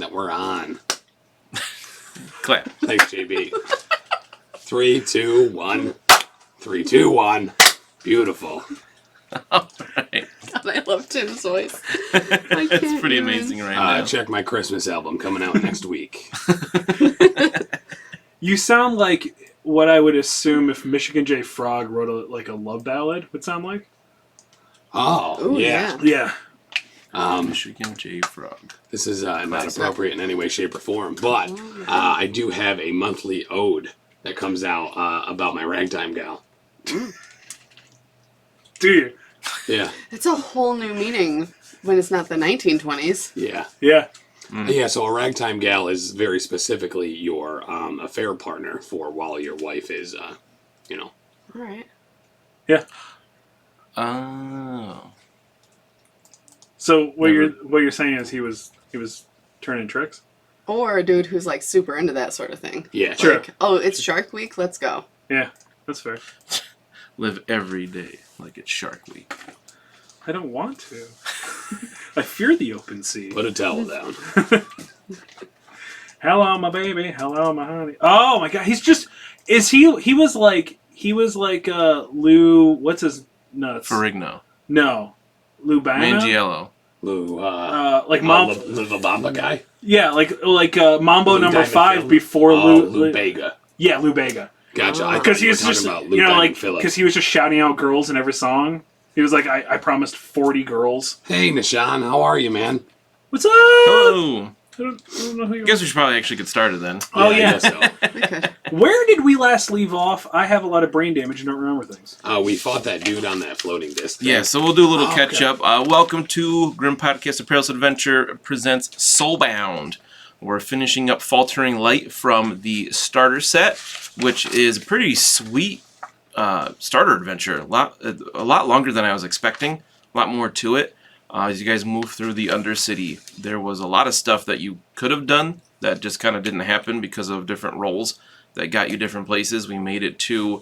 that we're on. Clap. Thanks, JB. 3, 2, 1. 3, 2, 1. Beautiful. All right. God, I love Tim's voice. That's pretty amazing right now. Check my Christmas album coming out next week. You sound like what I would assume if Michigan J. Frog wrote a love ballad would sound like. Oh, Ooh, yeah. Yeah. Michigan J. Frog. This is not appropriate in any way, shape, or form, but I do have a monthly ode that comes out about my ragtime gal. Do you? Yeah. It's a whole new meaning when it's not the 1920s. Yeah. Yeah. Yeah, so a ragtime gal is very specifically your affair partner for while your wife is, All right. Yeah. Oh. So what you're saying is he was turning tricks? Or a dude who's like super into that sort of thing. Yeah. Sure. Like, oh, it's Shark Week, let's go. Yeah, that's fair. Live every day like it's Shark Week. I don't want to. I fear the open sea. Put a towel down. Hello, my baby. Hello, my honey. Oh my god, he was like Lou, what's his nuts? Ferrigno. No. Lou Bama? Mangiello. Lou, like Mom. Lou the Bamba guy? Yeah, like Mambo Lou number Diamond 5 Phil? before Lou. Lou Bega. Yeah, Lou Bega. Gotcha. I Because thought he you were was talking just, about Lou Diamond Phillips. because he was just shouting out girls in every song. He was like, I promised 40 girls. Hey, Nishan, how are you, man? What's up? Hello. I don't know who you I guess we should probably actually get started then. Oh, I yeah. guess so. We could. Where did we last leave off? I have a lot of brain damage and don't remember things. We fought that dude on that floating disc. Yeah, so we'll do a little Oh, catch okay. up. Welcome to Grim Podcast, A Perilous Adventure presents Soulbound. We're finishing up Faltering Light from the starter set, which is a pretty sweet starter adventure. A lot longer than I was expecting. A lot more to it. As you guys move through the Undercity, there was a lot of stuff that you could have done that just kind of didn't happen because of different roles that got you different places. We made it to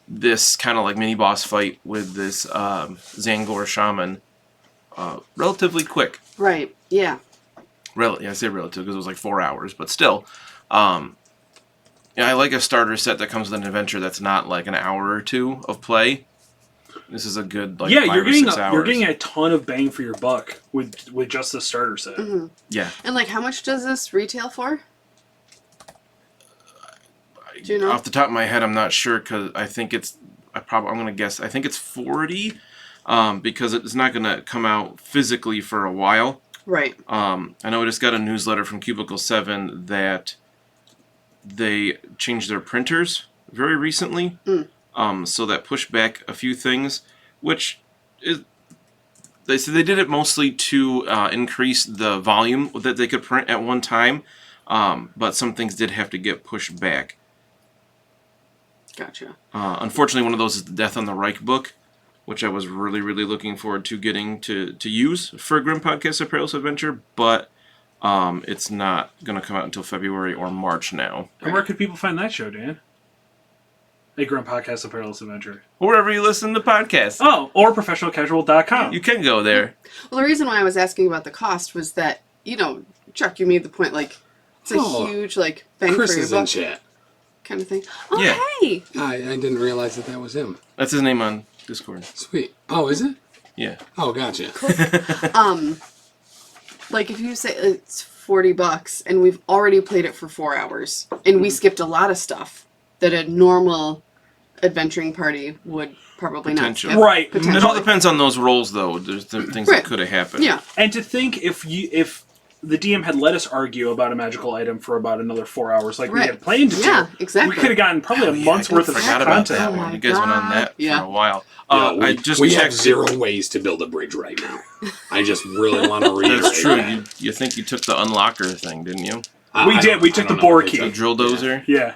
this kind of like mini boss fight with this Xangor Shaman relatively quick. Right, yeah. I say relative because it was like 4 hours, but still. I like a starter set that comes with an adventure that's not like an hour or two of play. This is a good like 5 or 6 hours. You're getting a ton of bang for your buck with just the starter set. Mm-hmm. Yeah. And like, how much does this retail for? Do you know? Off the top of my head, I'm not sure because I think I'm gonna guess. I think it's 40 because it's not gonna come out physically for a while. Right. I know I just got a newsletter from Cubicle 7 that they changed their printers very recently. So that pushed back a few things, which is they said they did it mostly to increase the volume that they could print at one time, but some things did have to get pushed back. Gotcha. Unfortunately, one of those is the Death on the Reich book, which I was really, really looking forward to getting to use for Grim Podcast, A Perilous Adventure, but it's not going to come out until February or March now. And where could people find that show, Dan? A Grim Podcast, A Perilous Adventure. Wherever you listen to podcasts. Oh, or professionalcasual.com. You can go there. Well, the reason why I was asking about the cost was that, Chuck, you made the point, like, it's a huge, like, bang Chris for your is in buck chat. kind of thing. Oh, Yeah. hey! I didn't realize that was him. That's his name on Discord. Sweet. Oh, is it? Yeah. Oh, gotcha. Like, if you say it's $40 and we've already played it for 4 hours, and we skipped a lot of stuff that a normal adventuring party would probably not skip. Right. It all Potentially. depends on those roles, though. There's things Right. that could have happened. Yeah. And to think if the DM had let us argue about a magical item for about another 4 hours, like we Right. had planned to, Yeah, exactly. we could have gotten probably a month's worth of Forgot about content. that Oh one. my You guys went on that God. Yeah. for a while. Yeah, I just we checked. have 0 ways to build a bridge right now. I just really want to reiterate That's true. that. You think you took the unlocker thing, didn't you? We I did. don't- We I took don't the know bore if it's key. The drill dozer? Yeah.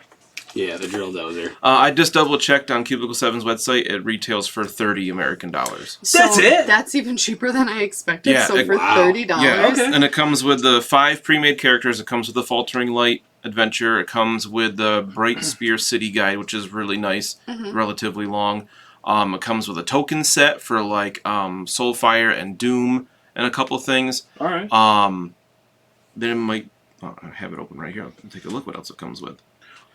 Yeah, the drill dozer. I just double checked on Cubicle 7's website. It retails for $30 American. So That's it? That's even cheaper than I expected. Yeah, So for wow. $30. Yeah, Okay. and it comes with the 5 pre-made characters. It comes with the Faltering Light adventure. It comes with the Bright Spear City Guide, which is really nice, relatively long. It comes with a token set for like Soulfire and Doom and a couple things. All right. There might I have it open right here. I'll take a look what else it comes with.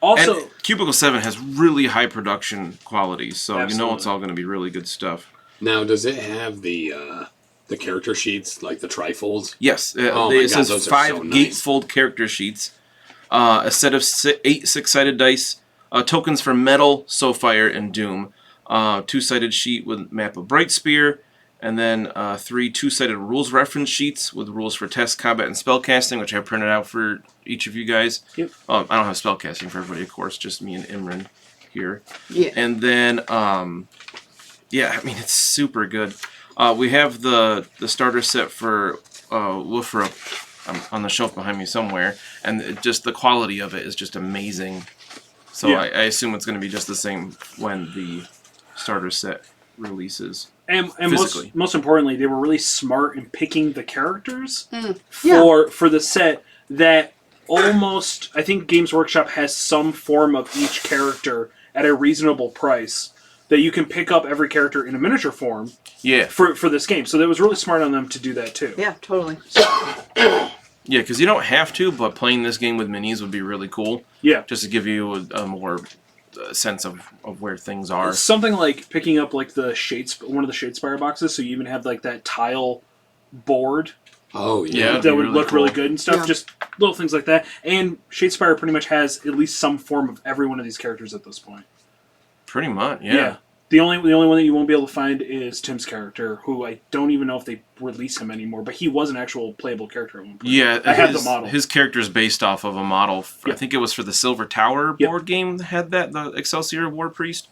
Also, And Cubicle 7 has really high production quality, so you know Absolutely. it's all going to be really good stuff. Now, does it have the character sheets, like the trifolds? Yes, Oh it my God, says those are 5 so nice. gatefold character sheets, a set of 8 6-sided dice, tokens for Metal, Soulfire, and Doom, 2-sided sheet with map of Brightspear, and then 3 2-sided rules reference sheets with rules for test, combat, and spellcasting, which I printed out for each of you guys. Yep. I don't have spellcasting for everybody, of course, just me and Imran here. Yeah. And then, yeah, I mean, it's super good. We have the starter set for Wolfra on the shelf behind me somewhere, and just the quality of it is just amazing. So Yeah. I assume it's going to be just the same when the starter set releases. and physically. most importantly, they were really smart in picking the characters Yeah. for the set that almost, I think Games Workshop has some form of each character at a reasonable price that you can pick up every character in a miniature form Yeah, for this game. So that was really smart on them to do that too. Yeah, totally. yeah, because you don't have to, but playing this game with minis would be really cool, Yeah. just to give you a more sense of where things are. Something like picking up like one of the Shadespire boxes, so you even have like that tile board Oh, Yeah, yeah. that'd that be would really look really cool. good and stuff. Yeah. Just little things like that. And Shadespire pretty much has at least some form of every one of these characters at this point. Pretty much, yeah. The only one that you won't be able to find is Tim's character, who I don't even know if they release him anymore, but he was an actual playable character at one point. Yeah, I have the model. His character is based off of a model. I Yep. think it was for the Silver Tower Yep. board game that had that, the Excelsior War Priest.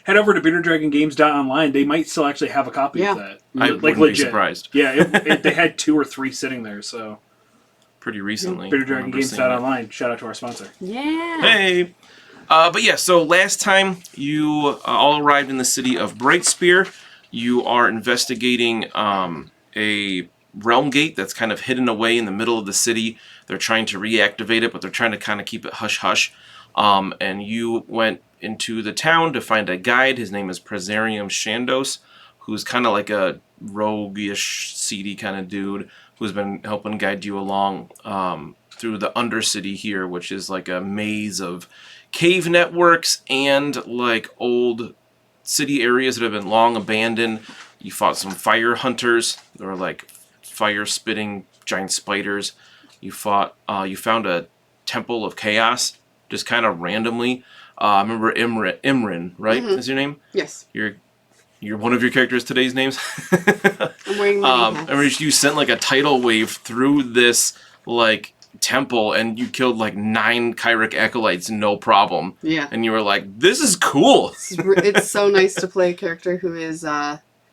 Head over to BeaterDragonGames.online. They might still actually have a copy Yeah. of that. I wouldn't be surprised. Yeah, they had 2 or 3 sitting there, so. Pretty recently. I remember seeing it. BeaterDragonGames.online. Shout out to our sponsor. Yeah. Hey! But yeah, so last time you all arrived in the city of Brightspear. You are investigating a realm gate that's kind of hidden away in the middle of the city. They're trying to reactivate it, but they're trying to kind of keep it hush-hush. And you went into the town to find a guide. His name is Prezarium Shandos, who's kind of like a roguish, seedy kind of dude who's been helping guide you along through the Undercity here, which is like a maze of cave networks and like old city areas that have been long abandoned. You fought some fire hunters. They were like fire-spitting giant spiders. You found a temple of chaos just kind of randomly. I remember Imran, right? Mhm. Is your name? Yes. You're one of your characters today's names. I'm wearing my I hats. remember you sent like a tidal wave through this like temple, and you killed like 9 Kyric acolytes, no problem. Yeah. And you were like, "This is cool." It's so nice to play a character who is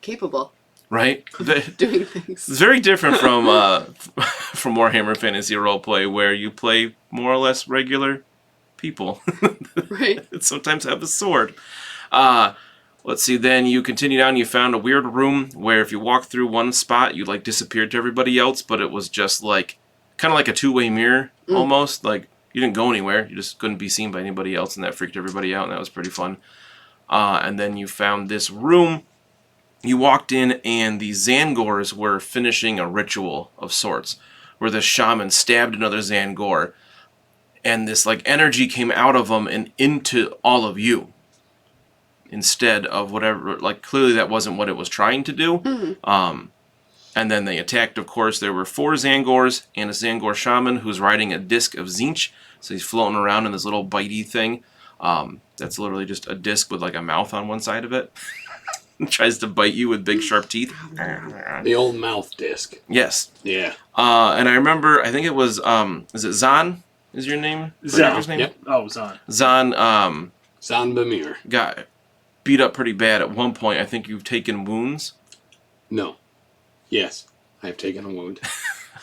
capable Right? of doing things. It's very different from from Warhammer Fantasy Roleplay, where you play more or less regular people. Right. That sometimes have a sword. Let's see, then you continue down, you found a weird room where if you walk through one spot, you like disappeared to everybody else, but it was just like, kind of like a two-way mirror, almost. Like, you didn't go anywhere, you just couldn't be seen by anybody else, and that freaked everybody out, and that was pretty fun. And then you found this room. You walked in, and the Xangors were finishing a ritual of sorts, where the shaman stabbed another Xangor, and this like energy came out of them and into all of you, instead of whatever. Like, clearly that wasn't what it was trying to do. And then they attacked. Of course, there were 4 Xangors and a Xangor Shaman who's riding a disc of Tzeentch, so he's floating around in this little bitey thing. That's literally just a disc with like a mouth on one side of it. It tries to bite you with big sharp teeth. The old mouth disc. Yes. Yeah. And I remember, I think it was, is it Zahn? Is your name? Zahn. Name? Yep. Oh, Zahn. Zahn Zanbamir. got beat up pretty bad at one point. I think you've taken wounds. No. Yes. I have taken a wound.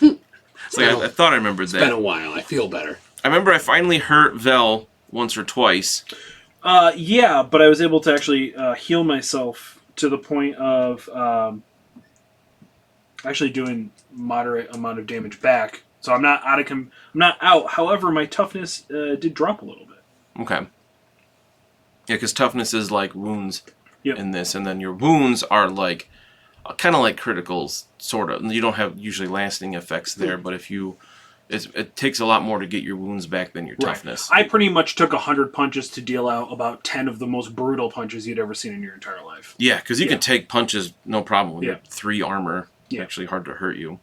It's like, Well, I thought I remembered It's been that. a while. I feel better. I remember I finally hurt Vel once or twice. Yeah, but I was able to actually heal myself to the point of actually doing moderate amount of damage back. So I'm not out. I'm not out. However, my toughness did drop a little bit. Okay. Yeah, because toughness is like wounds Yep. in this, and then your wounds are like kind of like criticals, sort of. You don't have usually lasting effects there, but if you it takes a lot more to get your wounds back than your toughness. I pretty much took 100 punches to deal out about 10 of the most brutal punches you'd ever seen in your entire life. Yeah, because you can take punches no problem when you have 3 armor. It's Yeah. actually hard to hurt you.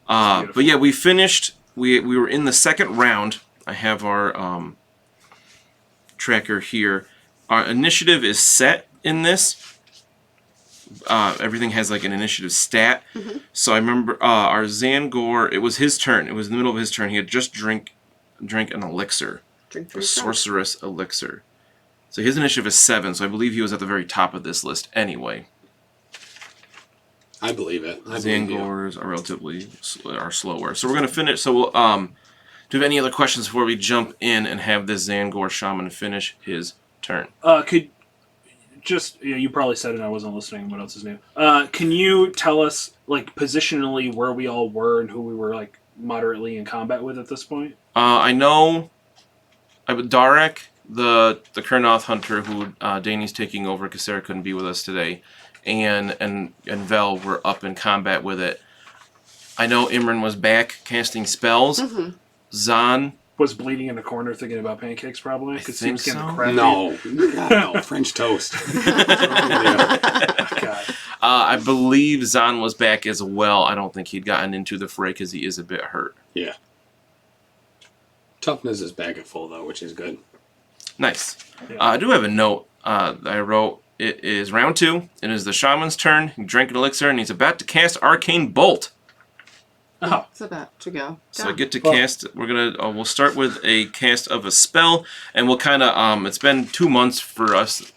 But yeah, we finished. We were in the second round. I have our tracker here. Our initiative is set in this. Everything has like an initiative stat. Mm-hmm. So I remember our Xangor, it was his turn. It was in the middle of his turn. He had just drank an elixir. Drink A 3 shots. sorceress elixir. So his initiative is 7, so I believe he was at the very top of this list anyway. I believe it. I believe you. Xangors are relatively slower. So we're going to finish. So we'll, do you have any other questions before we jump in and have this Xangor Shaman finish his turn? You probably said it and I wasn't listening. What else is new? Can you tell us, like, positionally where we all were and who we were, like, moderately in combat with at this point? I know Darek, the Kurnoth hunter who Danny's taking over because Sarah couldn't be with us today, and Vel were up in combat with it. I know Imran was back casting spells. Mm-hmm. Zahn Was bleeding in the corner thinking about pancakes, probably? Because he think was getting so. the crap. No. God, no. French toast. What's wrong with you? God. I believe Zahn was back as well. I don't think he'd gotten into the fray because he is a bit hurt. Yeah. Toughness is back at full, though, which is good. Nice. Yeah. I do have a note that I wrote. It is round 2. It is the shaman's turn. He drank an elixir and he's about to cast Arcane Bolt. Oh. It's about to go. So I down. get to Well- cast. We'll start with a cast of a spell, and we'll kind of. It's been 2 months for us.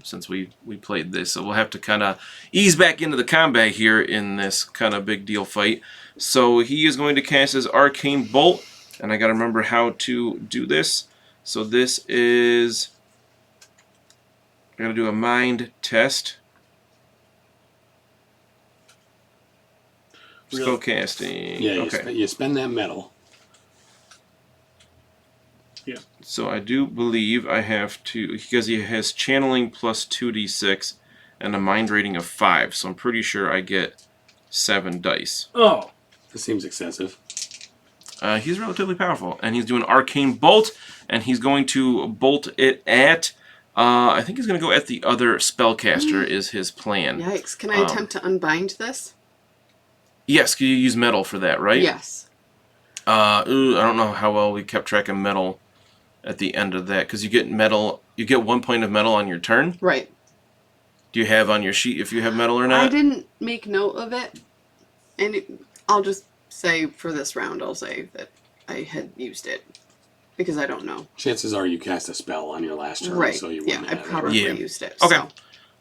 Since we played this, so we'll have to kind of ease back into the combat here in this kind of big deal fight. So he is going to cast his Arcane Bolt, and I got to remember how to do this. So this is. I got to do a mind test. Really? Spell casting. Yeah, Okay. you spend that metal. Yeah. So I do believe I have to, because he has channeling plus 2d6 and a mind rating of 5. So I'm pretty sure I get 7 dice. Oh. This seems excessive. He's relatively powerful, and he's doing Arcane Bolt, and he's going to bolt it at. I think he's going to go at the other spellcaster. Is his plan? Yikes. Can I attempt to unbind this? Yes, can you use metal for that, right? Yes. I don't know how well we kept track of metal at the end of that, because you get metal. You get 1 point of metal on your turn. Right. Do you have on your sheet if you have metal or not? I didn't make note of it. And I'll just say for this round, I'll say that I had used it. Because I don't know. Chances are you cast a spell on your last turn, Right. so you Yeah, wouldn't I have probably Yeah. used it. Okay.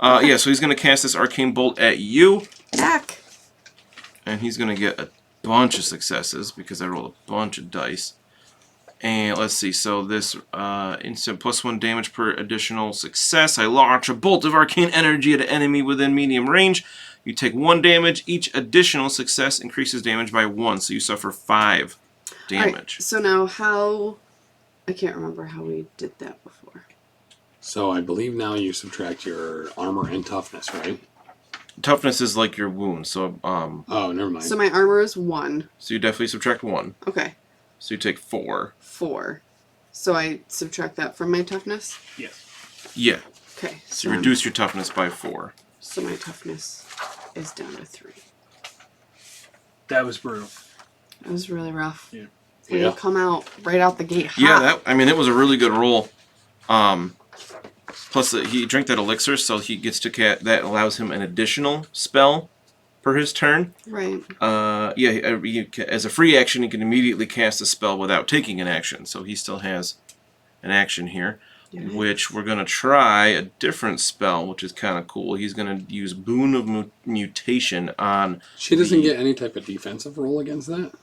So. Yeah, so he's going to cast this Arcane Bolt at you, Heck. and he's going to get a bunch of successes because I rolled a bunch of dice. And let's see, so this instant +1 damage per additional success. I launch a bolt of arcane energy at an enemy within medium range. You take 1 damage. Each additional success increases damage by 1, so you suffer 5 damage. Right, so now how... I can't remember how we did that before. So I believe now you subtract your armor and toughness, right? Toughness is like your wound, so Oh, never mind. So my armor is 1. so you definitely subtract 1. Okay. So you take 4. 4. So I subtract that from my toughness? Yes. Yeah. Okay. So you reduce your toughness by 4. So my toughness is down to 3. That was brutal. That was really rough. Yeah. And Yeah. you come out right out the gate hot. Yeah, it was a really good roll. Plus, he drank that elixir, so he gets to that allows him an additional spell per his turn. Right. As a free action, he can immediately cast a spell without taking an action. So he still has an action here, Yeah. which we're going to try a different spell, which is kind of cool. He's going to use Boon of Mutation on... She doesn't get any type of defensive roll against that?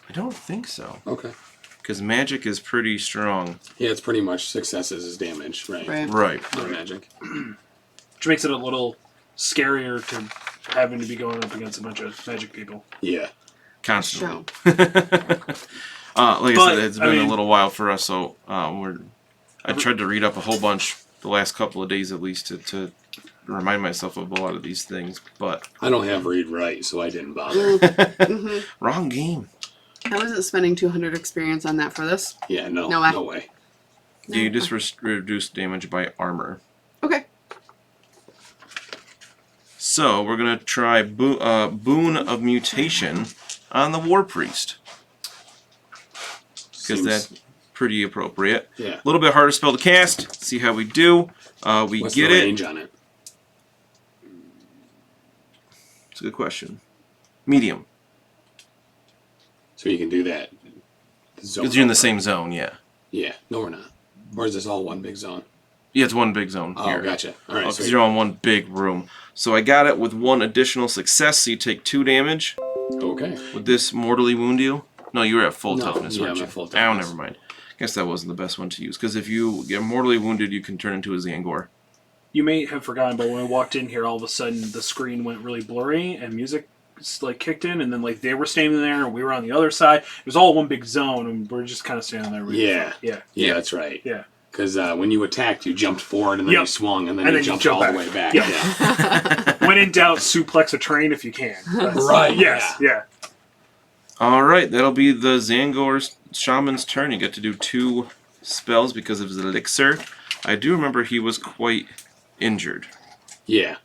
I don't think so. Okay. Because magic is pretty strong. Yeah, it's pretty much successes is damage, right? Right. Right. For magic. Which makes it a little scarier to having to be going up against a bunch of magic people. Yeah. Constantly. Show. Like I But, said, it's I been mean- a little while for us, so I tried to read up a whole bunch the last couple of days at least to remind myself of a lot of these things, but I don't have read write, so I didn't bother. wrong game. I wasn't spending 200 experience on that for this. Yeah, no No way. way. Yeah, you just reduce damage by armor. Okay. So we're gonna try Boon of Mutation on the War Priest, because that's pretty appropriate. Yeah. A little bit harder spell to cast. See how we do. We What's get the it. range on it? It's a good question. Medium, So you can do that. because you're in the same zone. Yeah. Yeah. No, we're not. Or is this all one big zone? Yeah, it's one big zone Oh, here. gotcha. All right. Because Sweet. you're on one big room. So I got it with one additional success, so you take 2 damage. Okay. Would this mortally wound you? No, you were at full No, toughness, yeah, weren't I'm you? at full Oh, toughness. never mind. Guess that wasn't the best one to use, because if you get mortally wounded, you can turn into a Xangor. You may have forgotten, but when I walked in here, all of a sudden the screen went really blurry and music like kicked in, and then like they were standing there and we were on the other side. It was all one big zone, and we're just kind of standing there. Yeah. Yeah. Yeah, that's right. Yeah. Because when you attacked, you jumped forward and then Yep. you swung and then And you then you jumped jump all the back. way back. Yep. Yeah. When in doubt, suplex a train if you can. That's- Right, Yes. Yeah. All right, that'll be the Xangor Shaman's turn. You get to do 2 spells because of his elixir. I do remember he was quite injured. Yeah.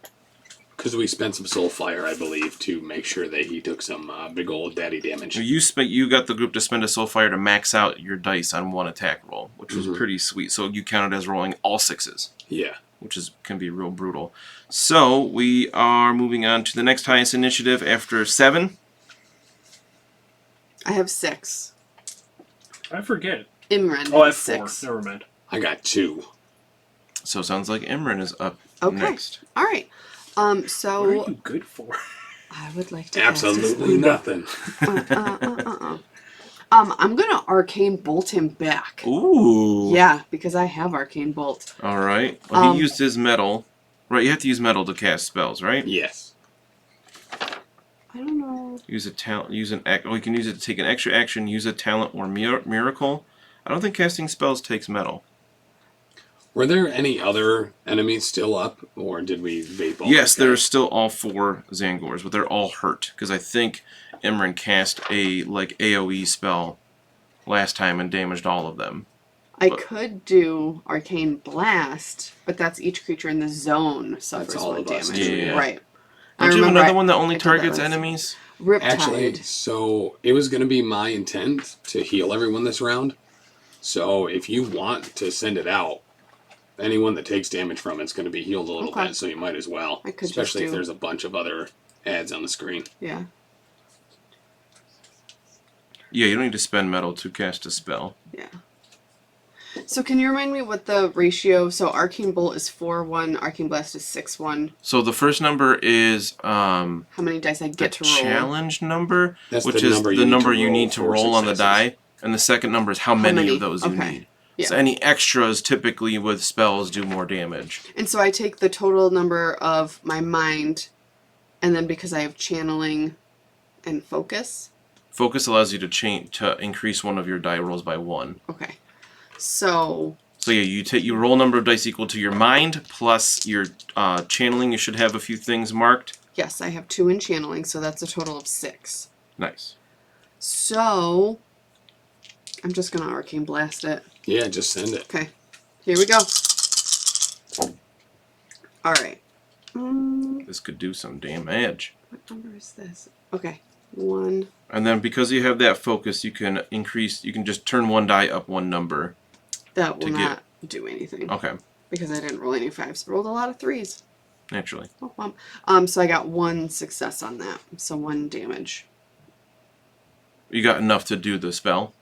Because we spent some soul fire, I believe, to make sure that he took some big old daddy damage. You got the group to spend a soul fire to max out your dice on 1 attack roll, which was Mhm. pretty sweet. So you counted as rolling all 6s. Yeah. Which can be real brutal. So we are moving on to the next highest initiative after 7. I have 6. I forget. Imran Oh, I have has 4. 6. Never mind. I got 2. So it sounds like Imran is up Okay. next. All right. What are So you good for? I would like to cast a Absolutely spell. nothing. I'm gonna Arcane Bolt him back. Ooh. Yeah, because I have Arcane Bolt. All right. Well, he Um, used his metal. Right, you have to use metal to cast spells, right? Yes. I don't know. Use a talent. Use an act. Oh, you can use it to take an extra action. Use a talent or miracle. I don't think casting spells takes metal. Were there any other enemies still up, or did we vape all Yes, those guys? there's still all 4 Xangors, but they're all hurt because I think Imran cast a like AOE spell last time and damaged all of them. I But- could do Arcane Blast, but that's each creature in the zone suffers all 1 of us, damage. yeah. Right. Don't you have remember another I- one that only I did that targets last- enemies? Riptide. Actually, so it was going to be my intent to heal everyone this round. So if you want to send it out, anyone that takes damage from it's going to be healed a little Okay. bit, so you might as well. I could just Especially if do- there's a bunch of other ads on the screen. Yeah. Yeah, you don't need to spend metal to cast a spell. Yeah. So can you remind me what the ratio? So Arcane Bolt is 4-1, Arcane Blast is 6-1. So the first number is How many dice I the get to roll? challenge number, That's which the is number you the need number to you roll need to for roll on the successes. die, and the second number is how many of those you Okay. need. Yeah. So any extras typically with spells do more damage. And so I take the total number of my mind, and then because I have channeling and focus. Focus allows you to increase one of your die rolls by 1. Okay. So So yeah, you roll number of dice equal to your mind plus your channeling. You should have a few things marked. yes, I have 2 in channeling, so that's a total of 6. Nice. So I'm just gonna Arcane Blast it. Yeah, just send it. Okay. Here we go. Alright. This could do some damage. What number is this? Okay. 1. And then because you have that focus, you can increase. You can just turn 1 die up 1 number. That will To get- not do anything. Okay, Because I didn't roll any 5s. Rolled a lot of 3s. naturally. Oh, bump. So I got 1 success on that. So 1 damage. You got enough to do the spell.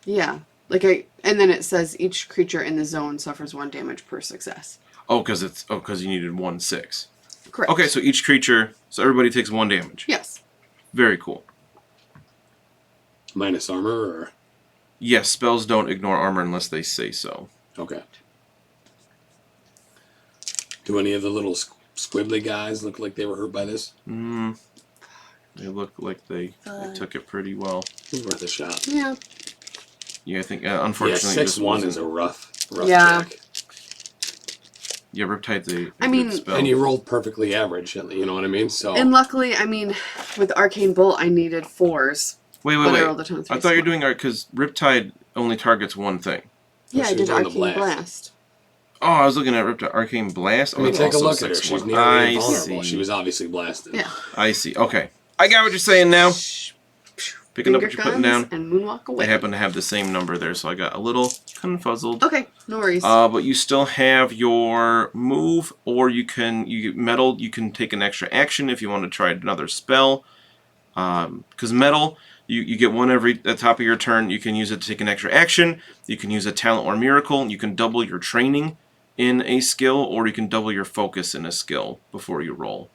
Yeah. And then it says each creature in the zone suffers 1 damage per success. Oh, because you needed 1 6. Correct. Okay, so each creature, so everybody takes 1 damage. Yes. Very cool. Minus armor, or... Yes, spells don't ignore armor unless they say so. Okay. Do any of the little squibbly guys look like they were hurt by this? They look like they took it pretty well. It was worth a shot. Yeah. Yeah, I think Yeah, unfortunately 6-1 is a rough Yeah. check. Yeah, Riptide's a I mean- good spell. And you rolled perfectly average, you know what I mean? So And luckily, I mean, with Arcane Bolt, I needed 4s. Wait. But I rolled a ton of I threes. thought you were doing because Riptide only targets one thing. Yeah, she I was did doing the Arcane blast. Blast. Oh, I was looking at Riptide Arcane Blast. I mean, it's take a also look at her. 6-1. She's nearly I invulnerable. see. She was obviously blasted. Yeah. I see. Okay. I got what you're saying now. Picking up Finger what you're putting down. guns and moonwalk I away. happen to have the same number there, so I got a little confuzzled. Okay, no worries. But you still have your move, or you get metal. You can take an extra action if you want to try another spell. Because metal, you get one every at the top of your turn. You can use it to take an extra action. You can use a talent or miracle. You can double your training in a skill, or you can double your focus in a skill before you roll.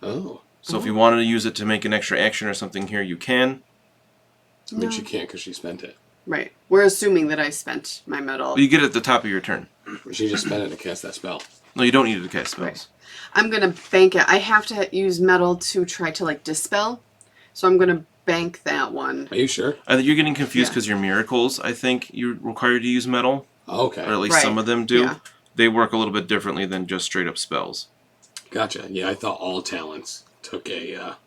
Oh. So if you wanted to use it to make an extra action or something here, you can. I mean, No. she can't because she spent it. Right. We're assuming that I spent my metal. You get it at the top of your turn. She just spent it to cast that spell. No, you don't need it to cast spells. Right. I'm going to bank it. I have to use metal to try to, like, dispel. So I'm going to bank that one. Are you sure? I think you're getting confused Yeah. because your miracles, I think, you're required to use metal. Okay. Or at least Right. some of them do. Yeah. They work a little bit differently than just straight up spells. Gotcha. Yeah, I thought all talents took a.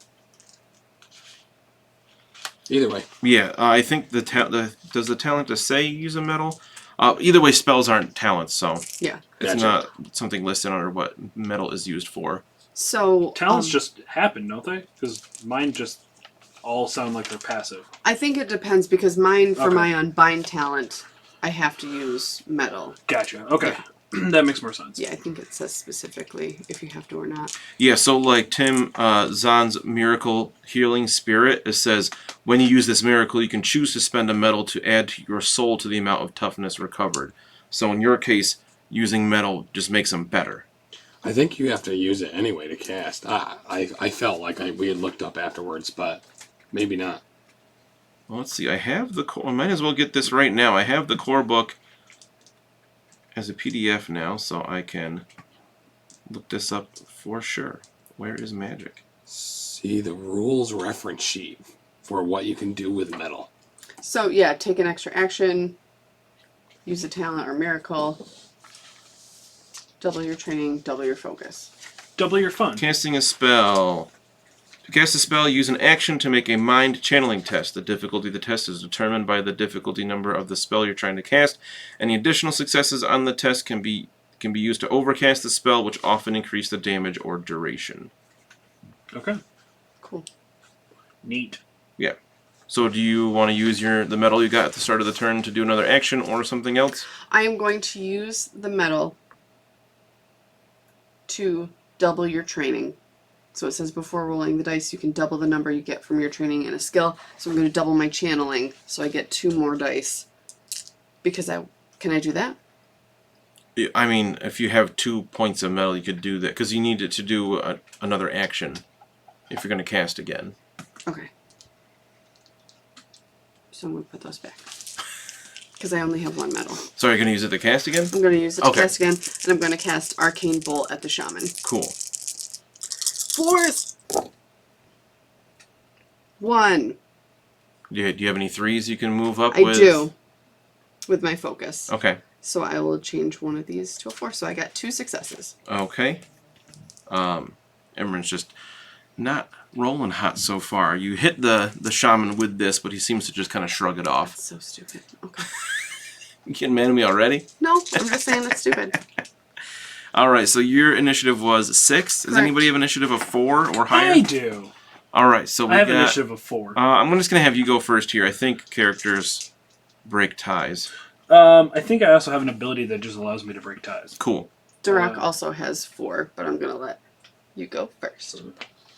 Either way. Yeah, I think does the talent to say use a metal? Either way, spells aren't talents, so Yeah. it's Gotcha. not something listed under what metal is used for. So Talents just happen, don't they? Because mine just all sound like they're passive. I think it depends because mine, for Okay. my unbind talent, I have to use metal. Gotcha. Okay. That makes more sense. Yeah, I think it says specifically if you have to or not. Yeah, so like Tim Zahn's Miracle Healing Spirit, it says, when you use this miracle, you can choose to spend a metal to add to your soul to the amount of toughness recovered. So in your case, using metal just makes them better. I think you have to use it anyway to cast. I felt like we had looked up afterwards, but maybe not. Well, let's see, I have the core, I might as well get this right now. I have the core book as a PDF now, so I can look this up for sure. Where is magic? See the rules reference sheet for what you can do with metal. So yeah, take an extra action, use a talent or miracle, double your training, double your focus. Double your fun. Casting a spell. To cast a spell, use an action to make a mind channeling test. The difficulty of the test is determined by the difficulty number of the spell you're trying to cast. Any additional successes on the test can be used to overcast the spell, which often increase the damage or duration. Okay. Cool. Neat. Yeah. So do you want to use the metal you got at the start of the turn to do another action or something else? I am going to use the metal to double your training. So it says before rolling the dice, you can double the number you get from your training in a skill. So I'm going to double my channeling, so I get 2 more dice. Because can I do that? I mean, if you have 2 points of metal, you could do that, because you need it to do another action if you're going to cast again. Okay. So I'm going to put those back. Because I only have 1 metal. So are you going to use it to cast again? I'm going to use it to Okay. cast again, and I'm going to cast Arcane Bolt at the Shaman. Cool. 4s! 1. Do you have any 3s you can move up I with? do. With my focus. Okay. So I will change one of these to a 4. So I got 2 successes. Okay. Emran's just not rolling hot so far. You hit the shaman with this, but he seems to just kind of shrug it off. That's so stupid. Okay. You getting mad at me already? No, I'm just saying that's stupid. All right, so your initiative was 6. Does Correct. anybody have initiative of 4 or higher? I do. All right, so we I have got... initiative of 4. I'm just going to have you go first here. I think characters break ties. I think I also have an ability that just allows me to break ties. Cool. Durak also has 4, but I'm going to let you go first.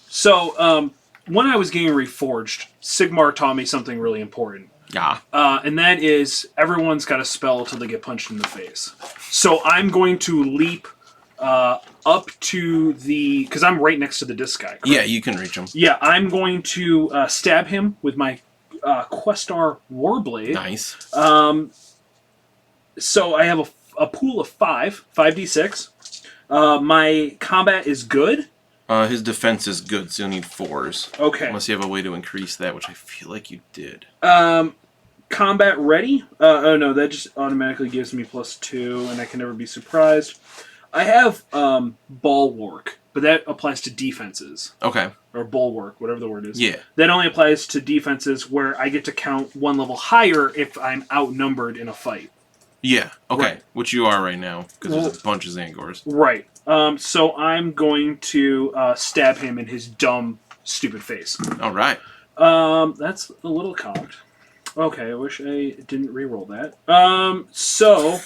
So, when I was getting reforged, Sigmar taught me something really important. Yeah. And that is everyone's got a spell until they get punched in the face. So I'm going to leap up to the... Because I'm right next to the disc guy. Correct? Yeah, you can reach him. Yeah, I'm going to stab him with my Questar Warblade. Nice. So I have a pool of 5d6. My combat is good. His defense is good, so you'll need 4s. Okay. Unless you have a way to increase that, which I feel like you did. combat ready. Oh no, that just automatically gives me +2, and I can never be surprised. I have Bulwark, but that applies to defenses. Okay. Or Bulwark, whatever the word is. Yeah. That only applies to defenses where I get to count one level higher if I'm outnumbered in a fight. Yeah. Okay. Right. Which you are right now, because there's a bunch of Xangors. Right. So I'm going to stab him in his dumb, stupid face. All right. That's a little cocked. Okay, I wish I didn't re-roll that. So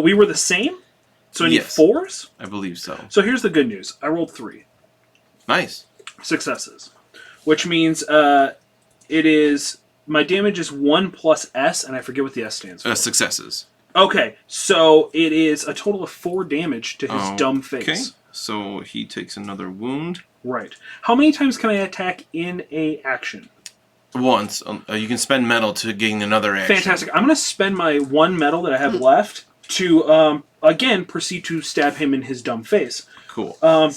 we were the same? So I need Yes. 4s? I believe so. So here's the good news. I rolled 3 Nice. successes, which means it is... My damage is 1 plus S, and I forget what the S stands for. Successes. Okay, so it is a total of 4 damage to his dumb face. Okay. So he takes another wound. Right. How many times can I attack in a action? Once. You can spend metal to gain another action. Fantastic. I'm going to spend my 1 metal that I have left to, again, proceed to stab him in his dumb face. Cool. Because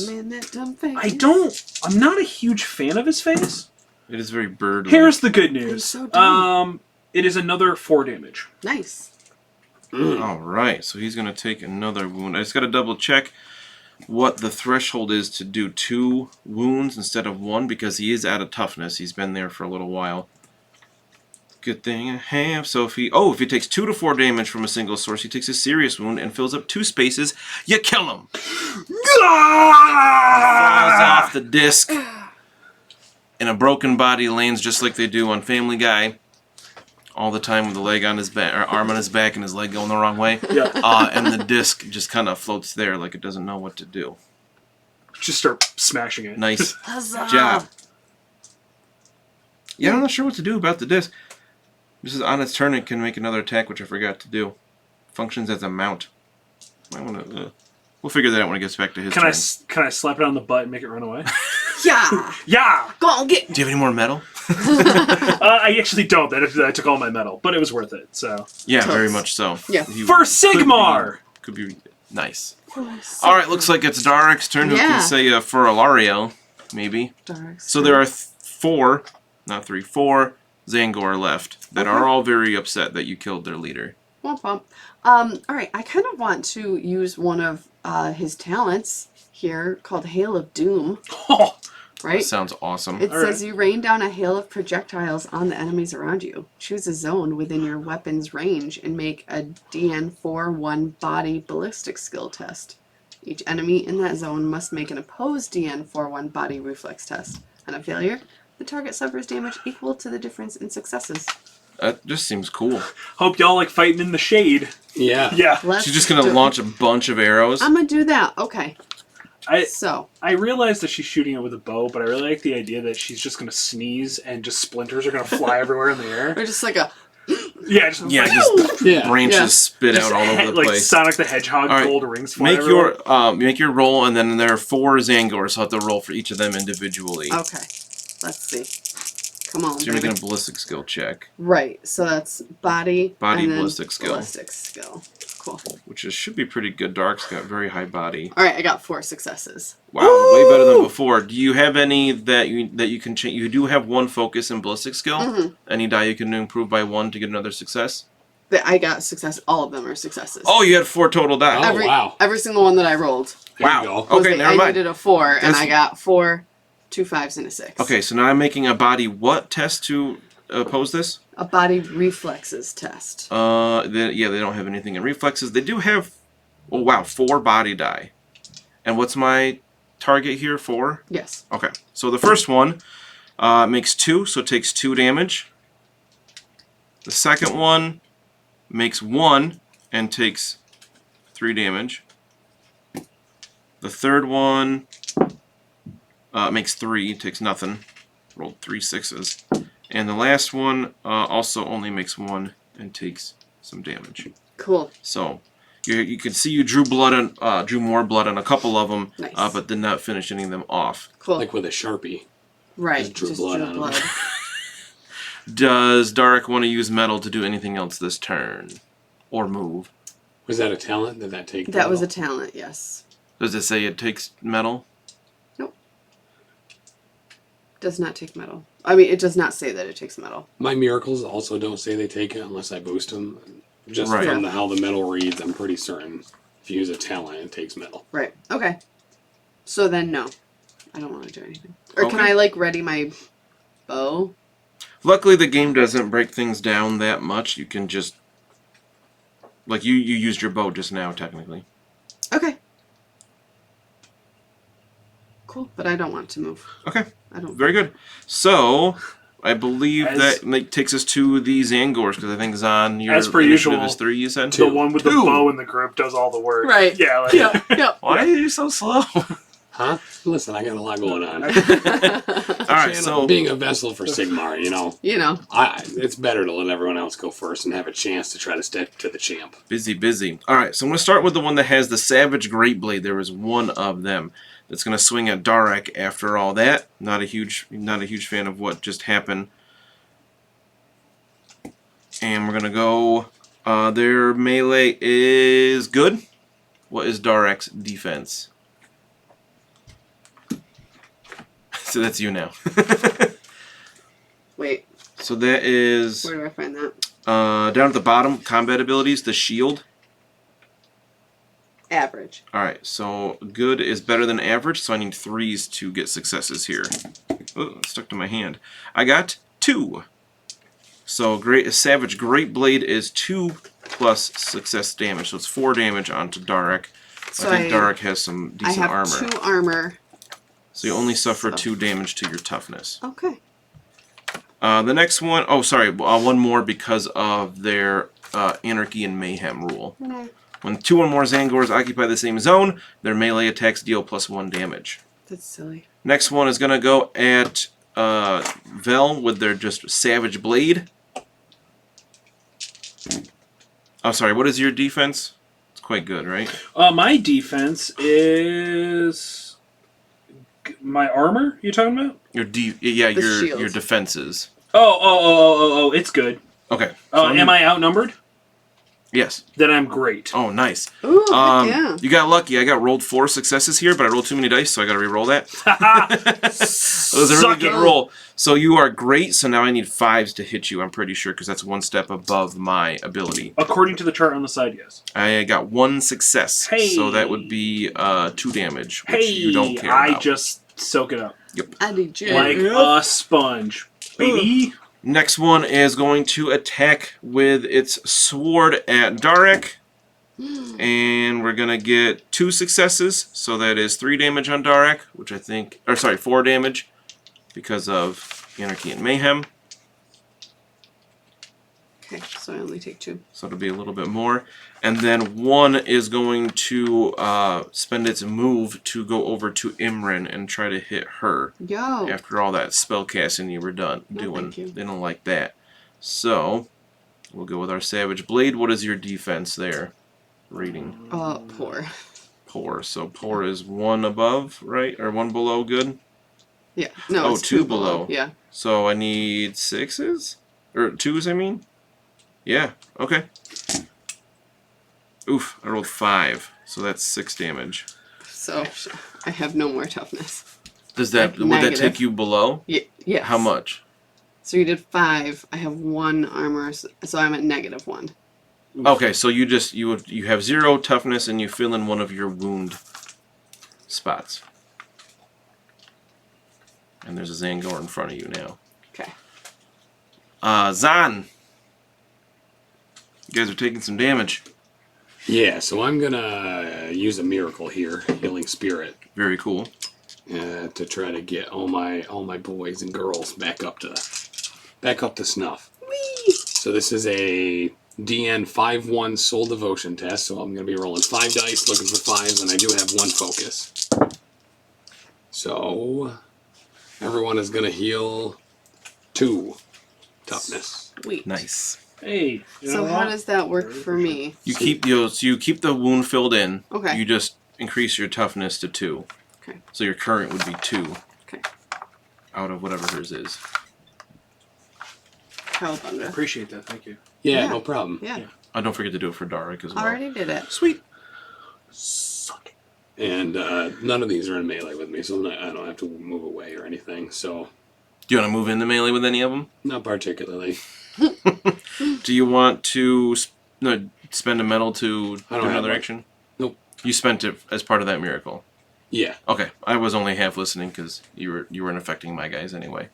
Stab him in that dumb face. I'm not a huge fan of his face. It is very bird-like. Here's the good news. so dumb. It is another 4 damage. Nice. All right. So he's going to take another wound. I just got to double check what the threshold is to do 2 wounds instead of 1, because he is out of toughness. He's been there for a little while. Good thing I have. So if he takes 2 to 4 damage from a single source, he takes a serious wound and fills up 2 spaces. You kill him. Falls off the disc. And a broken body lands just like they do on Family Guy. All the time with the leg on his back, or arm on his back and his leg going the wrong way. Yeah. And the disc just kind of floats there like it doesn't know what to do. Just start smashing it. Nice Huzzah. job. Yeah, I'm not sure what to do about the disc. This is on its turn, it can make another attack, which I forgot to do. Functions as a mount. Might want to. We'll figure that out when it gets back to his turn. Can I slap it on the butt and make it run away? Yeah. Yeah! Go on, get. Do you have any more metal? I actually don't. I took all my metal, but it was worth it, so. Yeah, Totes. very much so. Yeah. He For Sigmar! Could be nice. Alright, looks like it's Darik's turn. Who Yeah. can say for Alariel, maybe. Dark So there are 4, not 3, 4 Xangor left that are all very upset that you killed their leader. Womp womp. Alright, I kind of want to use one of his talents here called Hail of Doom. Oh, Right? That sounds awesome. It Alright. says you rain down a hail of projectiles on the enemies around you. Choose a zone within your weapon's range and make a DN4 1 body ballistic skill test. Each enemy in that zone must make an opposed DN4 1 body reflex test. On a failure, the target suffers damage equal to the difference in successes. That just seems cool. hope y'all like fighting in the shade. Yeah. Yeah. Let's She's just going to do- launch a bunch of arrows. I'm gonna do that. Okay. So, I realize that she's shooting it with a bow, but I really like the idea that she's just going to sneeze and just splinters are going to fly everywhere in the air. we're just like a. Yeah, just, Yeah, just Yeah. branches Yeah. spit just out all over the like place. Sonic the Hedgehog, All right. gold rings fly Make everywhere. make your roll, and then there are 4 Xangors, so I'll have to roll for each of them individually. Okay. Let's see. Come on. So you're baby. making a ballistic skill check, Right. So that's body. Body, and then ballistic skill. Ballistic skill. Cool. which should be pretty good. Dark's got very high body. All right. I got 4 successes. Wow, way better than before. Do you have any that you can change? You do have 1 focus and ballistic skill. Mm-hmm. Any die you can improve by 1 to get another success? I got success. All of them are successes. Oh, you had 4 total die. Oh, wow. Every single one that I rolled. There Wow. you go. Was Okay, the- never I mind. needed a 4, and That's- I got 4, 2 5s, and a 6. Okay, so now I'm making a body what test to oppose this? A body reflexes test. They don't have anything in reflexes. They do have, 4 body die. And what's my target here? 4? Yes. Okay, so the first one makes 2, so it takes 2 damage. The second one makes 1 and takes 3 damage. The third one makes 3, takes nothing. Rolled 3 6s. And the last one also only makes 1 and takes some damage. Cool. So you can see you drew more blood on a couple of them, Nice. but did not finish any of them off. Cool. Like with a Sharpie. right. just drew blood on 'em. Does Dark want to use metal to do anything else this turn? Or move? Was that a talent? Did that take That was a metal? talent, yes. Does it say it takes metal? Does not take metal. I mean, it does not say that it takes metal. My miracles also don't say they take it unless I boost them. Just Right. from how the metal reads, I'm pretty certain if you use a talent, it takes metal. Right. Okay. So then, no. I don't want to do anything. Or can Okay. I, like, ready my bow? Luckily, the game doesn't break things down that much. You can just... Like, you used your bow just now, technically. Okay. Cool. But I don't want to move. Okay. I don't. Very good. So, I believe As- that takes us to the Xangors, because I think Zan, your As per initiative usual, is 3, you said? The one with the Two. bow in the group does all the work. Right. Yeah. Like, Yeah. Yeah. Why are you so slow? Huh? Listen, I got a lot going on. Alright, so... Being a vessel for Sigmar, you know, You know. it's better to let everyone else go first and have a chance to try to stick to the champ. Busy. Alright, so I'm going to start with the one that has the Savage Great Blade. There was one of them that's going to swing at Darek after all that. Not a huge fan of what just happened. And we're going to go... their melee is good. What is Darek's defense? So that's you now. Wait. So that is... Where do I find that? down at the bottom, combat abilities, the shield. Average. Alright, so good is better than average, so I need 3s to get successes here. Oh, it stuck to my hand. I got 2. So Savage Great Blade is 2 plus success damage, so it's 4 damage onto Darek. So I think Darek has some I decent have armor. 2 armor. So you only suffer So- 2 damage to your toughness. Okay. The next one, oh sorry, one more because of their Anarchy and Mayhem rule. No. When 2 or more Xangors occupy the same zone, their melee attacks deal +1 damage. That's silly. Next one is going to go at Vel with their just Savage Blade. Oh, sorry, what is your defense? It's quite good, right? my defense is my armor. You talking about? Your shield. your defenses. Oh, it's good. Okay. Am I outnumbered? Yes. Then I'm great. Oh, nice. Ooh, heck yeah. You got lucky. I got rolled 4 successes here, but I rolled too many dice, so I got to re-roll that. It was a really Suck good it. roll. So you are great, so now I need 5s to hit you, I'm pretty sure, because that's 1 step above my ability. According to the chart on the side, yes. I got 1 success, Hey. so that would be 2 damage, which Hey, you don't care I about. just soak it up I need you. like a sponge, baby. Next one is going to attack with its sword at Darek. And we're going to get 2 successes. So that is 3 damage on Darek, which I think... Or sorry, 4 damage because of Anarchy and Mayhem. Okay, so I only take 2. So it'll be a little bit more. And then 1 is going to spend its move to go over to Imran and try to hit her. Yo. After all that spell casting you were No, doing. thank you. They don't like that. So, we'll go with our Savage Blade. What is your defense there? Reading. Poor. Poor. So poor is 1 above, right? Or 1 below good? Yeah. No, Oh, it's 2 2 below. Yeah. So I need 6s? Or 2s, I mean? Yeah, okay. Oof, I rolled 5. So that's 6 damage. So I have no more toughness. Does that Like would that negative. take you below? Yes. How much? So you did 5. I have 1 armor, so I'm at -1. Okay, so you have 0 toughness and you fill in 1 of your wound spots. And there's a Xangor in front of you now. Okay. Zan! You guys are taking some damage. Yeah, so I'm gonna use a miracle here, Healing Spirit, Very cool. to try to get all my boys and girls back up to snuff. Whee! So this is a DN 5-1 Soul Devotion test, so I'm going to be rolling 5 dice, looking for 5s, and I do have 1 focus. So everyone is going to heal 2 toughness. Sweet. Nice. Hey. You So know how what? does that work for me? You keep the wound filled in. Okay. You just increase your toughness to 2. Okay. So your current would be 2 Okay. out of whatever hers is. Cowabunga. Appreciate that. Thank you. Yeah, Yeah. no problem. Yeah. Oh, don't forget to do it for Darek as well. Already did it. Sweet. Suck it. And none of these are in melee with me, so I don't have to move away or anything. So Do you want to move into melee with any of them? Not particularly. Do you want to spend a metal to do I don't have another one. action? Nope. You spent it as part of that miracle. Yeah. Okay, I was only half listening because you weren't affecting my guys anyway.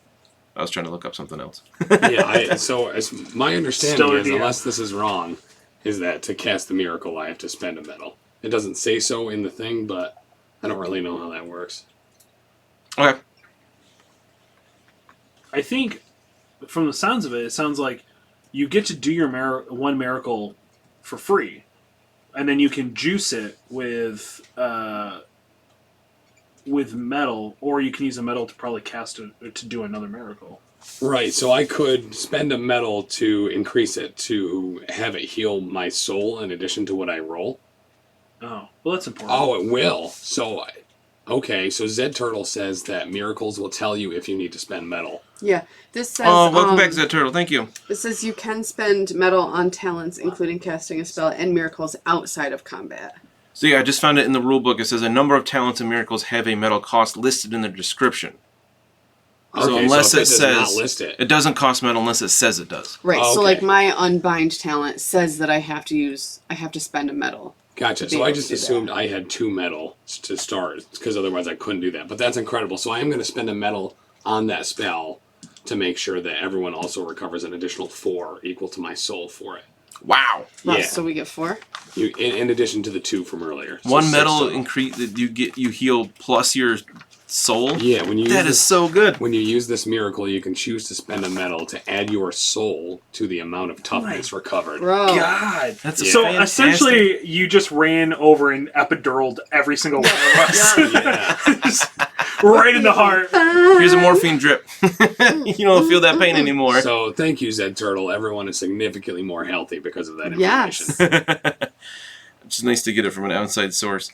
I was trying to look up something else. Yeah. So as my understanding Still is, idea. unless this is wrong, is that to cast the miracle I have to spend a metal. It doesn't say so in the thing, but I don't really know how that works. Okay. I think, from the sounds of it, it sounds like you get to do your one miracle for free, and then you can juice it with metal, or you can use a metal to probably cast it to do another miracle. Right. So I could spend a metal to increase it to have it heal my soul in addition to what I roll. Oh, well, that's important. Oh, it will. So, okay. So Zed Turtle says that miracles will tell you if you need to spend metal. Yeah, this says. Oh, welcome back, Zed Turtle. Thank you. It says you can spend metal on talents, including casting a spell and miracles outside of combat. So yeah, I just found it in the rulebook. It says a number of talents and miracles have a metal cost listed in their description. So Okay, unless if it does not says list it. it doesn't cost metal unless it says it does. Right. Oh, So okay. like my unbind talent says that I have to spend a metal. Gotcha. to be So I able just to do that. assumed I had 2 metal to start, because otherwise I couldn't do that. But that's incredible. So I am going to spend a metal on that spell to make sure that everyone also recovers an additional 4 equal to my soul for it. Wow. Wow, Yeah. So we get 4. In addition to the 2 from earlier. So One 6 metal total. increase that you heal plus your soul. Yeah, when you That is so good. when you use this miracle, you can choose to spend a metal to add your soul to the amount of toughness recovered. Bro. God. That's So fantastic. essentially, you just ran over and epiduraled every single one of us. Yeah. Just right in the heart. Here's a morphine drip. You don't feel that pain anymore. So thank you, Zed Turtle. Everyone is significantly more healthy because of that information. Yes. It's nice to get it from an outside source.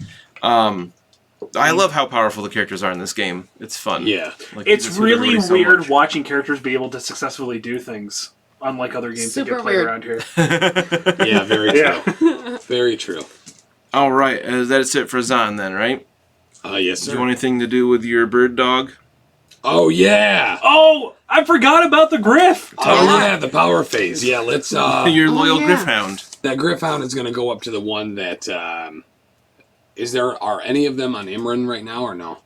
I love how powerful the characters are in this game. It's fun. Yeah. Like, It's just with really everybody so weird much. watching characters be able to successfully do things, unlike other games that Super get played weird. around here. Yeah, very Yeah. true. Very true. All right, that's it for Zahn then, right? Yes, Do sir. you want anything to do with your bird dog? Oh, yeah. Oh, I forgot about the Griff. Oh, yeah, the power phase. Yeah, let's... Your loyal yeah. Griffhound. that Griffhound is going to go up to the one that... are any of them on Imran right now or no?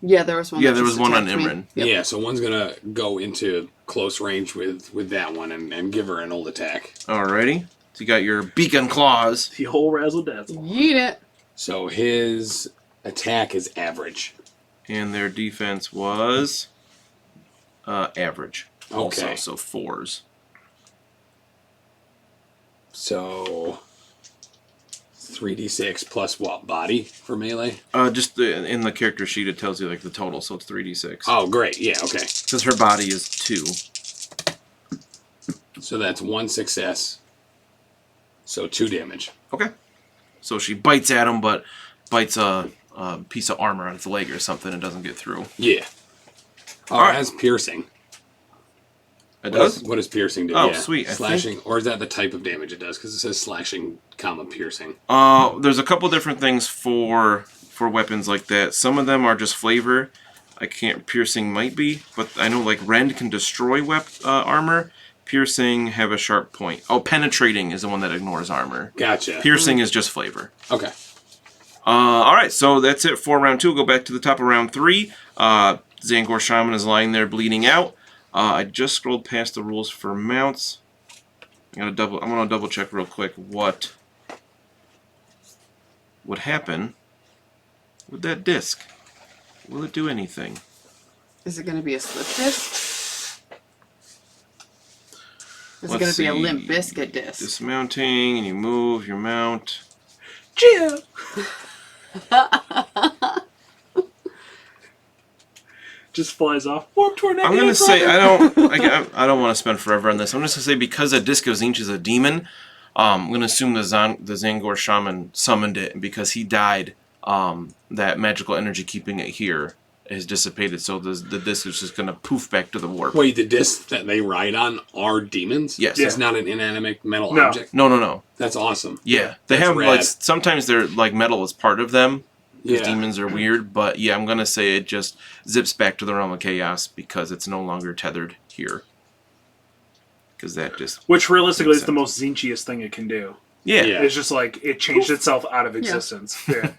Yeah, there was one. Yeah, that there just was one on attacked me. Imran. Yep. Yeah, so one's going to go into close range with that one and give her an old attack. Alrighty. So you got your beacon claws. The whole razzle dazzle. Yeet it. So his attack is average. And their defense was average. Also, Okay. so 4s. So 3d6 plus what? Body for melee? Just in the character sheet, it tells you like the total, so it's 3d6. Oh, great. Yeah, okay. Because her body is 2. So that's 1 success. So 2 damage. Okay. So she bites at him, but bites a piece of armor on its leg or something and doesn't get through. Yeah. Oh, Alright. it has piercing. It What does? What does piercing do? Oh, Yeah. sweet. I Slashing, or is that the type of damage it does? Because it says slashing, comma, piercing. There's a couple different things for weapons like that. Some of them are just flavor. I can't. Piercing might be, but I know like Rend can destroy armor. Piercing have a sharp point. Oh, penetrating is the one that ignores armor. Gotcha. Piercing is just flavor. Okay. All right, so that's it for round 2. We'll go back to the top of round 3. Xangor Shaman is lying there bleeding out. I just scrolled past the rules for mounts. I'm gonna double check real quick what would happen with that disc. Will it do anything? Is it going to be a slip disc? Is it Let's going to be a see. Limp Biscuit disc? Dismounting, and you move your mount. Cheer. Just flies off. Warp tornado. I'm gonna say I don't want to spend forever on this. I'm just gonna say because that Disc of Zinch is a demon, I'm gonna assume the Xangor Shaman summoned it, and because he died, that magical energy keeping it here has dissipated. So the disc is just gonna poof back to the warp. Wait, the discs that they ride on are demons? Yes. It's not an inanimate metal No. object? No. That's awesome. Yeah, they That's have rad. like sometimes they're like metal is part of them, because Yeah. demons are weird. But yeah, I'm gonna say it just zips back to the realm of chaos because it's no longer tethered here. Because that just Which realistically makes is the most Zinchiest thing it can do. yeah. Yeah. It's just like it changed itself out of existence. Yeah.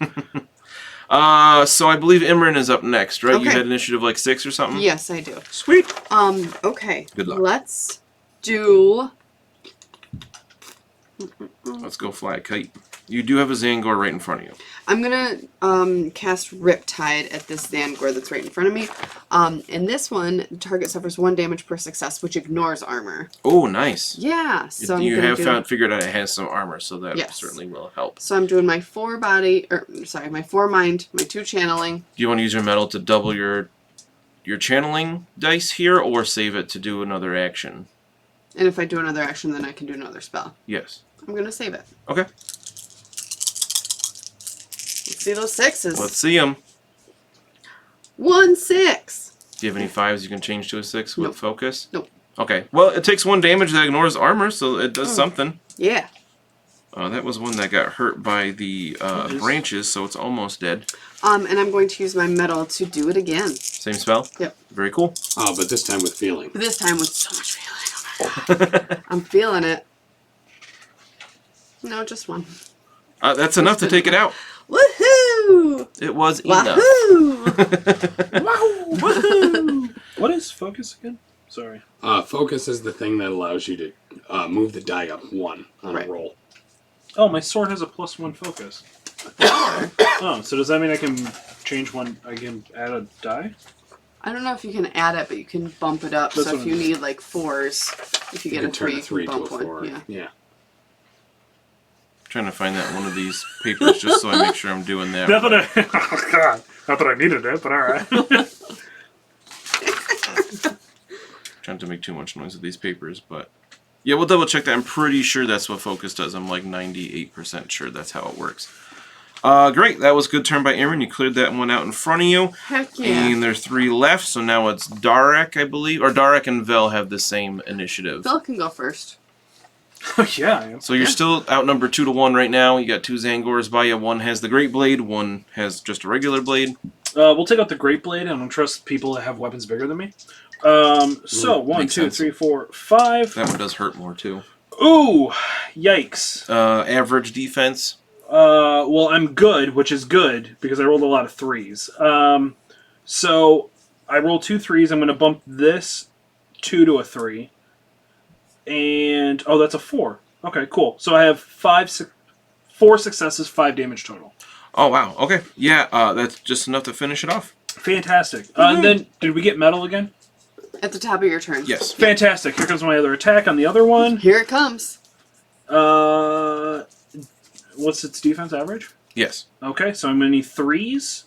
So I believe Imran is up next, right? You Okay. had initiative like 6 or something. Yes, I do. Sweet. Okay. Good luck. Let's do. Let's go fly a kite. You do have a Xangor right in front of you. I'm gonna cast Riptide at this Xangor that's right in front of me. And this one, the target suffers 1 damage per success, which ignores armor. Oh, nice. Yeah, so I'm You gonna have figured out it has some armor, so that Yes. certainly will help. So I'm doing my 4 body, my 4 mind, my 2 channeling. Do you want to use your metal to double your channeling dice here, or save it to do another action? And if I do another action, then I can do another spell. Yes. I'm gonna save it. Okay. Let's see those 6s. Let's see them. 1 6. Do you have any 5s you can change to a 6 with Nope. focus? Nope. Okay. Well, it takes 1 damage that ignores armor, so it does something. Yeah. That was one that got hurt by the branches, so it's almost dead. And I'm going to use my metal to do it again. Same spell? Yep. Very cool. Oh, but this time with feeling. But this time with so much feeling. Oh my god. I'm feeling it. No, just 1. That's enough to take it out. Woohoo! It was enough. Wahoo! Woohoo! What is focus again? Sorry. Focus is the thing that allows you to move the die up 1 on Right. a roll. Oh, my sword has a +1 focus. Oh, so does that mean I can change one? I can add a die? I don't know if you can add it, but you can bump it up. That's So what if I you mean. need like 4s, if you get can a turn 3, a 3 you to can a bump 4. 1. Yeah. Trying to find that one of these papers just so I make sure I'm doing that. Not that I, oh God, not that I needed it, but all right. Trying to make too much noise with these papers, but yeah, we'll double check that. I'm pretty sure that's what focus does. I'm like 98% sure that's how it works. Great, that was good turn by Aaron. You cleared that one out in front of you. Heck yeah. And there's 3 left, so now it's Darek, I believe. Or Darek and Vel have the same initiative. Phil can go first. Yeah, I am. So you're still outnumbered 2 to 1 right now. You got 2 Xangors by you. One has the Great Blade, one has just a regular blade. We'll take out the Great Blade. I don't trust people that have weapons bigger than me. So, 1, makes 2, sense. 3, 4, 5. That one does hurt more too. Ooh, yikes. Average defense. Well, I'm good, which is good, because I rolled a lot of 3s. So, I roll 2 3s. I'm going to bump this 2 to a 3. And, oh, that's a 4. Okay, cool. So I have 4 successes, 5 damage total. Oh, wow. Okay. Yeah, that's just enough to finish it off. Fantastic. And then, did we get metal again? At the top of your turn. Yes. Fantastic. Here comes my other attack on the other one. Here it comes. What's its defense average? Yes. Okay, so I'm going to need 3s.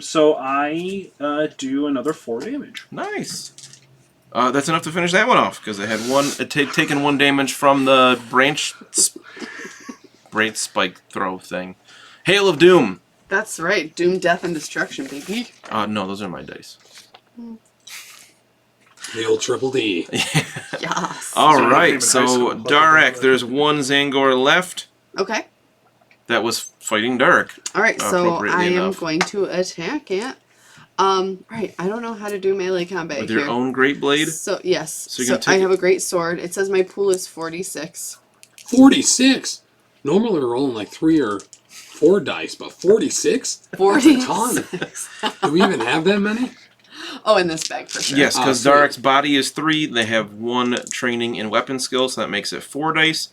So I do another 4 damage. Nice. That's enough to finish that one off, because it had taken 1 damage from the branch spike throw thing. Hail of Doom. That's right. Doom, death, and destruction, baby. No, those are my dice. The old triple D. Yes. All So right, in high so school, Darek, there's 1 Xangor left. Okay. That was fighting Darek. All right, so Appropriately I am enough. going to attack it. Right, I don't know how to do melee combat With here. your own Great Blade. So, yes. So you're So gonna take I it- have a great sword. It says my pool is 46. 46? Normally we're rolling like 3 or 4 dice, but 46? 46. Do we even have that many? Oh, in this bag for sure. Yes, because sweet. Darek's body is 3. They have 1 training in weapon skills, so that makes it 4 dice.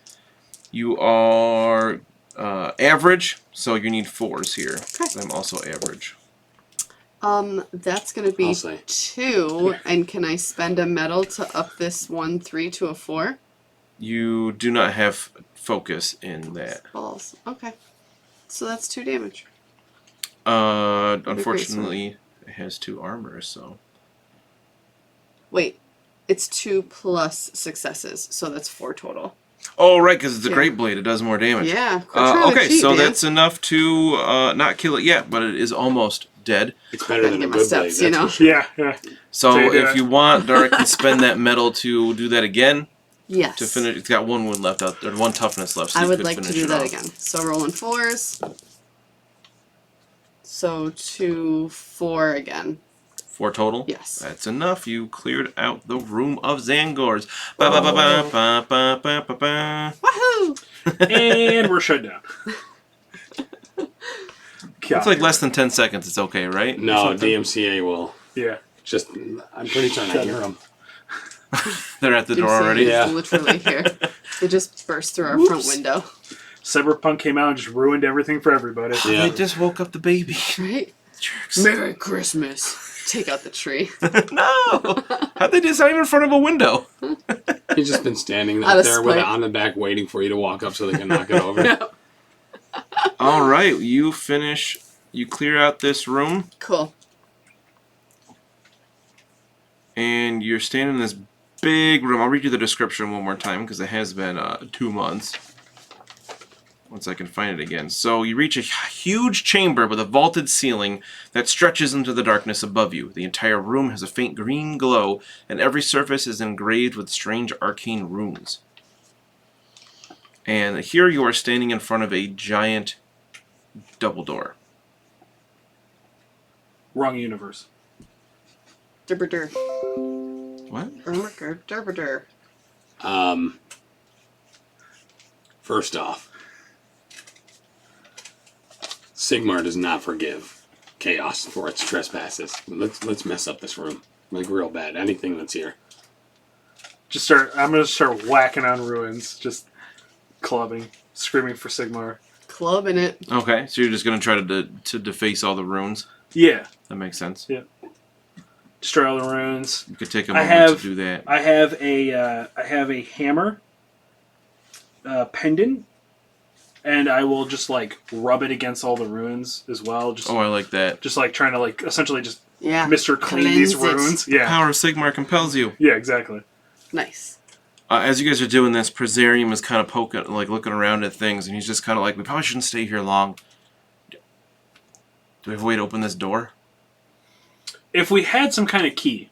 You are average, so you need 4s here. Okay. I'm also average. That's going to be I'll say. 2. And can I spend a metal to up this 1 3 to a 4? You do not have focus in that. Balls. Okay. So that's 2 damage. Unfortunately, it has 2 armor, so. Wait. It's 2 plus successes, so that's 4 total. Oh, right, because it's a Yeah. Great Blade. It does more damage. Yeah. Quit trying to Okay, cheat, so man. that's enough to not kill it yet, but it is almost dead. It's better than a Get my good steps, blade. you that's know? for sure. Yeah. So So you do if that. you want, Darek can spend that metal to do that again. Yes. To finish, it's got 1 wound left out there, 1 toughness left. So I you would could like to finish do it that off. again. So rolling 4s. So 2, 4 again. 4 total? Yes. That's enough. You cleared out the room of Xangors. Ba ba ba ba ba ba ba ba ba. Woohoo! And we're shut down. It's like less than 10 seconds. It's okay, right? No, DMCA will. Yeah. Just, I'm pretty certain I hear them. They're at the door DMCA already. is Yeah. literally here. They just burst through our front window. Cyberpunk came out and just ruined everything for everybody. Yeah. They just woke up the baby. Right? Jerks. Merry Christmas. Take out the tree. No! How'd they do this? Not even in front of a window. He's just been standing Out up of there with it spite. on the back waiting for you to walk up so they can knock it over. All right, you finish. You clear out this room, Cool. and you're standing in this big room. I'll read you the description one more time because it has been 2 months. Once I can find it again. So you reach a huge chamber with a vaulted ceiling that stretches into the darkness above you. The entire room has a faint green glow, and every surface is engraved with strange arcane runes. And here you are standing in front of a giant double door. Wrong universe. Durbadur. What? Durbadur. First off, Sigmar does not forgive chaos for its trespasses. Let's mess up this room. Like real bad. Anything that's here. I'm gonna start whacking on ruins, just clubbing, screaming for Sigmar. Clubbing it. Okay, so you're just going to try to deface all the runes? Yeah, That makes sense. yeah. Destroy all the ruins. You could take a I moment have- to do that. I have a hammer, pendant, and I will just like rub it against all the ruins as well. Just Oh, I like that. just like trying to like essentially just Yeah. Mr. Clean these Cleanse it. runes. Yeah, Power of Sigmar compels you. yeah, exactly. Nice. As you guys are doing this, Presarium is kind of poking, like looking around at things, and he's just kind of like, we probably shouldn't stay here long. Do we have a way to open this door? If we had some kind of key,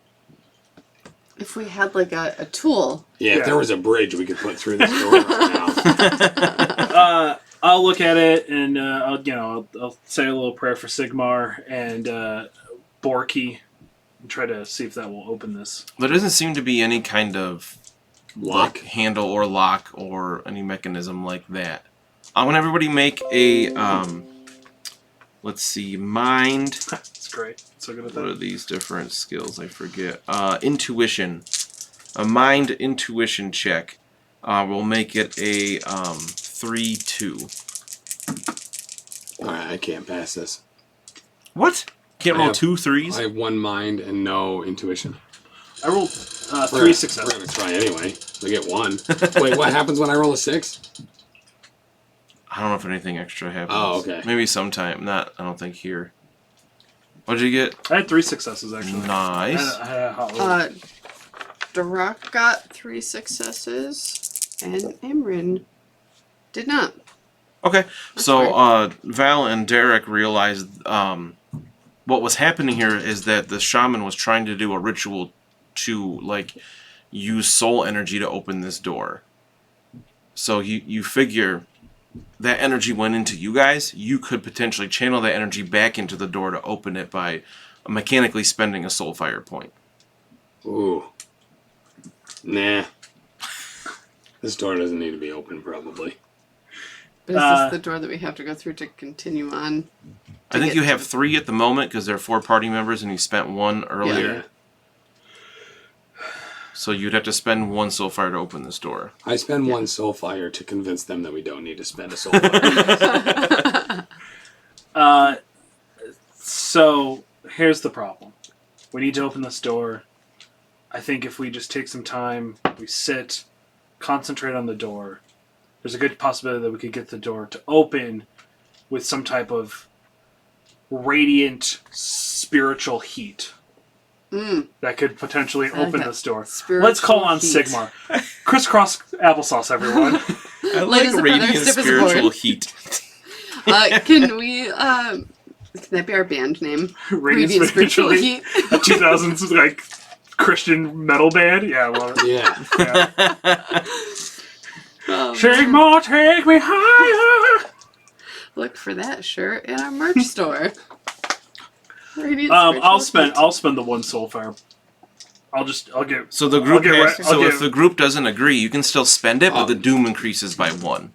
If we had like a tool. Yeah, Yeah. if there was a bridge we could put through this door right now. I'll look at it and I'll say a little prayer for Sigmar and Borky and try to see if that will open this. There doesn't seem to be any kind of Lock. like, handle or lock or any mechanism like that. I want everybody make a, let's see, mind. That's great. So good at What are that. these different skills? I forget. Intuition. A mind intuition check. We'll make it a 3-2. Alright, I can't pass this. What? Can't I roll have- 2 3s? I have one mind and no intuition. I rolled We're 3 gonna- successes. We're going to try anyway. We get one. Wait, what happens when I roll a 6? I don't know if anything extra happens. Oh, okay. Maybe sometime. Not, I don't think here. What'd you get? I had 3 successes actually. Nice. I had a hot roll. Darak got 3 successes, and Imrin did not. Okay, so right. Val and Derek realized what was happening here is that the shaman was trying to do a ritual to like use soul energy to open this door. So you figure that energy went into you guys. You could potentially channel that energy back into the door to open it by mechanically spending a soul fire point. Ooh. Nah. This door doesn't need to be open, probably. But is this the door that we have to go through to continue on? I think get you to have the- 3 at the moment because there are 4 party members and you spent 1 earlier. Yeah. So you'd have to spend 1 soul fire to open this door. I spend one soul fire to convince them that we don't need to spend a soul fire. So here's the problem. We need to open this door. I think if we just take some time, we sit, concentrate on the door, there's a good possibility that we could get the door to open with some type of radiant spiritual heat that could potentially like open that. this door. Spiritual Let's call on heat. Sigmar. Crisscross applesauce, everyone. I Ladies and brothers, dip is spiritual aboard. heat. Can we, can that be our band name? Radiant spiritual heat. Heat. A 2000s like Christian metal band. Yeah, I love it. Yeah. Yeah. Oh, Sigmar, take me higher. look for that shirt in our merch store. need. I'll spend the one soulfire. I'll get. So the group if if the group doesn't agree, you can still spend it, but the doom increases by 1.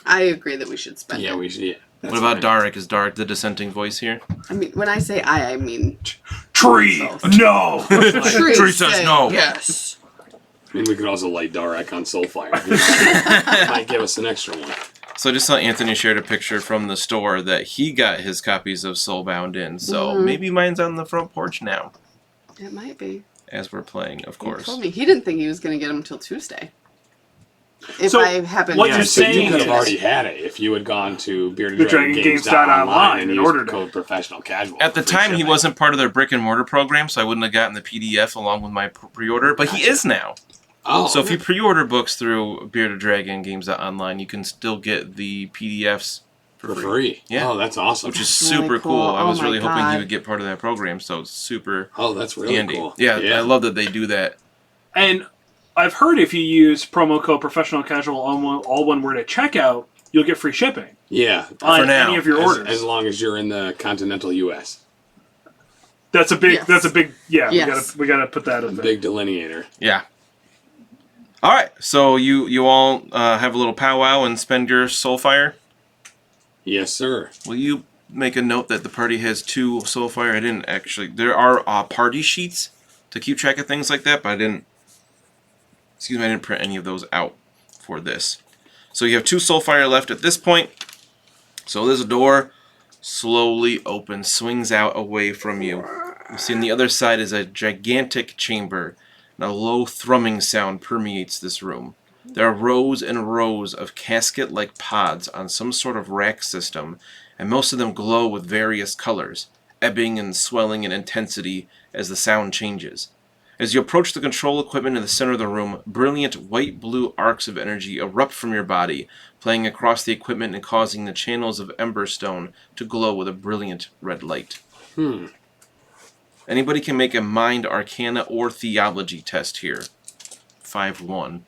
I agree that we should spend it. Yeah, we should. Yeah. What about Darek? Is Darek the dissenting voice here? I mean, when I say I mean Tree. No. Tree says no. Yes. I mean, we could also light Darek on Soulfire. It might give us an extra one. So I just saw Anthony shared a picture from the store that he got his copies of Soulbound in. So maybe mine's on the front porch now. It might be. As we're playing, of course. He told me he didn't think he was going to get them until Tuesday. If So, I happen what to you're So saying you could have is- already had it if you had gone to BeardedDragonGames.online and and used ordered it. code professional casual. At the for free time, he shipping. wasn't part of their brick and mortar program, so I wouldn't have gotten the PDF along with my pre-order. But he is now. Oh, So if you pre-order books through Bearded Dragon Games.online, you can still get the PDFs for free. Yeah. Oh, that's awesome. which is That's really super cool. cool. I Oh was my really hoping he God. would get part of that program, so it's super Oh, that's really handy. cool. Yeah, I love that they do that. And I've heard if you use promo code professional casual all one word at checkout, you'll get free shipping Yeah. on now. any of your orders. As long as you're in the continental U.S. That's a big. Yes. That's a big. Yeah, Yes. we gotta put that in there. Big delineator. Yeah. All right, so you all have a little powwow and spend your Soulfire. Yes, sir. Will you make a note that the party has 2 Soulfire? I didn't actually. There are party sheets to keep track of things like that, but I didn't. Excuse me, I didn't print any of those out for this. So you have 2 Soulfire left at this point. So there's a door, slowly opens, swings out away from you. You see on the other side is a gigantic chamber, and a low thrumming sound permeates this room. There are rows and rows of casket-like pods on some sort of rack system, and most of them glow with various colors, ebbing and swelling in intensity as the sound changes. As you approach the control equipment in the center of the room, brilliant white-blue arcs of energy erupt from your body, playing across the equipment and causing the channels of Emberstone to glow with a brilliant red light. Anybody can make a Mind, Arcana, or Theology test here. 5-1.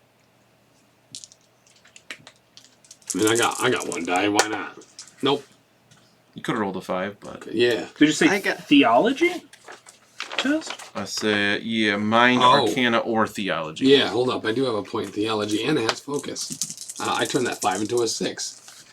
I mean, I got one die. Why not? Nope. You could have rolled a 5, but... Yeah. Did you say I got- theology? Test? I said, yeah, Mind, Oh. Arcana, or Theology. Yeah, hold up. I do have a point in theology, and it has focus. I turned that 5 into a 6.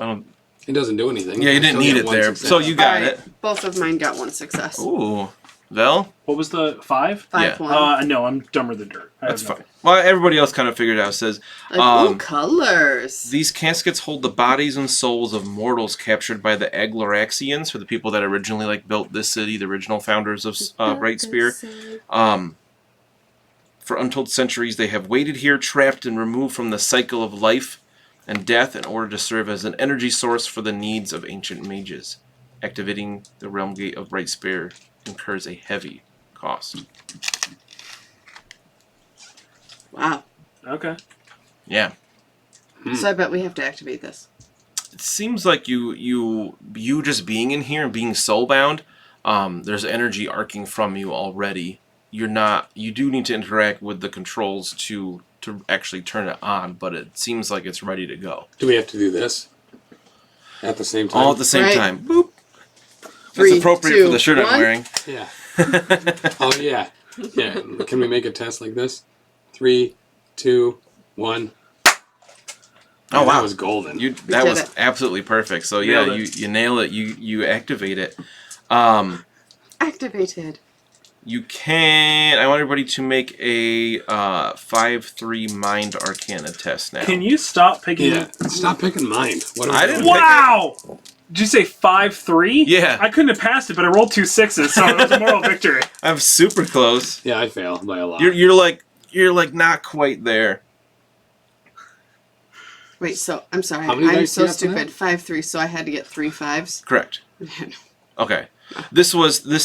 I don't... It doesn't do anything. Yeah, you I didn't still need get it one there. success. So you got Alright, it. both of mine got 1 success. Ooh. Vel? What was the 5? 5-1. No, I'm dumber than dirt. I That's have fine. nothing. Well, everybody else kind of figured it out. It says, Ooh, colors. these caskets hold the bodies and souls of mortals captured by the Agloraxians, for the people that originally built this city, the original founders of Brightspear. For untold centuries, they have waited here, trapped and removed from the cycle of life and death in order to serve as an energy source for the needs of ancient mages. Activating the Realm Gate of Brightspear incurs a heavy cost. Wow. Okay. Yeah. So I bet we have to activate this. It seems like you just being in here and being soulbound, there's energy arcing from you already. You do need to interact with the controls to actually turn it on, but it seems like it's ready to go. Do we have to do this at the same time? All at the same Right. time. Boop. That's 3, appropriate 2, for the shirt 1. I'm wearing. Yeah. Oh yeah. Yeah. Can we make a test like this? 3, 2, 1. Oh That wow, was golden. that did was it. absolutely perfect. So yeah, Nailed it. you nail it. You activate it. Activated. You can. I want everybody to make a 5-3 Mind Arcana test now. Can you stop picking? Yeah. Stop picking mind. What are we I didn't doing? Wow! Did you say 5-3? Yeah. I couldn't have passed it, but I rolled 2 6s, so it was a moral victory. I'm super close. Yeah, I failed by a lot. You're like not quite there. Wait, so I'm sorry. How many I'm dice do so you have for that? stupid. 5-3, so I had to get 3 5s. Correct. Okay. This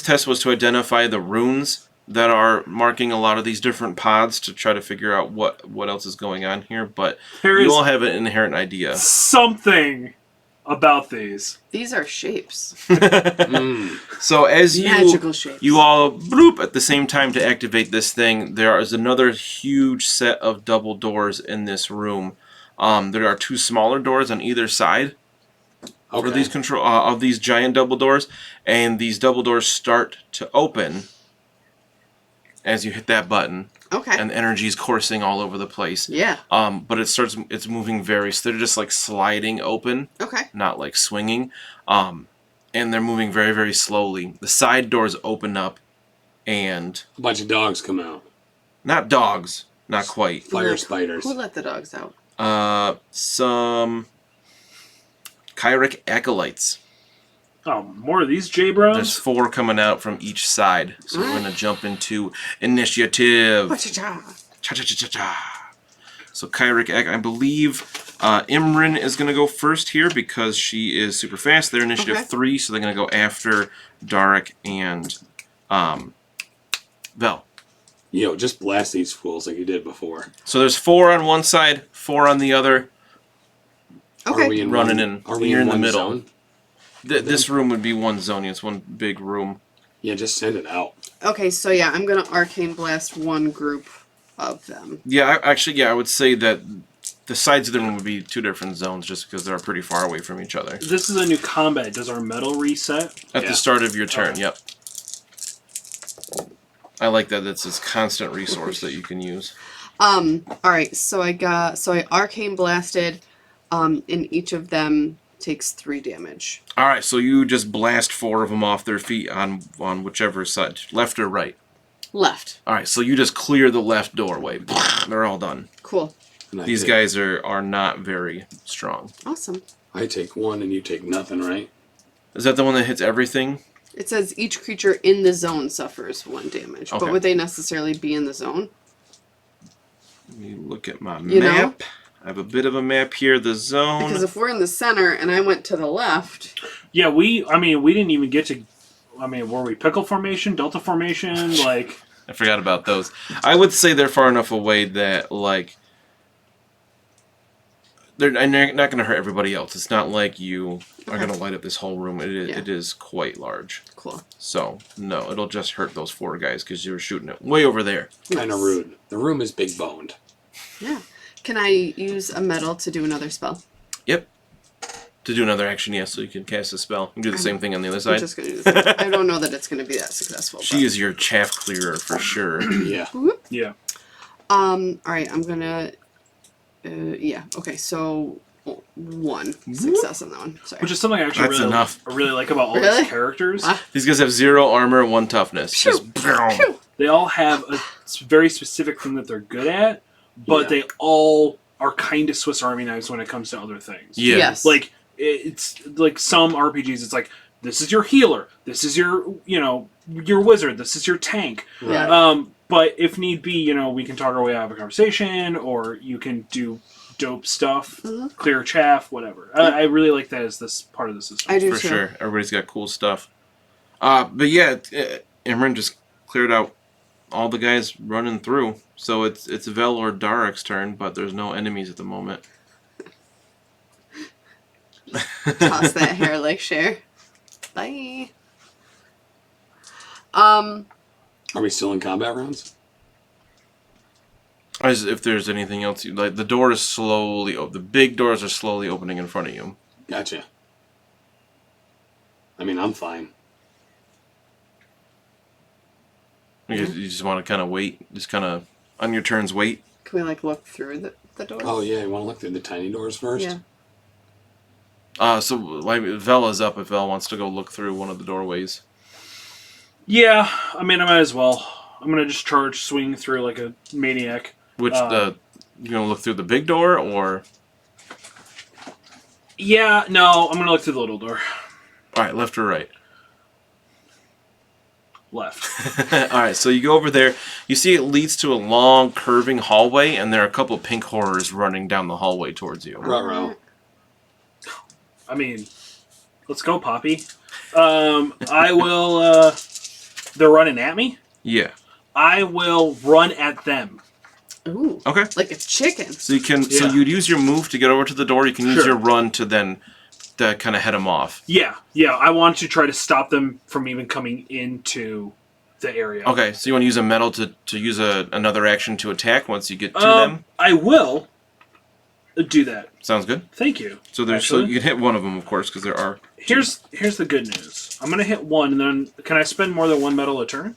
test was to identify the runes that are marking a lot of these different pods to try to figure out what else is going on here, but There you is all have an inherent idea. something about these. These are shapes. So as Magical shapes. you all bloop at the same time to activate this thing, there is another huge set of double doors in this room. There are 2 smaller doors on either side. for these control of these giant double doors, and these double doors start to open as you hit that button. Okay. And the energy is coursing all over the place. Yeah. But it's moving so they're just like sliding open. Okay. Not like swinging. And they're moving very, very slowly. The side doors open up, and a bunch of dogs come out. not dogs, not quite. Fire spiders. Who let the dogs out? Some Kyric acolytes. Oh, more of these J-Bros? There's 4 coming out from each side. So we're going to jump into initiative. Cha-cha-cha. Cha-cha-cha-cha-cha. So Kyric, I believe Imran is going to go first here because she is super fast. They're initiative 3, so they're going to go after Darek and Vel. Yo, just blast these fools like you did before. So there's 4 on one side, 4 on the other. Okay. Are we in Running one, in. Are we You're in the one middle. zone? This room would be one zone. It's one big room. Yeah, just send it out. Okay, so yeah, I'm gonna arcane blast one group of them. Yeah, I would say that the sides of the room would be 2 different zones just because they're pretty far away from each other. This is a new combat. Does our metal reset? At the start of your turn, Okay. yep. I like that. That's this constant resource that you can use. Alright, so I arcane blasted, and each of them takes 3 damage. All right, so you just blast 4 of them off their feet on whichever side, left or right. Left. All right, so you just clear the left doorway. They're all done. Cool. And These guys are not very strong. Awesome. I take 1 and you take nothing, right? Is that the one that hits everything? It says each creature in the zone suffers 1 damage. Okay. But would they necessarily be in the zone? Let me look at my You know? map. I have a bit of a map here. The zone. Because if we're in the center and I went to the left... Yeah, we didn't even get to... were we pickle formation, delta formation, like... I forgot about those. I would say they're far enough away that, like, they're not going to hurt everybody else. It's not like you are going to light up this whole room. It is quite large. Cool. So, no, it'll just hurt those 4 guys because you were shooting it way over there. Kind of rude. The room is big boned. Yeah. Can I use a metal to do another spell? Yep. To do another action, yes, so you can cast a spell. You can do the same thing on the other I'm side. just going to do this. I don't know that it's going to be that successful. She is your chaff clearer for sure. Yeah. Yeah. Alright, I'm going to... yeah, okay, so... 1 success on that one. Sorry. Which is something I actually That's enough. really like about all Really? these characters. These guys have 0 armor, 1 toughness. Just Phew. They all have a very specific thing that they're good at, but Yeah. they all are kind of Swiss Army knives when it comes to other things. Yeah. Yes. Like, it's like some RPGs, it's like, this is your healer, this is your, your wizard, this is your tank. Yeah. But if need be, we can talk our way out of a conversation, or you can do dope stuff, clear chaff, whatever. I really like that as this part of the system. I do for too. sure. Everybody's got cool stuff. But yeah, Imran just cleared out all the guys running through. So it's Vel or Darek's turn, but there's no enemies at the moment. Toss that hair like Cher. Bye. Um, Are we still in combat rounds? As if there's anything else, like the door is slowly the big doors are slowly opening in front of you. Gotcha. I mean, I'm fine. You just want to kind of wait, just kind of on your turns wait. can we look through the door? Oh, yeah, you want to look through the tiny doors first? Yeah. So like Vel is up if Vel wants to go look through one of the doorways. Yeah, I might as well. I'm going to just swing through like a maniac. Which you gonna look through the big door or? Yeah, no, I'm going to look through the little door. All right, left or right. Left. All right, so you go over there. You see it leads to a long curving hallway, and there are a couple of pink horrors running down the hallway towards you. Ruh-roh. I mean, let's go, Poppy. I will, they're running at me. Yeah. I will run at them. Ooh. Okay. Like it's chicken. So you can. So Yeah. you'd use your move to get over to the door. You can use Sure. your run to then, to kind of head them off. Yeah, I want to try to stop them from even coming into the area. Okay. So you want to use a metal to use another action to attack once you get to them. I will, do that. Sounds good. Thank you. So you can hit one of them, of course, because there are. Here's the good news. I'm gonna hit one, and then can I spend more than one metal a turn?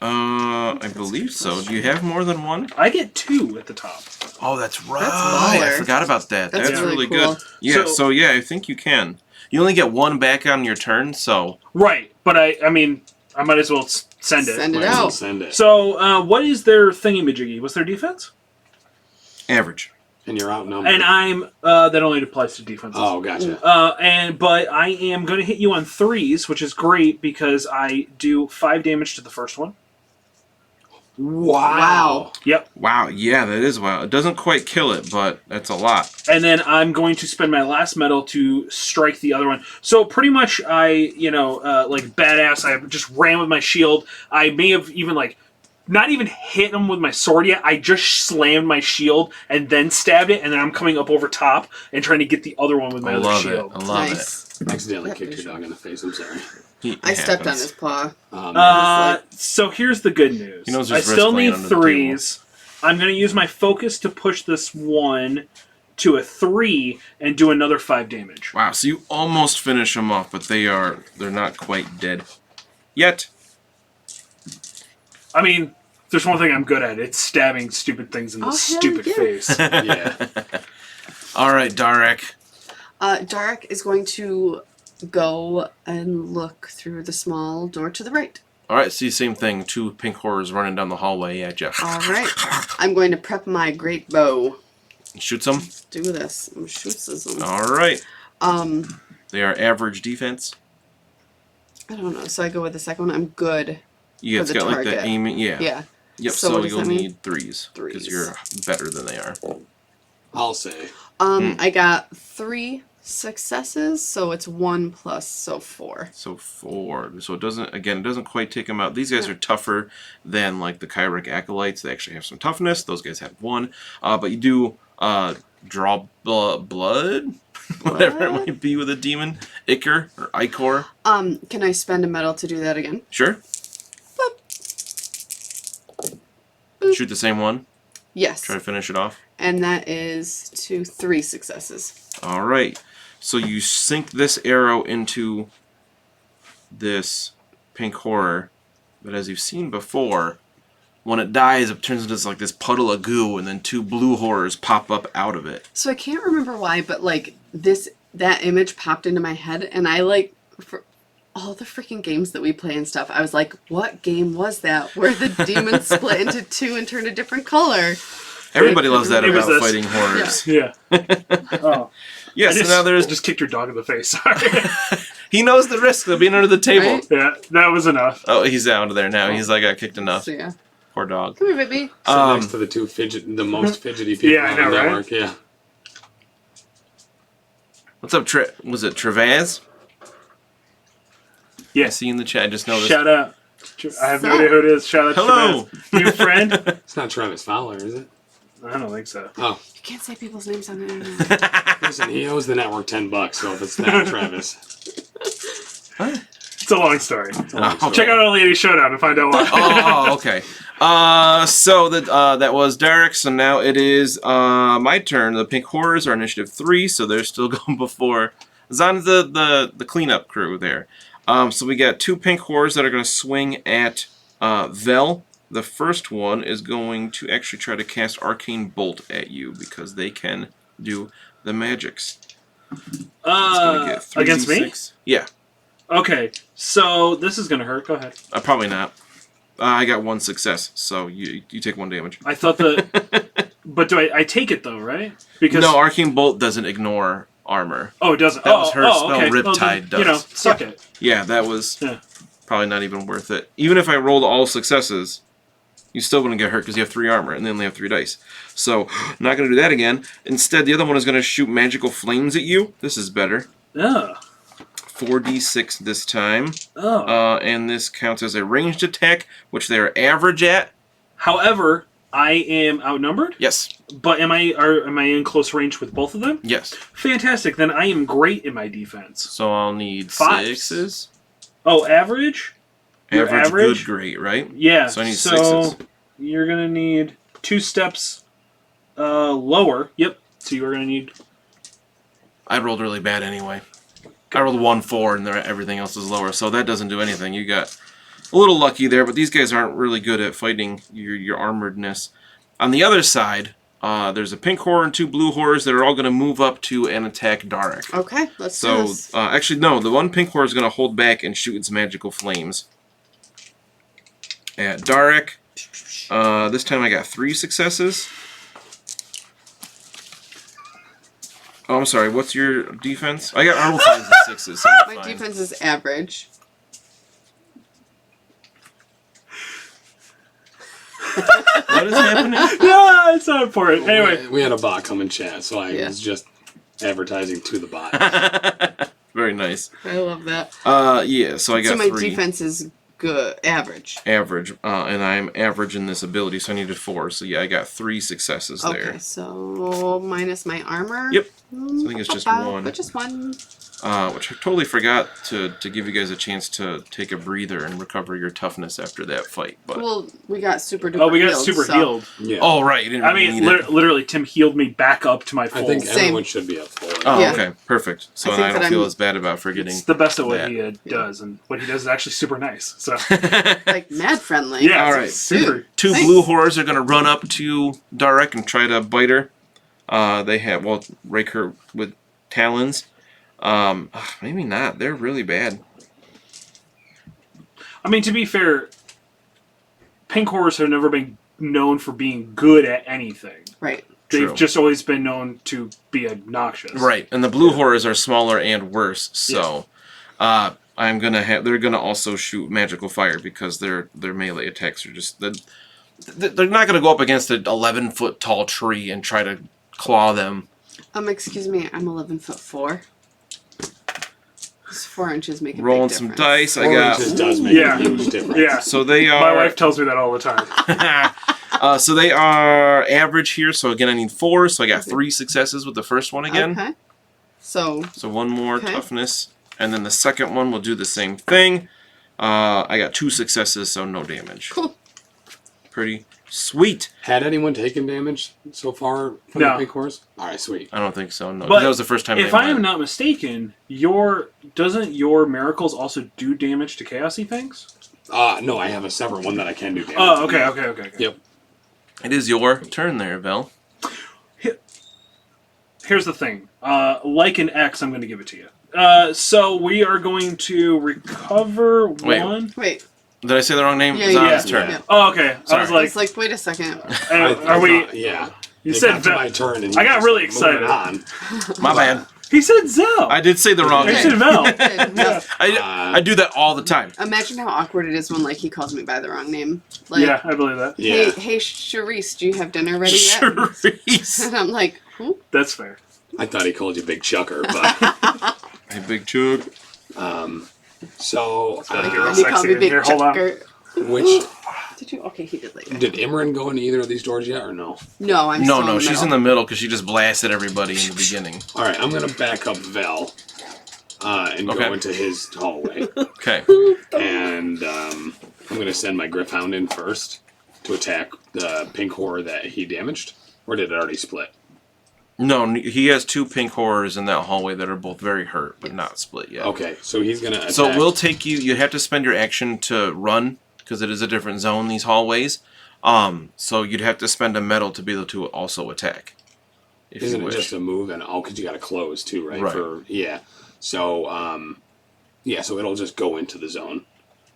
I believe so. Do you have more than one? I get 2 at the top. Oh, that's right. baller. I forgot about that. That's really really cool. good. Yeah. So yeah, I think you can. You only get one back on your turn, so. Right, but I mean, I might as well send it. Send it Might as well out. send it. So, what is their thingy-majiggy? What's their defense? Average. And you're outnumbered. And I'm that only applies to defenses. Oh, gotcha. But I am going to hit you on 3s, which is great because I do 5 damage to the first one. Wow. Yep. Wow. Yeah, that is wow. It doesn't quite kill it, but that's a lot. And then I'm going to spend my last metal to strike the other one. So pretty much like badass, I just ran with my shield. I may have even not even hit him with my sword yet. I just slammed my shield and then stabbed it, and then I'm coming up over top and trying to get the other one with my other shield. I love Nice. Accidentally kicked your dog in the face. I'm sorry. it. I stepped on his paw. So here's the good news. He knows I there's still wrist need playing under the 3s. I'm going to use my focus to push this one to a 3 and do another 5 damage. Wow. So you almost finish them off, but they're not quite dead yet. I mean, there's one thing I'm good at. It's stabbing stupid things in the stupid yeah. face. Yeah. All right, Darek. Darek is going to go and look through the small door to the right. All right. See, same thing. 2 pink horrors running down the hallway at you. All right. I'm going to prep my great bow. Shoots them. Do this. I'm shoots them. All right. Um, They are average defense. I don't know. So I go with the second one. I'm good. Yeah, For it's the got like the target. aiming. Yeah. Yeah. Yep. So So, what does you'll that mean? need 3s because you're better than they are. I'll say. I got 3 successes, so it's 1 plus, so 4. So 4. So it doesn't quite take them out. These guys are tougher than like the Kyric Acolytes. They actually have some toughness. Those guys have 1. But you do draw blood, whatever it might be with a demon. Ichor or Ichor. Can I spend a medal to do that again? Sure. Boop. Shoot the same one. Yes. Try to finish it off. And that is 3 successes. All right. So you sink this arrow into this pink horror, but as you've seen before, when it dies, it turns into like this puddle of goo, and then 2 blue horrors pop up out of it. So I can't remember why, but that image popped into my head, and for all the freaking games that we play and stuff, I was like, what game was that where the demons split into 2 and turned a different color? Everybody loves that It was about this. fighting horrors. Yeah. Oh. Yeah, so now there's just kicked your dog in the face. Sorry. he knows the risk of being under the table. Right? Yeah, that was enough. Oh, he's out of there now. He's like, I kicked enough. So yeah. Poor dog. Come here, baby. So next to the most fidgety people Yeah, I on know, the right? network. Yeah. What's up, was it Travaz? Yeah. I see in the chat. I just noticed. Shout out. I have no idea who it is. Shout out Hello. to Shabazz. New friend? It's not Travis Fowler, is it? I don't think so. Oh. You can't say people's names on the internet. Listen, he owes the network $10, so if it's not Travis. What? It's a long story. Oh, Check out our Lady Showdown to find out why. oh, okay. So that was Derek. So now it is my turn. The pink horrors are initiative 3, so they're still going before Zan's the cleanup crew there. So we got 2 pink horrors that are going to swing at Vel. The first one is going to actually try to cast Arcane Bolt at you because they can do the magics. It's gonna get 3d6. Against me? Yeah. Okay, so this is gonna hurt. Go ahead. Probably not. I got 1 success, so you take 1 damage. I thought but do I take it though, right? Because No, Arcane Bolt doesn't ignore armor. Oh, it doesn't. That was her spell, okay. Riptide Then, does. suck it. Yeah, that was Yeah. probably not even worth it. Even if I rolled all successes, you still wouldn't get hurt because you have 3 armor and they only have 3 dice. So, not going to do that again. Instead, the other one is going to shoot magical flames at you. This is better. Oh. 4d6 this time. Oh. And this counts as a ranged attack, which they are average at. However, I am outnumbered. Yes. But am I in close range with both of them? Yes. Fantastic. Then I am great in my defense. So I'll need 5s. 6s. Oh, average? You're Average, good, great, right? Yeah. So I need 6s. You're gonna need 2 steps Lower. Yep. So you are going to need... I rolled really bad anyway. I rolled 1-4 and everything else is lower, so that doesn't do anything. You got a little lucky there, but these guys aren't really good at fighting your armoredness. On the other side, there's a pink horror and 2 blue horrors that are all going to move up to and attack Darek. Okay, let's do So, this. actually, no, the one pink horror is going to hold back and shoot its magical flames at Darek. This time I got 3 successes. Oh, I'm sorry. What's your defense? I rolled 5s and 6s. So My fine. defense is average. What is happening? Yeah, it's not important. Anyway. We had a bot come in chat, so I was just advertising to the bot. Very nice. I love that. Yeah. So I got So my 3. defense is good, average. Average, and I'm average in this ability, so I needed 4. So yeah, I got 3 successes there. Okay, so minus my armor. Yep. So I think it's just 1. But just 1. Which I totally forgot to give you guys a chance to take a breather and recover your toughness after that fight. But Well, we got super duper. Oh, we got healed, super so. healed. Yeah. oh right, you didn't I really mean, need it. literally, Tim healed me back up to my full. I think Same. everyone should be at full. Oh, Yeah. okay, perfect. So I then think I don't that feel I'm- as bad about forgetting. It's the best at what that. he does, and what he does is actually super nice. So Like mad friendly. yeah, All it's right. super. 2 Nice. blue horrors are going to run up to Darek and try to bite her. They have, rake her with talons. Maybe not. They're really bad. I mean, to be fair, pink horrors have never been known for being good at anything. Right. They've True. just always been known to be obnoxious. Right, and the blue horrors are smaller and worse. So, I'm gonna have. They're gonna also shoot magical fire because their melee attacks are just. They're not gonna go up against an 11-foot tall tree and try to claw them. Excuse me, I'm 11'4". It's 4 inches make a Rolling big some difference. dice. I 4 got. inches does make Yeah. a huge difference. Yeah. So they My are. wife tells me that all the time. So they are average here. So again, I need 4. So I got 3 successes with the first one again. Okay. So So 1 more Okay. toughness, and then the second one will do the same thing. I got 2 successes, so no damage. cool. Pretty sweet. Had anyone taken damage so far from No. the pink horse? All right, sweet. I don't think so. No, But that was the first time. If they I am went. not mistaken, doesn't your miracles also do damage to chaosy things? No, I have a separate one that I can do damage. Oh, okay. Yep. It is your turn there, Vel. Here's the thing. Like an X, I'm going to give it to you. So we are going to recover Wait. 1. Wait. Did I say the wrong name? Yeah, It's on yeah, his turn. yeah. Oh, okay. I Sorry. was It's like, like, wait a second. are we? Yeah. You It said got to Vel. my turn, and I you got just really moved excited. On. My bad. He said Zell. I did say the wrong You Okay. said name. Vel. No. I do that all the time. Imagine how awkward it is when like he calls me by the wrong name. Like, Yeah, I believe that. Yeah. hey, Charisse, do you have dinner ready yet? Charisse. And I'm like, who? That's fair. I thought he called you Big Chucker, but Hey, big chug. so Gotta get real And he called sexy me in Big here. Hold on. Chucker. which Did you? Okay, he did later. did Imran go into either of these doors yet or no? No, I'm No, still no, in the she's middle. in the middle because she just blasted everybody in the beginning. All right, I'm gonna back up Vel and Okay. go into his hallway, Okay. and I'm gonna send my Gryph-hound in first to attack the pink horror that he damaged, or did it already split? No, he has 2 pink horrors in that hallway that are both very hurt, but not split yet. Okay, so he's gonna attack. So it will take you. You have to spend your action to run because it is a different zone. These hallways. So you'd have to spend a medal to be able to also attack. If Isn't you it wish. just a move and because you got to close too, right? Right. So so it'll just go into the zone,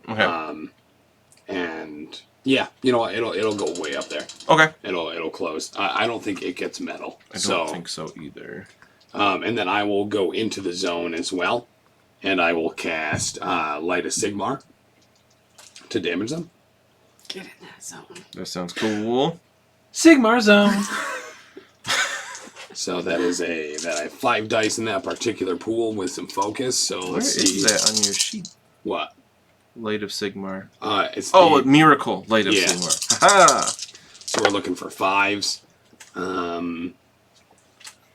Okay. and yeah, you know what? It'll go way up there. Okay. It'll close. I don't think it gets metal. I don't think so either. And then I will go into the zone as well, and I will cast Light of Sigmar to damage them. Get in that zone. That sounds cool. Sigmar Zone. So that is I have 5 dice in that particular pool with some focus. So Where let's see is that on your sheet? what. Light of Sigmar. It's Oh, the- Miracle Light of Yeah. Sigmar. Ha! So we're looking for 5s.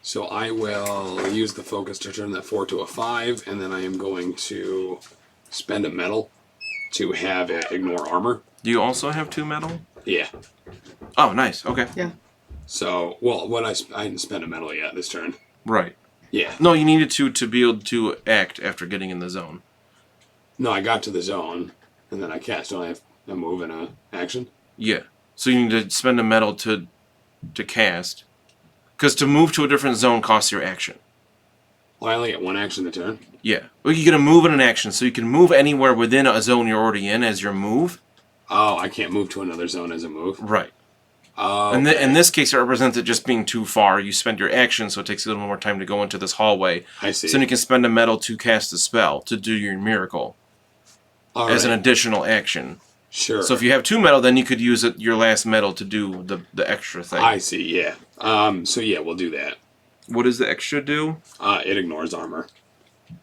So I will use the focus to turn that 4 to a 5, and then I am going to spend a medal to have it ignore armor. Do you also have 2 metal? Yeah. Oh, nice. Okay. Yeah. So, well, I didn't spend a metal yet this turn. Right. Yeah. No, you needed to be able to act after getting in the zone. No, I got to the zone, and then I cast. Don't I have a move and a action? Yeah. So you need to spend a metal to cast. Because to move to a different zone costs your action. Well, I only get one action a turn. Yeah. Well, you get a move and an action, so you can move anywhere within a zone you're already in as your move. Oh, I can't move to another zone as a move? Right. Oh, And okay. in this case, it represents it just being too far. You spend your action, so it takes a little more time to go into this hallway. I see. So then you can spend a metal to cast a spell, to do your miracle, All as an right. additional action. Sure. So if you have 2 metal, then you could use your last metal to do the extra thing. I see, yeah. So yeah, we'll do that. What does the extra do? It ignores armor.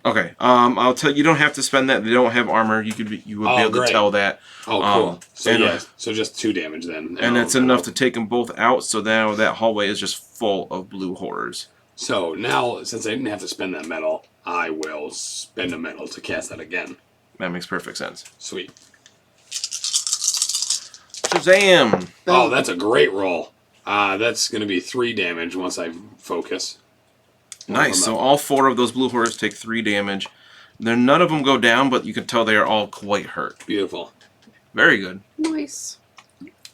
Okay. I'll tell you. You don't have to spend that. They don't have armor. You would be able great. to tell that. Oh, cool. So and, yeah, so just 2 damage then. And that's enough to take them both out. So now that hallway is just full of blue horrors. So now, since I didn't have to spend that metal, I will spend a metal to cast that again. That makes perfect sense. Sweet. Shazam! Oh, that's a great roll. That's going to be 3 damage once I focus. Nice. So all 4 of those blue horrors take 3 damage. None of them go down, but you can tell they are all quite hurt. Beautiful. Very good. Nice.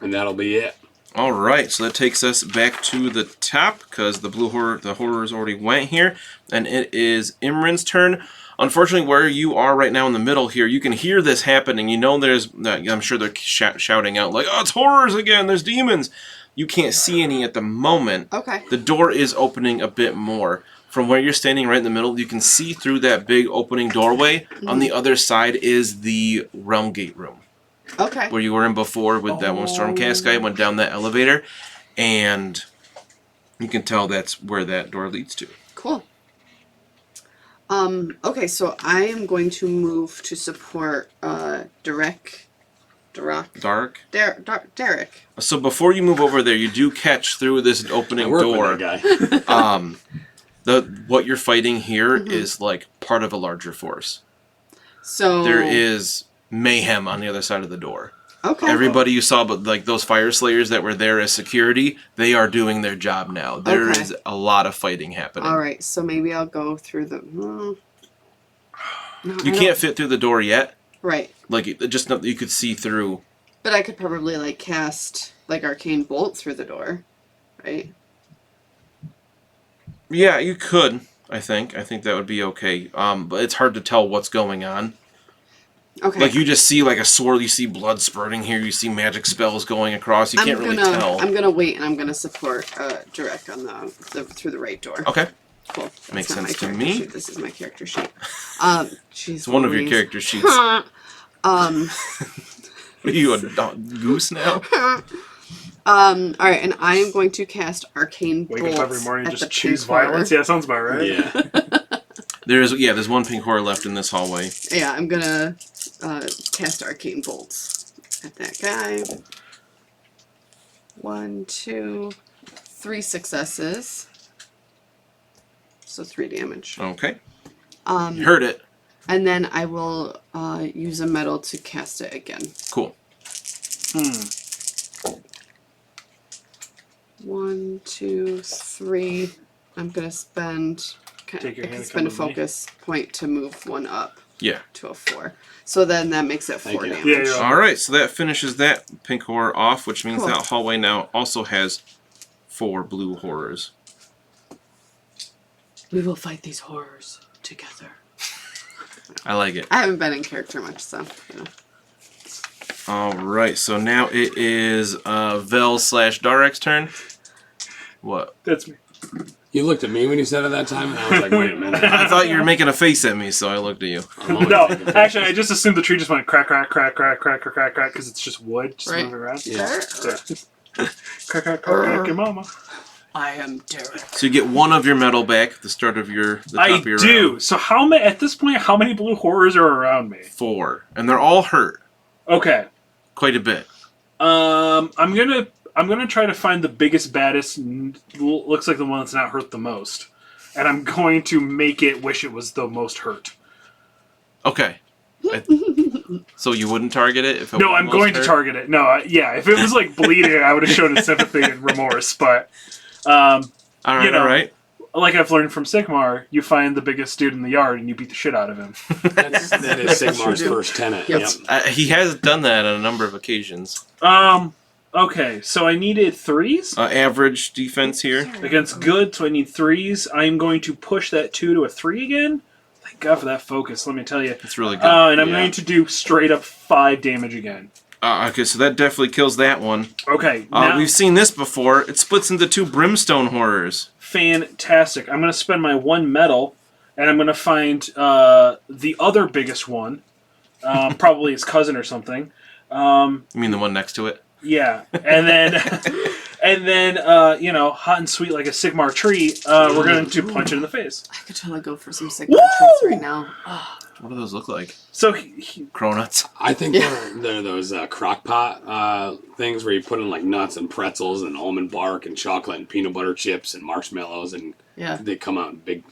And that'll be it. All right, so that takes us back to the top because the horrors already went here, and it is Imran's turn. Unfortunately, where you are right now in the middle here, you can hear this happening. You know, I'm sure they're shouting out like, "Oh, it's horrors again! There's demons!" You can't see any at the moment. Okay. The door is opening a bit more. From where you're standing right in the middle, you can see through that big opening doorway. On the other side is the Realm Gate room. Okay. Where you were in before with that one Stormcast guy, went down that elevator, and you can tell that's where that door leads to. Cool. Okay, so I am going to move to support Derek. So before you move over there, you do catch through this opening door. That guy. What you're fighting here is like part of a larger force. So There is mayhem on the other side of the door. Okay. Everybody you saw, but like those fire slayers that were there as security, they are doing their job now. There Okay. is a lot of fighting happening. All right, so maybe I'll go through the. No, You can't fit through the door yet. Right, Like just not, you could see through. but I could probably like cast like Arcane Bolt through the door, right? Yeah, you could. I think that would be okay. But it's hard to tell what's going on. Okay. Like you just see like a swirl, you see blood spurting here, you see magic spells going across. You can't really tell. I'm gonna wait and I'm gonna support Direct on the through the right door. Okay, Cool. That's Makes not my sense to character me. sheet. This is my character sheet. Jeez, it's one of your Louise. character sheets. Are you a goose now? All right, and I am going to cast Arcane Bolt. Wake up every morning and at the just choose pink horror. violence. Yeah, sounds about right. Yeah. There's one pink horror left in this hallway. Yeah, I'm gonna cast Arcane Bolts at that guy. 1, 2, 3 successes. So 3 damage. Okay. You heard it. And then I will use a metal to cast it again. Cool. 1, 2, 3. I'm gonna spend. Take your I hand can and spend a come with me. focus point to move 1 up Yeah. to a 4. So then that makes it 4 Thank you. damage. Yeah, you're All right, so that finishes that pink horror off, which means Cool. that hallway now also has 4 blue horrors. We will fight these horrors together. I like it. I haven't been in character much, so you know. All right, so now it is Vel/Darek's turn. What? That's me. You looked at me when you said it that time, and I was like, wait a minute. I thought you were making a face at me, so I looked at you. I'm always No, thinking- actually, I just assumed the tree just went crack, crack, crack, crack, crack, crack, crack, crack, because it's just wood, just Right. moving around. Yeah. Yeah. Crack, crack, crack, crack, your mama. I am Derek. So you get 1 of your metal back at the start of the top I of your do. round. So how many? At this point, how many blue horrors are around me? 4, and they're all hurt Okay. quite a bit. I'm gonna try to find the biggest, baddest. Looks like the one that's not hurt the most, and I'm going to make it wish it was the most hurt. Okay, So you wouldn't target it if it No, was I'm going to hurt? target it. No, yeah, if it was like bleeding, I would have shown it sympathy and remorse. But All right, you know, all right. like I've learned from Sigmar, you find the biggest dude in the yard and you beat the shit out of him. That is Sigmar's first tenet. Yep. Yep. He has done that on a number of occasions. Okay, so I needed 3s Average defense here. against good, so I need 3s. I'm going to push that 2 to a 3 again. Thank God for that focus, let me tell you. It's really good. And I'm Yeah. going to do straight up 5 damage again. Okay, so that definitely kills that one. Okay, now We've seen this before. It splits into 2 Brimstone Horrors. fantastic. I'm going to spend my 1 metal, and I'm going to find the other biggest one, probably his cousin or something. You mean the one next to it? Yeah, and then, hot and sweet like a Sigmar tree, we're going to punch it in the face. I could totally go for some Sigmar treats right now. Oh, What do those look like? So, Cronuts? I think they're those crock pot things where you put in like nuts and pretzels and almond bark and chocolate and peanut butter chips and marshmallows, and yeah. they come out in big.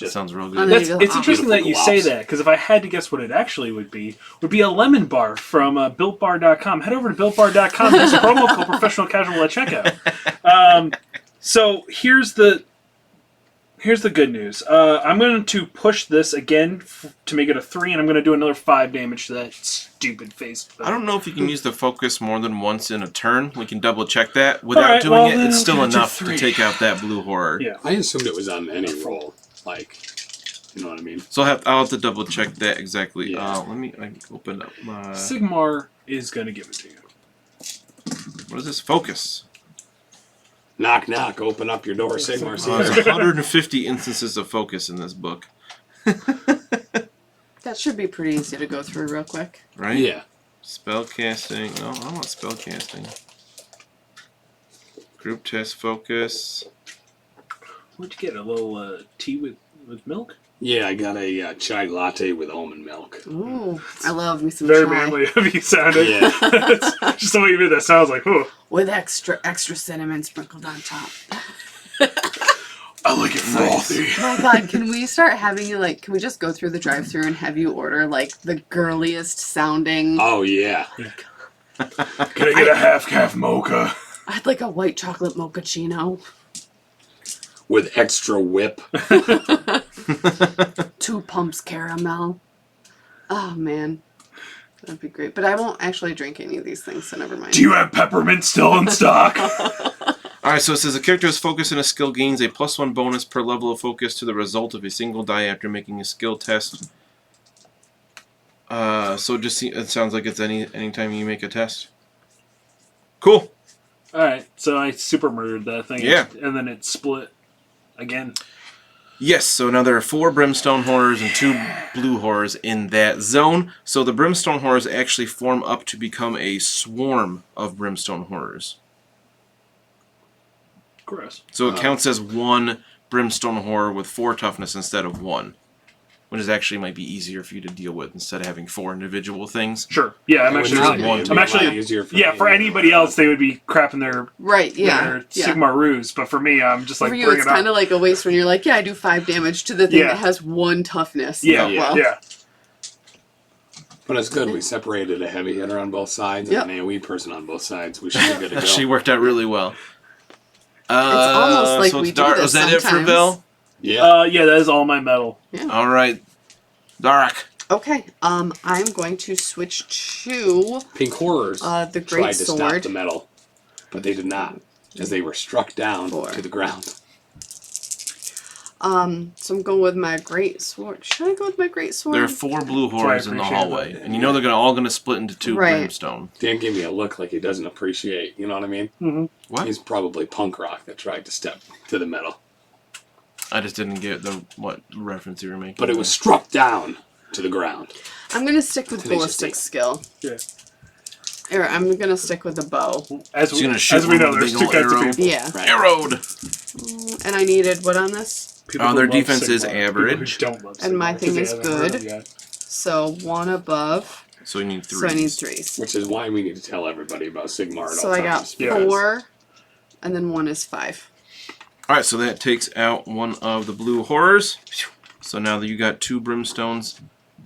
That sounds real And good. then it's you go, interesting that you Beautiful say globs. that, because if I had to guess what it actually would be a lemon bar from BuiltBar.com. Head over to BuiltBar.com and use the promo code Professional Casual at checkout. So here's the good news. I'm going to push this again to make it a 3, and I'm going to do another 5 damage to that stupid face. I don't know if you can use the focus more than once in a turn. We can double check that. Without Alright, doing well, it, then it's I'm still gonna do enough 3. to take out that blue horror. Yeah. I assumed it was on any roll, like, you know what I mean? So I'll have to double check that exactly. Yeah. Let me open up my... Sigmar is going to give it to you. What is this? Focus. Knock, knock, open up your door, Sigmar. There's Sigmar. 150 instances of focus in this book. That should be pretty easy to go through real quick. Right? Yeah. Spell casting. No, I don't want spell casting. Group test focus. What'd you get? A little tea with milk? Yeah, I got a chai latte with almond milk. Ooh, I love me some Very chai. manly of you sounded. Yeah. Just the way you made that sounds like, oh, With extra cinnamon sprinkled on top. I like it frothy. Oh my god, can we start having you can we just go through the drive-thru and have you order the girliest sounding? Oh, yeah. Can I get a half-calf mocha? I'd like a white chocolate mochaccino. With extra whip. 2 pumps caramel. Oh man. That'd be great. But I won't actually drink any of these things, so never mind. Do you have peppermint still in stock? Alright, so it says a character's focus in a skill gains a +1 bonus per level of focus to the result of a single die after making a skill test. So it sounds like it's anytime you make a test. Cool. Alright, so I super murdered that thing. Yeah. And then it split again. Yes, so now there are 4 Brimstone Horrors and 2 Blue Horrors in that zone. So the Brimstone Horrors actually form up to become a swarm of Brimstone Horrors. Gross. So it counts as 1 Brimstone Horror with 4 toughness instead of 1. Which is actually might be easier for you to deal with instead of having 4 individual things. Sure. Yeah, I'm It would actually... not be. one. It'd I'm be a actually- lot easier for Yeah, me. for anybody else, they would be crapping their Right, yeah. Sigmar ruse, but for me, I'm just like, For you, bring it's it up. kind of like a waste when you're like, yeah, I do 5 damage to the thing Yeah. that has 1 toughness. Yeah, Oh, well. yeah. But it's good. We separated a heavy hitter on both sides Yep. and an AoE person on both sides. We should be good to go. She worked out really well. almost like so we it's do dark. this Was that it for sometimes. Bill? Yeah. Yeah, that is all my metal. All right. Dark. Okay, I'm going to switch to Pink horrors the tried great to stop sword. the metal, but they did not, as they were struck down 4. to the ground. So I'm going with my great sword. Should I go with my great sword? There are 4 Blue Horrors in the appreciate hallway, that. and you know they're all going to split into 2 Right. Brimstone. Dan gave me a look like he doesn't appreciate, you know what I mean? Mm-hmm. What? He's probably punk rock that tried to step to the metal. I just didn't get what reference you were making. But it was struck down to the ground. I'm going to stick with Tenacious ballistic State. skill. Yeah. Or I'm going to stick with the bow. As She's we, gonna shoot as we one know, with a there's big 2 ol' kinds of arrow. people. Yeah. Right. Arrowed. And I needed what on this? People Oh, who their love defense is Sigmar, people who average. don't love And my Sigmar, thing 'cause they is haven't heard good. of it yet. So 1 above. So you need 3. So I need 3s. Which is why we need to tell everybody about Sigmar at So all I got times. Yeah. 4, and then 1 is 5. Alright, so that takes out 1 of the Blue Horrors. So now that you got 2 Brimstones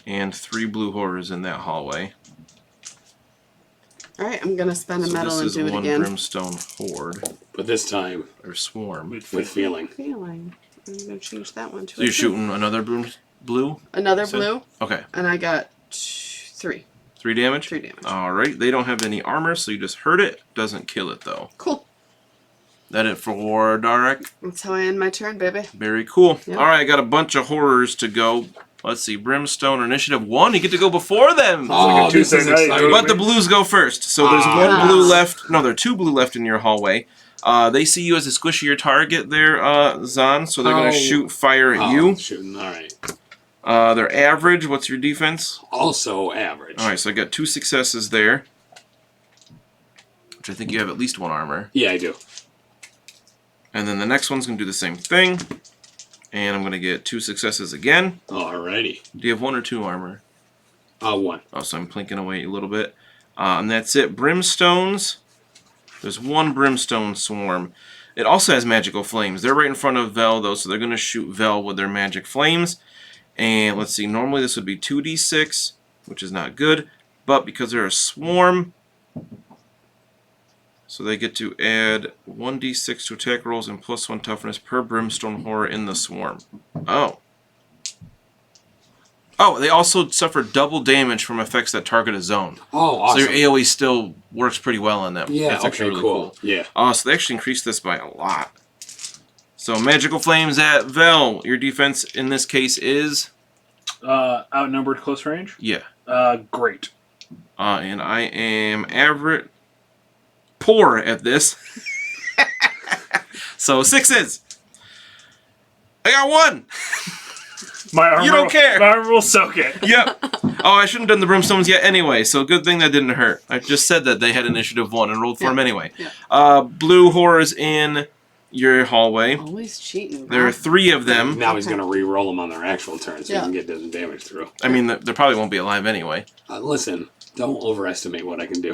and 3 blue horrors in that hallway. All right, I'm gonna spend a So metal and this do is it one again. Brimstone Horde, But this time or Swarm. with feeling. Feeling. I'm gonna change that one to. So you're shooting another blue? Another Said? blue, Okay. and I got 3. 3 damage? 3 damage. Alright, they don't have any armor, so you just hurt it. Doesn't kill it, though. Cool. That it for Darek? That's how I end my turn, baby. Very cool. Yep. Alright, I got a bunch of horrors to go. Let's see, Brimstone or Initiative 1. You get to go before them! Oh, like a this Tuesday is night, exciting. But the blues go first. So there's one blue left. No, there are 2 blue left in your hallway. They see you as a squishier target there, Zahn, so they're going to shoot fire at you. Shooting, alright. They're average. What's your defense? Also average. Alright, so I got 2 successes there. Which I think you have at least 1 armor. Yeah, I do. And then the next one's going to do the same thing. And I'm going to get 2 successes again. Alrighty. Do you have 1 or 2 armor? 1. Oh, so I'm plinking away a little bit. And that's it. Brimstones. There's 1 Brimstone Swarm. It also has magical flames. They're right in front of Vel, though, so they're going to shoot Vel with their magic flames. And let's see, normally this would be 2d6, which is not good. But because they're a swarm, so they get to add 1d6 to attack rolls and +1 toughness per Brimstone Horror in the swarm. Oh. Oh, they also suffer double damage from effects that target a zone. Oh, awesome. So your AoE still works pretty well on them. Yeah, That's actually okay, really cool. cool. Yeah. So they actually increased this by a lot. So magical flames at Vel. Your defense in this case is Outnumbered close range. yeah. Great. And I am average poor at this. So 6s. I got 1. My armor, You don't care. My armor will soak it. Yep. Oh, I shouldn't have done the Brimstones yet anyway, so good thing that didn't hurt. I just said that they had initiative 1 and rolled for them anyway. Yeah. Blue horrors in your hallway. Always cheating. There are 3 of them. Now he's going to re-roll them on their actual turn so Yeah. he can get some damage through. I mean, they probably won't be alive anyway. Listen, don't overestimate what I can do.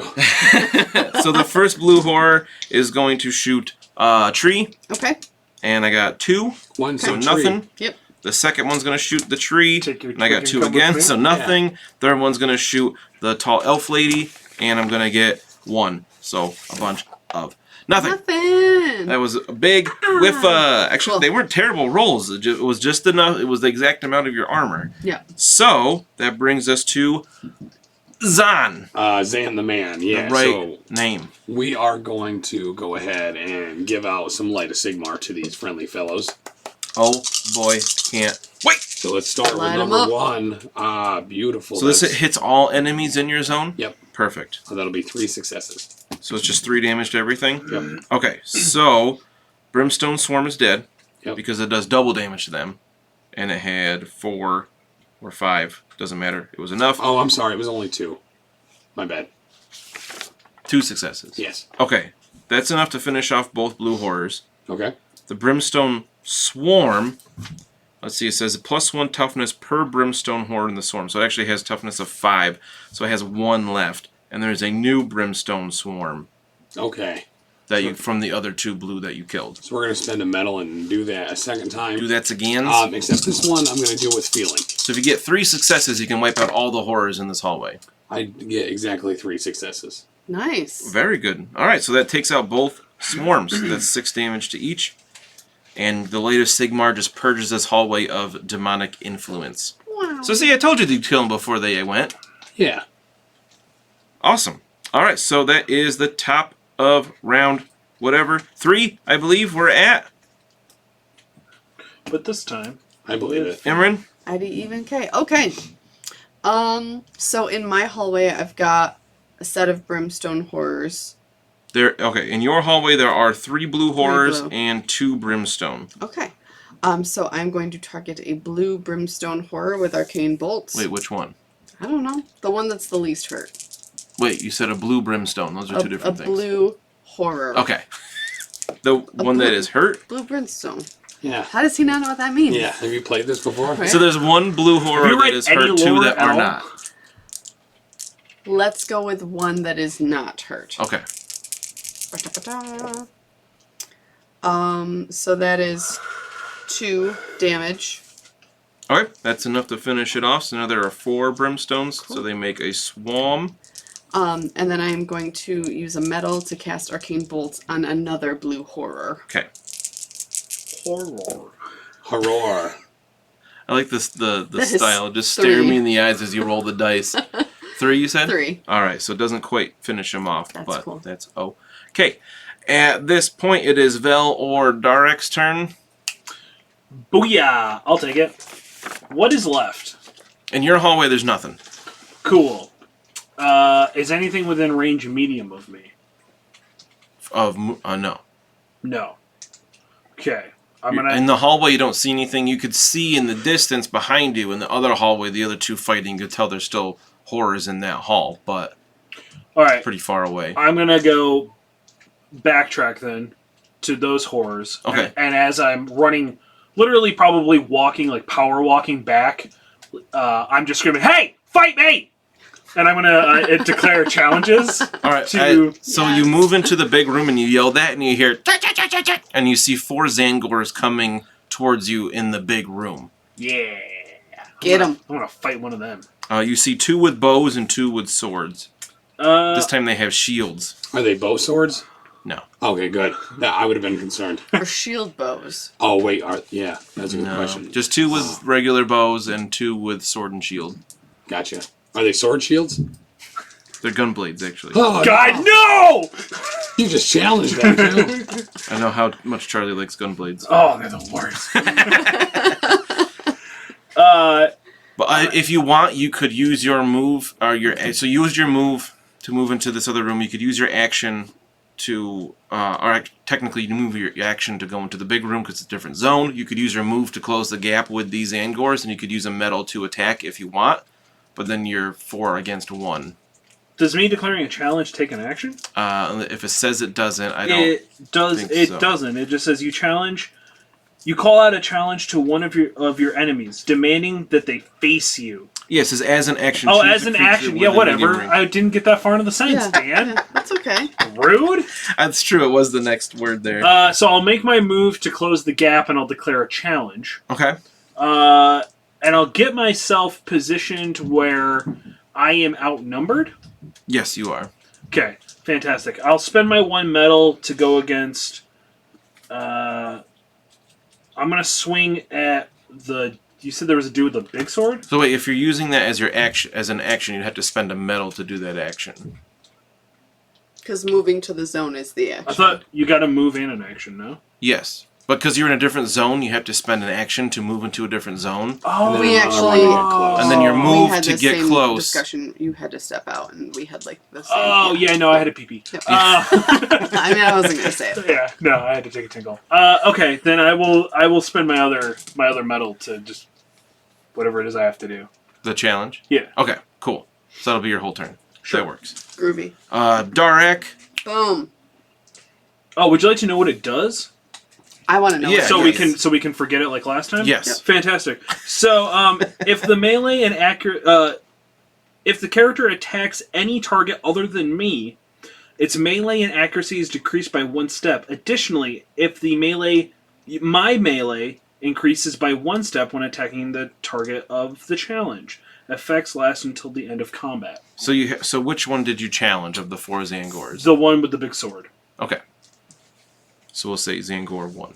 So the first blue horror is going to shoot a tree, Okay. and I got 2, One, so tree. nothing. Yep. The second one's going to shoot the tree, Take your and I got twig 2 and come with again, me. so nothing. Third one's going to shoot the tall elf lady, and I'm going to get 1, so a bunch of nothing. Nothing. That was a big whiff. Actually, Cool. they weren't terrible rolls. It was just enough. It was the exact amount of your armor. Yeah. So that brings us to Zahn. Zan the Man. Yeah, The right so name. we are going to go ahead and give out some Light of Sigmar to these friendly fellows. Oh boy, can't wait. So let's start with Light 'em number up. 1. Beautiful. So this That's- hits all enemies in your zone? Yep. Perfect. So that'll be 3 successes. So it's just 3 damage to everything? Yep. Okay, so Brimstone Swarm is dead Yep. because it does double damage to them. And it had 4 or 5. Doesn't matter. It was enough. Oh, I'm sorry. It was only 2. My bad. 2 successes. Yes. Okay, that's enough to finish off both blue horrors. Okay. The Brimstone Swarm, let's see, it says +1 toughness per Brimstone Horde in the Swarm. So it actually has toughness of 5. So it has 1 left. And there's a new Brimstone Swarm Okay. that you from the other 2 blue that you killed. So we're going to spend a metal and do that a second time. Do that again. Except this one I'm going to do with feeling. So if you get 3 successes, you can wipe out all the horrors in this hallway. I get exactly 3 successes. Nice. Very good. All right, so that takes out both swarms. That's 6 damage to each. And the latest Sigmar just purges this hallway of demonic influence. Wow. So see, I told you to kill them before they went. Yeah. Awesome. All right, so that is the top of round whatever 3, I believe we're at. But this time, I believe it. Imran? ID even K. Okay. So in my hallway, I've got a set of Brimstone Horrors. Okay, in your hallway there are 3 blue horrors blue. and 2 brimstone. Okay. So I'm going to target a blue Brimstone Horror with Arcane Bolt. Wait, which one? I don't know. The one that's the least hurt. Wait, you said a blue brimstone. Those are 2 different things. A blue Horror. Okay. The one that is hurt? Blue Brimstone. Yeah. How does he not know what that means? Yeah. Have you played this before? Right. So there's 1 blue horror you that read is any hurt, 2 lore that at are all? not. Let's go with one that is not hurt. Okay. So that is 2 damage. Okay, that's enough to finish it off. So now there are 4 brimstones, so they make a swarm. And then I am going to use a metal to cast Arcane Bolt on another blue horror. Okay. Horror. I like this the That is style. Just stare 3. me in the eyes as you roll the dice. 3, you said? 3. All right, so it doesn't quite finish him off, That's but cool. that's okay. At this point, it is Vel or Darek's turn. Booyah! I'll take it. What is left? In your hallway, there's nothing. Cool. Is anything within range medium of me? No. No. Okay. I'm gonna. In the hallway, you don't see anything. You could see in the distance behind you in the other hallway, the other 2 fighting. You could tell there's still horrors in that hall, but All right. pretty far away. I'm gonna go backtrack then to those horrors. Okay. And as I'm running, literally probably walking, like power walking back, I'm just screaming, "Hey, fight me!" And I'm gonna declare challenges. All right. To- So you move into the big room and you yell that, and you hear, and you see 4 Xangors coming towards you in the big room. Yeah. Get him. I'm gonna fight one of them. You see 2 with bows and 2 with swords. This time they have shields. Are they bow swords? No. Okay, good. That I would have been concerned. Or shield bows. Oh wait, yeah, that's a good No. question. Just 2 with regular bows and 2 with sword and shield. Gotcha. Are they sword shields? They're gun blades, actually. Oh God, no! You just challenged them too. I know how much Charlie likes gun blades. Oh, they're the worst. But if you want, you could use your move, or so use your move to move into this other room. You could use your action to, technically you move your action to go into the big room because it's a different zone. You could use your move to close the gap with these Xangors, and you could use a metal to attack if you want. But then you're 4 against 1. Does me declaring a challenge take an action? If it says it doesn't, I don't. It does. think It so. doesn't. It just says you challenge. You call out a challenge to one of your enemies, demanding that they face you. Yes, as an action. Oh, choose as a an creature action. Yeah, within whatever. medium range. I didn't get that far into the sentence, Yeah, Dan. yeah, that's okay. Rude. That's true. It was the next word there. So I'll make my move to close the gap, and I'll declare a challenge. Okay. And I'll get myself positioned where I am outnumbered. Yes, you are. Okay, fantastic. I'll spend my 1 metal to go against. I'm gonna swing at the. You said there was a dude with a big sword. So wait, if you're using that as your action, you'd have to spend a metal to do that action. Because moving to the zone is the action. I thought you got to move in an action. No. Yes, but because you're in a different zone, you have to spend an action to move into a different zone, Oh, We actually- and then your we move had to the get same close. discussion. You had to step out, and we had like the same. Oh yeah, no, I had a pee-pee. Yep. I mean, I wasn't gonna say it. Yeah, no, I had to take a tinkle. Okay, then I will spend my other metal to just whatever it is I have to do. The challenge. Yeah. Okay. Cool. So that'll be your whole turn. Sure. That works. Groovy. Darek. Boom. Oh, would you like to know what it does? I want to know. Yeah, what So it we is. can forget it like last time. Yes. Yep. Fantastic. So if the melee and if the character attacks any target other than me, its melee and accuracy is decreased by 1 step. Additionally, if my melee increases by 1 step when attacking the target of the challenge. Effects last until the end of combat. So which one did you challenge of the 4 Xangors? The one with the big sword. Okay. So we'll say Xangor 1.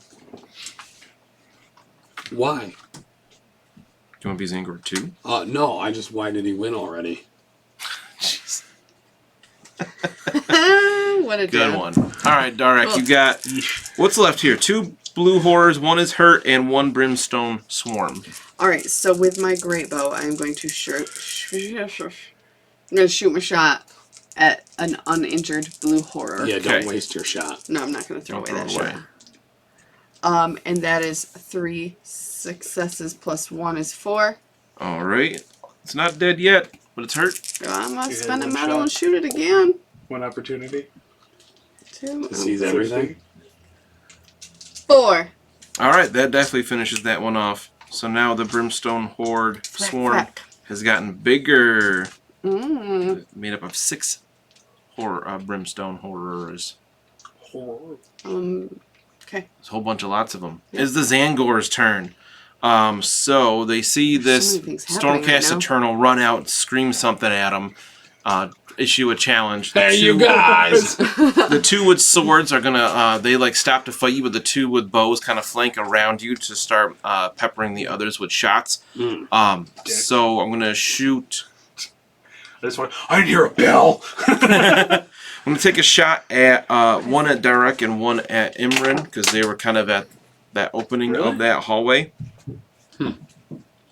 Why? Do you want to be Xangor 2? No. Why did he win already? Jeez. What a Good dad. one. All right, Darek, Oh. you got what's left here? 2 blue horrors, 1 is hurt, and 1 Brimstone Swarm. All right, so with my great bow, I'm going to I'm going to shoot my shot at an uninjured blue horror. Yeah, don't Okay. waste your shot. No, I'm not going to throw Don't away that throw it shot. away. And that is 3 successes plus 1 is 4. All right. It's not dead yet, but it's hurt. So I'm going You to had spend a 1 metal shot. and shoot it again. One opportunity. 2, He sees everything. 4. All right, that definitely finishes that one off. So now the Brimstone Horde Swarm Crack. has gotten bigger. Mm. Made up of 6 Brimstone Horrors. Okay. There's a whole bunch of lots of them. It's the Xangor's turn. So they see There's this so many things happening right Stormcast now. Eternal run out, scream something at them, issue a challenge. Hey, you guys! The two with swords are gonna, they like stop to fight you, but the two with bows kind of flank around you to start peppering the others with shots. So I'm gonna shoot. I didn't hear a bell. I'm gonna take a shot at one at Derek and one at Imran because they were kind of at that opening of that hallway.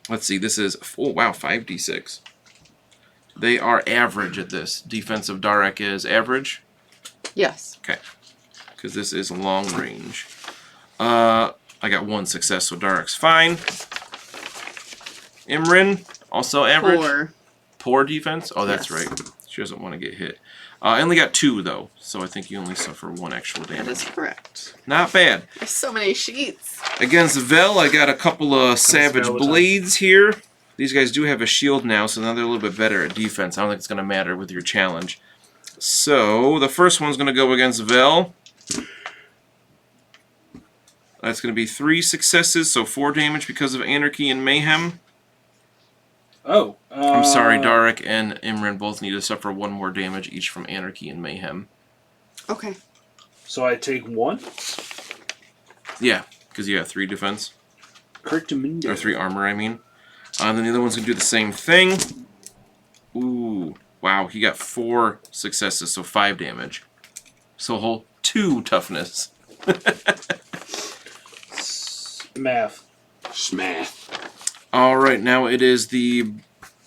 Let's see. This is 5d6. They are average at this. Defensive Darek is average. Yes. Okay, because this is long range. I got one success, so Darek's fine. Imran also average. 4. Poor defense? Oh, that's Yes. right. She doesn't want to get hit. I only got 2, though, so I think you only suffer 1 actual That damage. is correct. Not bad. There's so many sheets. Against Vel, I got a couple of Savage Vel was on. Blades here. These guys do have a shield now, so now they're a little bit better at defense. I don't think it's going to matter with your challenge. So, the first one's going to go against Vel. That's going to be 3 successes, so 4 damage because of Anarchy and Mayhem. Oh. I'm sorry, Darek and Imran both need to suffer 1 more damage each from Anarchy and Mayhem. Okay. So I take 1. Yeah, because you have 3 defense. Correctamundo. Or 3 armor, I mean. And then the other one's going to do the same thing. Ooh. Wow, he got 4 successes, so 5 damage. So a whole 2 toughness. Math. Smath. Alright, now it is the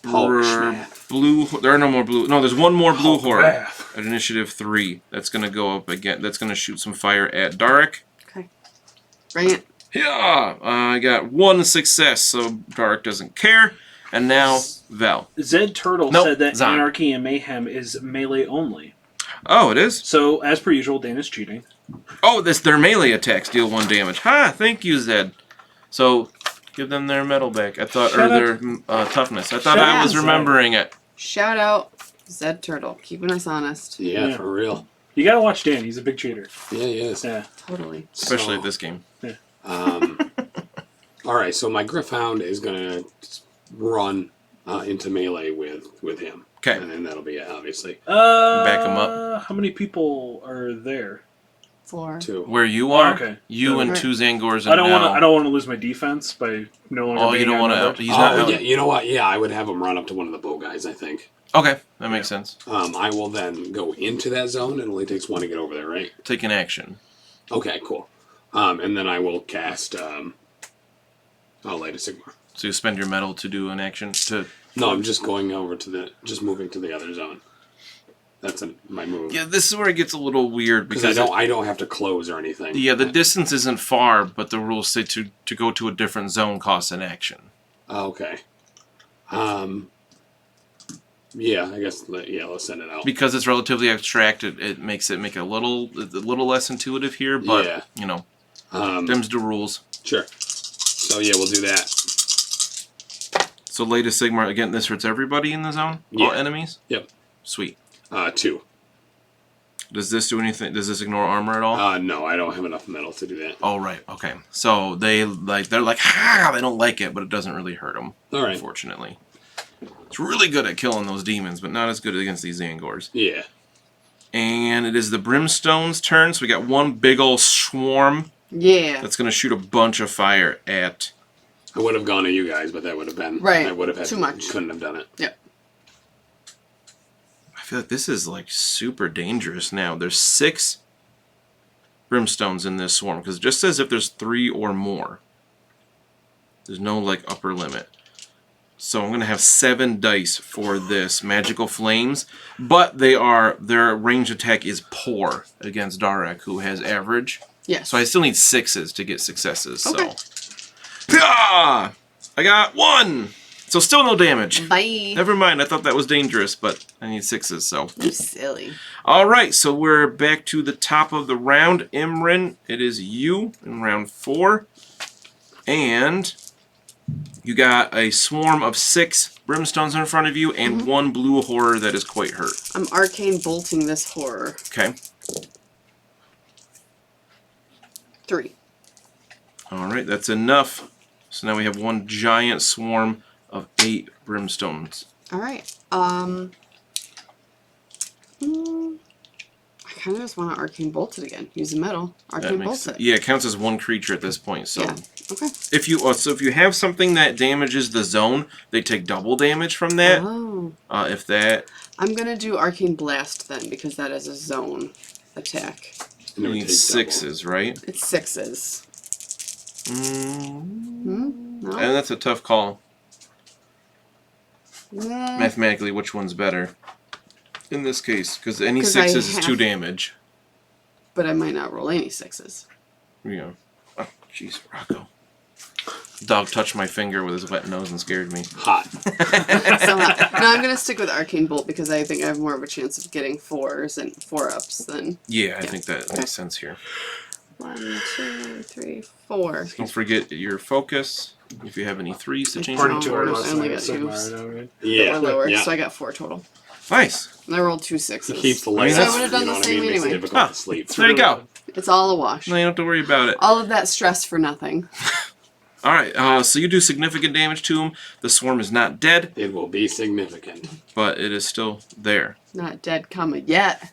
blue... There are no more blue... No, there's 1 more blue horde Math. at initiative 3. That's going to go up again. That's going to shoot some fire at Darek. Okay. Bring it. Yeah, I got 1 success, so Darek doesn't care. And now, Vel. Zed Turtle Nope, said that Zon. Anarchy and Mayhem is melee only. Oh, it is? So, as per usual, Dan is cheating. Oh, their melee attacks deal 1 damage. Ha! Thank you, Zed. So, give them their metal back. I thought, Shout or their toughness. I thought Shout I was out, remembering it. Shout out Zed Turtle. Keeping us honest. Yeah, Yeah. for real. You gotta watch Dan. He's a big cheater. Yeah, he is. Yeah. Totally. Especially So, at this game. All right, so my Gryph-hound is gonna run into melee with him. Okay. And then that'll be it, obviously. Back 'em up. How many people are there? 4. 2. Where you are, Okay. you and Right. 2 Xangors and I don't now... want to lose my defense by no longer. Oh, you being don't want outnumbered. to... He's not... Oh, yeah, you know what? Yeah, I would have him run up to one of the bow guys, I think. Okay, that makes sense. I will then go into that zone. It only takes 1 to get over there, right? Take an action. Okay, cool. And then I will cast Light of Sigmar. So you spend your metal to do an action to... No, I'm just going over to just moving to the other zone. That's my move. Yeah, this is where it gets a little weird Because I don't have to close or anything. Yeah, the distance isn't far, but the rules say to go to a different zone costs an action. Okay. Yeah, I guess. Let's send it out. Because it's relatively abstract, it makes it make it a little less intuitive here, but Yeah. you know, them's the rules. Sure. So yeah, we'll do that. So latest Sigmar again. This hurts everybody in the zone. Yeah. All enemies. Yep. Sweet. 2. Does this do anything? Does this ignore armor at all? No, I don't have enough metal to do that. Oh right. Okay. So they're like ha! They don't like it, but it doesn't really hurt them. All right. Unfortunately, it's really good at killing those demons, but not as good against these Xangors. Yeah. And it is the Brimstone's turn, so we got 1 big ol' swarm Yeah. that's going to shoot a bunch of fire at... I would have gone to you guys, but that would have been Right. I would have had Too much. Couldn't have done it. Yep. I feel like this is like super dangerous now. There's 6 Brimstones in this swarm, because it just says if there's 3 or more. There's no like upper limit. So I'm going to have 7 dice for this Magical Flames, but their range attack is poor against Darek, who has average. Yes. So I still need 6s to get successes. Okay. So, yeah, I got 1. So still no damage. Bye. Never mind. I thought that was dangerous, but I need 6s. So. You silly. All right. So we're back to the top of the round. Imran, it is you in round 4, and you got a swarm of 6 brimstones in front of you and 1 blue horror that is quite hurt. I'm arcane bolting this horror. Okay. 3. All right. That's enough. So now we have one giant swarm of 8 brimstones. All right. I kind of just want to Arcane Bolt it again. Use a metal. Arcane Bolt it. Yeah, it counts as one creature at this point. So Yeah. Okay. if you have something that damages the zone, they take double damage from that. Oh. If that I'm gonna do Arcane Blast then because that is a zone attack. you need 6s, right? It's 6s. No. And that's a tough call. Nah. Mathematically, which one's better? In this case, because any 'Cause 6s I is have- 2 damage. But I might not roll any 6s. Yeah. Oh, jeez, Rocco. Dog touched my finger with his wet nose and scared me. Hot. Somehow. No, I'm gonna stick with Arcane Bolt because I think I have more of a chance of getting 4s and 4-ups than Yeah, I think that makes sense here. 1, 2, 3, 4. Don't forget your focus. If you have any 3s to change. According No, to our I list, only got Sigmar, 2s. I know, right? Yeah. Or lower, yeah. so I got 4 total. Nice. And I rolled 2 6s. Keep the So lights I on, would have done you know the what I same mean? Makes it anyway. difficult to sleep. There you go. It's all a wash. No, you don't have to worry about it. All of that stress for nothing. All right, so you do significant damage to him. The swarm is not dead, It will be significant. but it is still there. Not dead comma yet.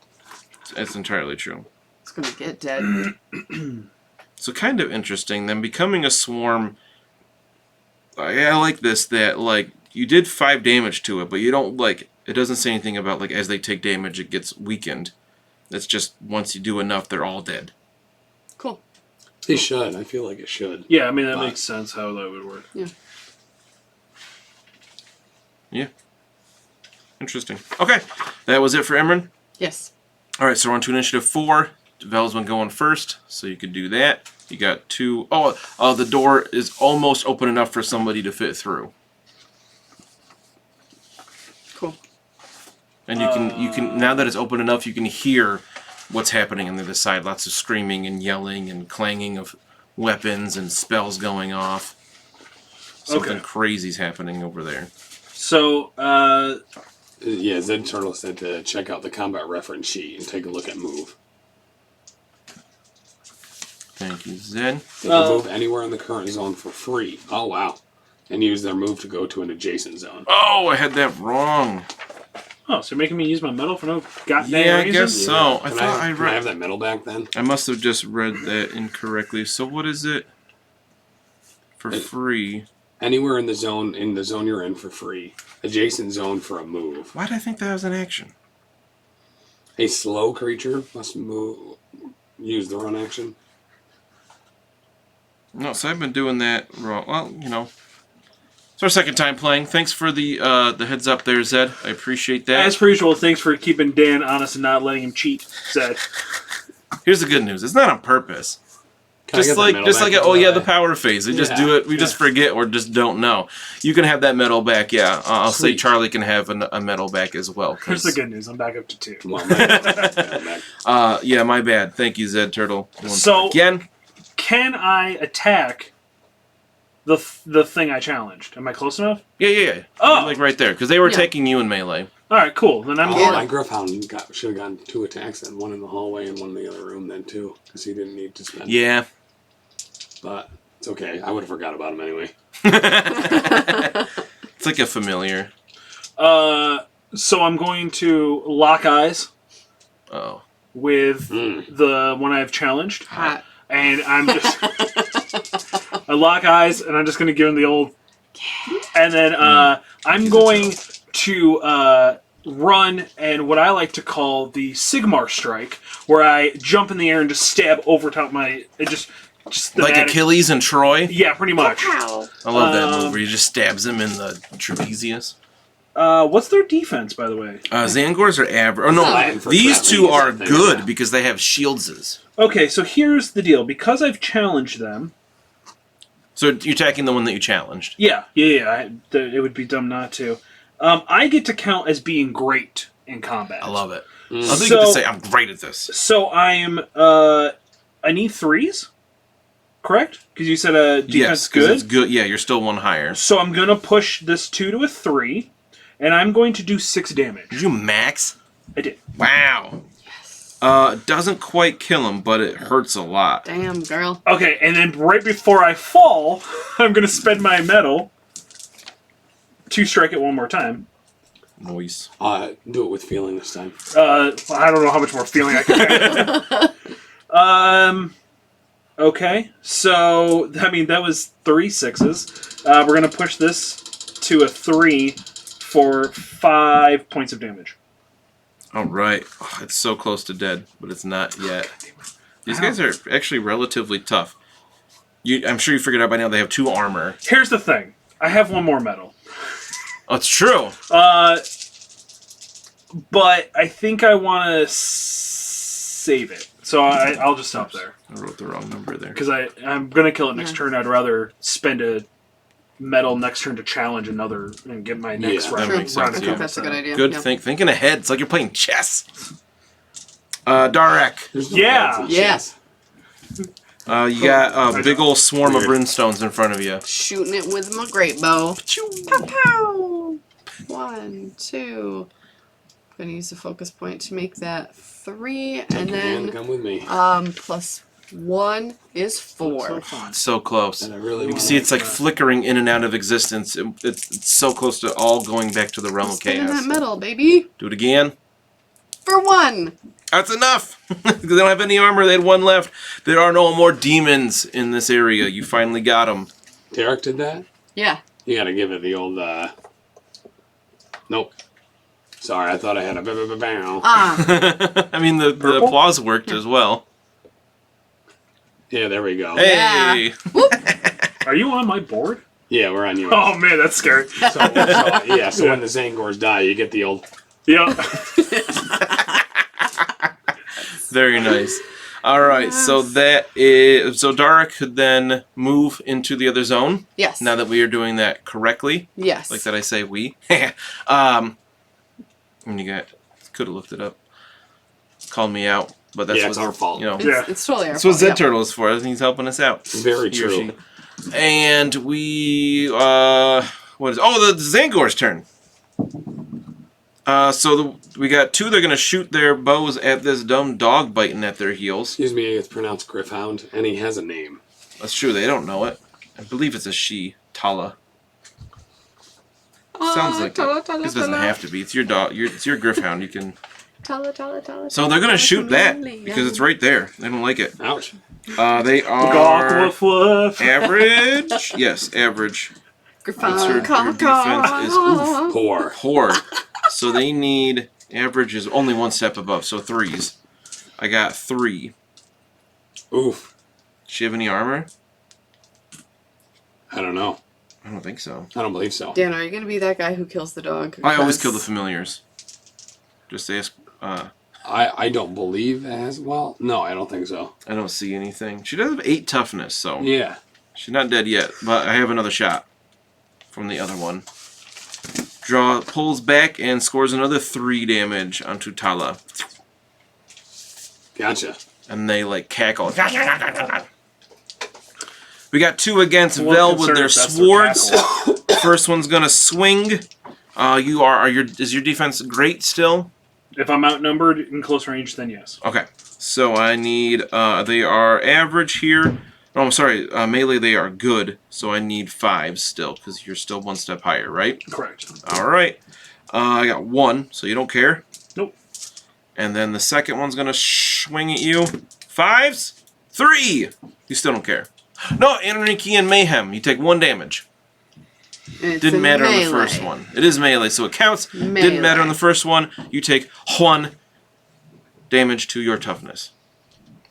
It's entirely true. It's gonna get dead. So kind of interesting. Then becoming a swarm. I like this. That like you did 5 damage to it, but you don't like. It doesn't say anything about like as they take damage, it gets weakened. It's just once you do enough, they're all dead. Cool. It should. I feel like it should. Yeah, I mean, that But- makes sense how that would work. Yeah. Interesting. Okay, that was it for Emran. Yes. All right, so we're on to initiative 4. Vel's been going first, so you could do that. You got 2. Oh, the door is almost open enough for somebody to fit through. Cool. And you can now that it's open enough, you can hear what's happening on the other side. Lots of screaming and yelling and clanging of weapons and spells going off. Something crazy's happening over there. So, Yeah, Zed Turtle said to check out the combat reference sheet and take a look at move. Thank you, Zed. They can move anywhere in the current zone for free. Oh, wow. And use their move to go to an adjacent zone. Oh, I had that wrong. so you're making me use my metal for no goddamn Yeah, I reason? guess so. I Can thought I can I read. have that medal back then? I must have just read that incorrectly. So what is it? For free. Anywhere in the zone you're in for free. Adjacent zone for a move. Why did I think that was an action? A slow creature must move. Use the run action. No, so I've been doing that wrong. Well, you know. It's our second time playing. Thanks for the heads up there, Zed. I appreciate that. As per usual, thanks for keeping Dan honest and not letting him cheat, Zed. Here's the good news. It's not on purpose. Can I Just get the like medal back oh yeah, into the power phase. We just Yeah, do it. We just forget or just don't know. You can have that medal back. Yeah, I'll say Sweet. Charlie can have a medal back as well. Here's the good news. I'm back up to 2. Well, back. Yeah, my bad. Thank you, Zed Turtle. So- again, Can I attack the thing I challenged? Am I close enough? yeah. Oh! You're, like right there because they were Yeah. taking you in melee. All right, cool. Then I'm Oh, going. my Griffhound should have gotten 2 attacks then. One in the hallway and one in the other room then too. Because he didn't need to spend. Yeah. But it's okay. I would have forgot about him anyway. It's like a familiar. So I'm going to lock eyes Oh. with the one I've challenged. Hot. And I'm just... I lock eyes, and I'm just going to give him the old... And then I'm going to run and what I like to call the Sigmar strike, where I jump in the air and just stab over top my... Just Like thematic- Achilles and Troy. Yeah, pretty much. Pow. I love that move where he just stabs him in the trapezius. What's their defense, by the way? Xangors are average. Oh no, Fine for these trapping two is are a thing, good yeah. because they have shieldses. Okay, so here's the deal. Because I've challenged them... So you're attacking the one that you challenged. Yeah. It would be dumb not to. I get to count as being great in combat. I love it. I So- think you get to say I'm great at this. So I'm... I need 3s, correct? Because you said defense Yes, because good. it's good. Yeah, you're still one higher. So I'm going to push this 2 to a 3, and I'm going to do 6 damage. Did you max? I did. Wow. Doesn't quite kill him, but it hurts a lot. Damn, girl. Okay, and then right before I fall, I'm going to spend my metal to strike it one more time. Noise. Do it with feeling this time. I don't know how much more feeling I can have. Okay, so, I mean, that was 3 6s. We're going to push this to a 3 for 5 points of damage. All right. Oh, it's so close to dead, but it's not yet. These guys are actually relatively tough. I'm sure you figured out by now they have 2 armor. Here's the thing. I have 1 more metal. Oh, it's true. But I think I want to save it. So I'll just stop there. I wrote the wrong number there. Because I'm going to kill it next turn. I'd rather spend a metal next turn to challenge another and get my next Yeah, round. that makes sense, I think that's a good idea. Good yeah. thinking ahead. It's like you're playing chess. Darek. There's no Yeah. odds in Yeah. chess. You got a big old swarm of brimstones in front of you. Shooting it with my great bow. Pow pow! 1, 2. I'm gonna use the focus point to make that 3, and And then come with me. plus 1 is 4. It's so close. And I really You can wanna- see it's like flickering in and out of existence. It's so close to all going back to the realm of Spinning that chaos. metal, baby. Do it again. For 1. That's enough. They don't have any armor. They had 1 left. There are no more demons in this area. You finally got them. Derek did that? Yeah. You gotta give it the old, Nope. Sorry, I thought I had a bow. Ah. I mean, the Purple? applause worked as well. Yeah, there we go. Hey! Are you on my board? Yeah, we're on you. Oh man, that's scary. So when the Xangors die, you get the old... Yeah. Very nice. All right, so that is... So Darek could then move into the other zone. Yes. Now that we are doing that correctly. Yes. Like that I say we. When you got... Could have looked it up. Called me out. But that's Yeah, it's what, our fault. You know, Yeah. It's totally our that's what fault. Zed Turtle is for. He's helping us out. Very He or true. she. And we... what is... Oh, the Xangor's turn. We got 2. They're going to shoot their bows at this dumb dog biting at their heels. Excuse me, it's pronounced Griffhound, and he has a name. That's true. They don't know it. I believe it's a she. Tala. Sounds like it. This doesn't have to be. It's your dog. It's your Griffhound. You can... So they're going to shoot that because it's right there. They don't like it. Ouch. They are Gawk, woof, woof. average. Yes, average. What's your defense is oof. Poor. Horde. So they need... Average is only 1 step above, so 3s. I got 3. Oof. Does she have any armor? I don't know. I don't think so. I don't believe so. Dan, are you going to be that guy who kills the dog? I always kill the Because- familiars. Just ask... I don't believe it has... Well, no, I don't think so. I don't see anything. She does have 8 toughness, so... Yeah. She's not dead yet, but I have another shot from the other one. Pulls back and scores another 3 damage onto Tala. Gotcha. And they like cackle. We got 2 against I'm a Vel little with their concerned if that's their swords. cackle. First one's gonna swing. Is your defense great still? If I'm outnumbered in close range, then yes. Okay. So I need they are average here. Oh, I'm sorry, melee they are good, so I need 5 still, because you're still 1 step higher, right? Correct. Alright. I got 1, so you don't care? Nope. And then the second one's gonna swing at you. 5s? 3! You still don't care. No, Anarchy and Mayhem. You take 1 damage. And it's Didn't a matter on the melee. first one. It is melee, so it counts. Melee. Didn't matter on the first one. You take 1 damage to your toughness.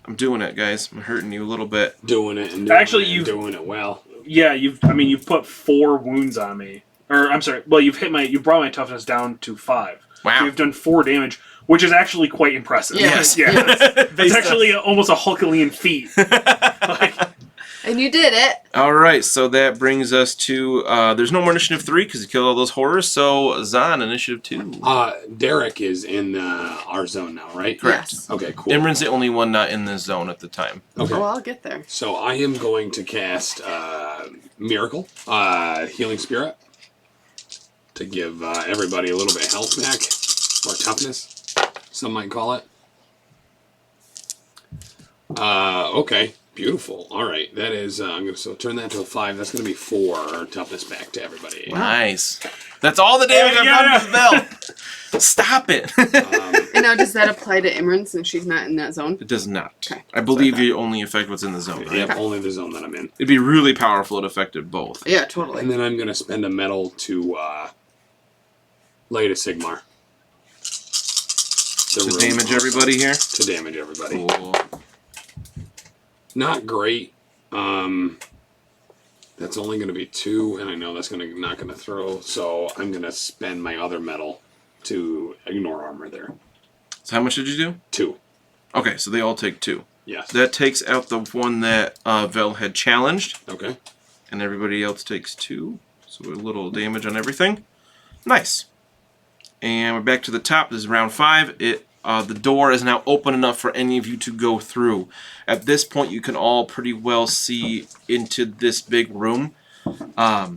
I'm doing it, guys. I'm hurting you a little bit. Doing it and doing Actually, it and doing it well. Yeah, you've put 4 wounds on me. Or I'm sorry. Well, you brought my toughness down to 5. Wow. So you've done 4 damage, which is actually quite impressive. Yes. Yeah. Yes. It's actually almost a Herculean feat. And you did it. Alright, so that brings us to... there's no more Initiative 3 because you killed all those horrors, so Zahn, Initiative 2. Derek is in our zone now, right? Correct. Yes. Okay, cool. Imran's the only one not in this zone at the time. Okay. Oh, I'll get there. So I am going to cast Miracle, Healing Spirit, to give everybody a little bit of health back, or toughness, some might call it. Okay. Beautiful. All right. That is, I'm going to turn that to a 5. That's going to be 4 toughness back to everybody. Nice. That's all the damage I've done to the belt. Stop it. And now, does that apply to Imran since she's not in that zone? It does not. Okay. I believe you only affect what's in the zone, right? Yep, only the zone that I'm in. It'd be really powerful. It affected both. Yeah, totally. And then I'm going to spend a medal to lay to Sigmar. To damage everybody here? To damage everybody. Cool. Not great. That's only going to be 2, and I know that's not going to throw, so I'm going to spend my other medal to ignore armor there. So how much did you do? 2. Okay, so they all take 2. Yes. That takes out the one that Vel had challenged. Okay. And everybody else takes 2. So a little damage on everything. Nice. And we're back to the top. This is round 5. The door is now open enough for any of you to go through. At this point, you can all pretty well see into this big room. So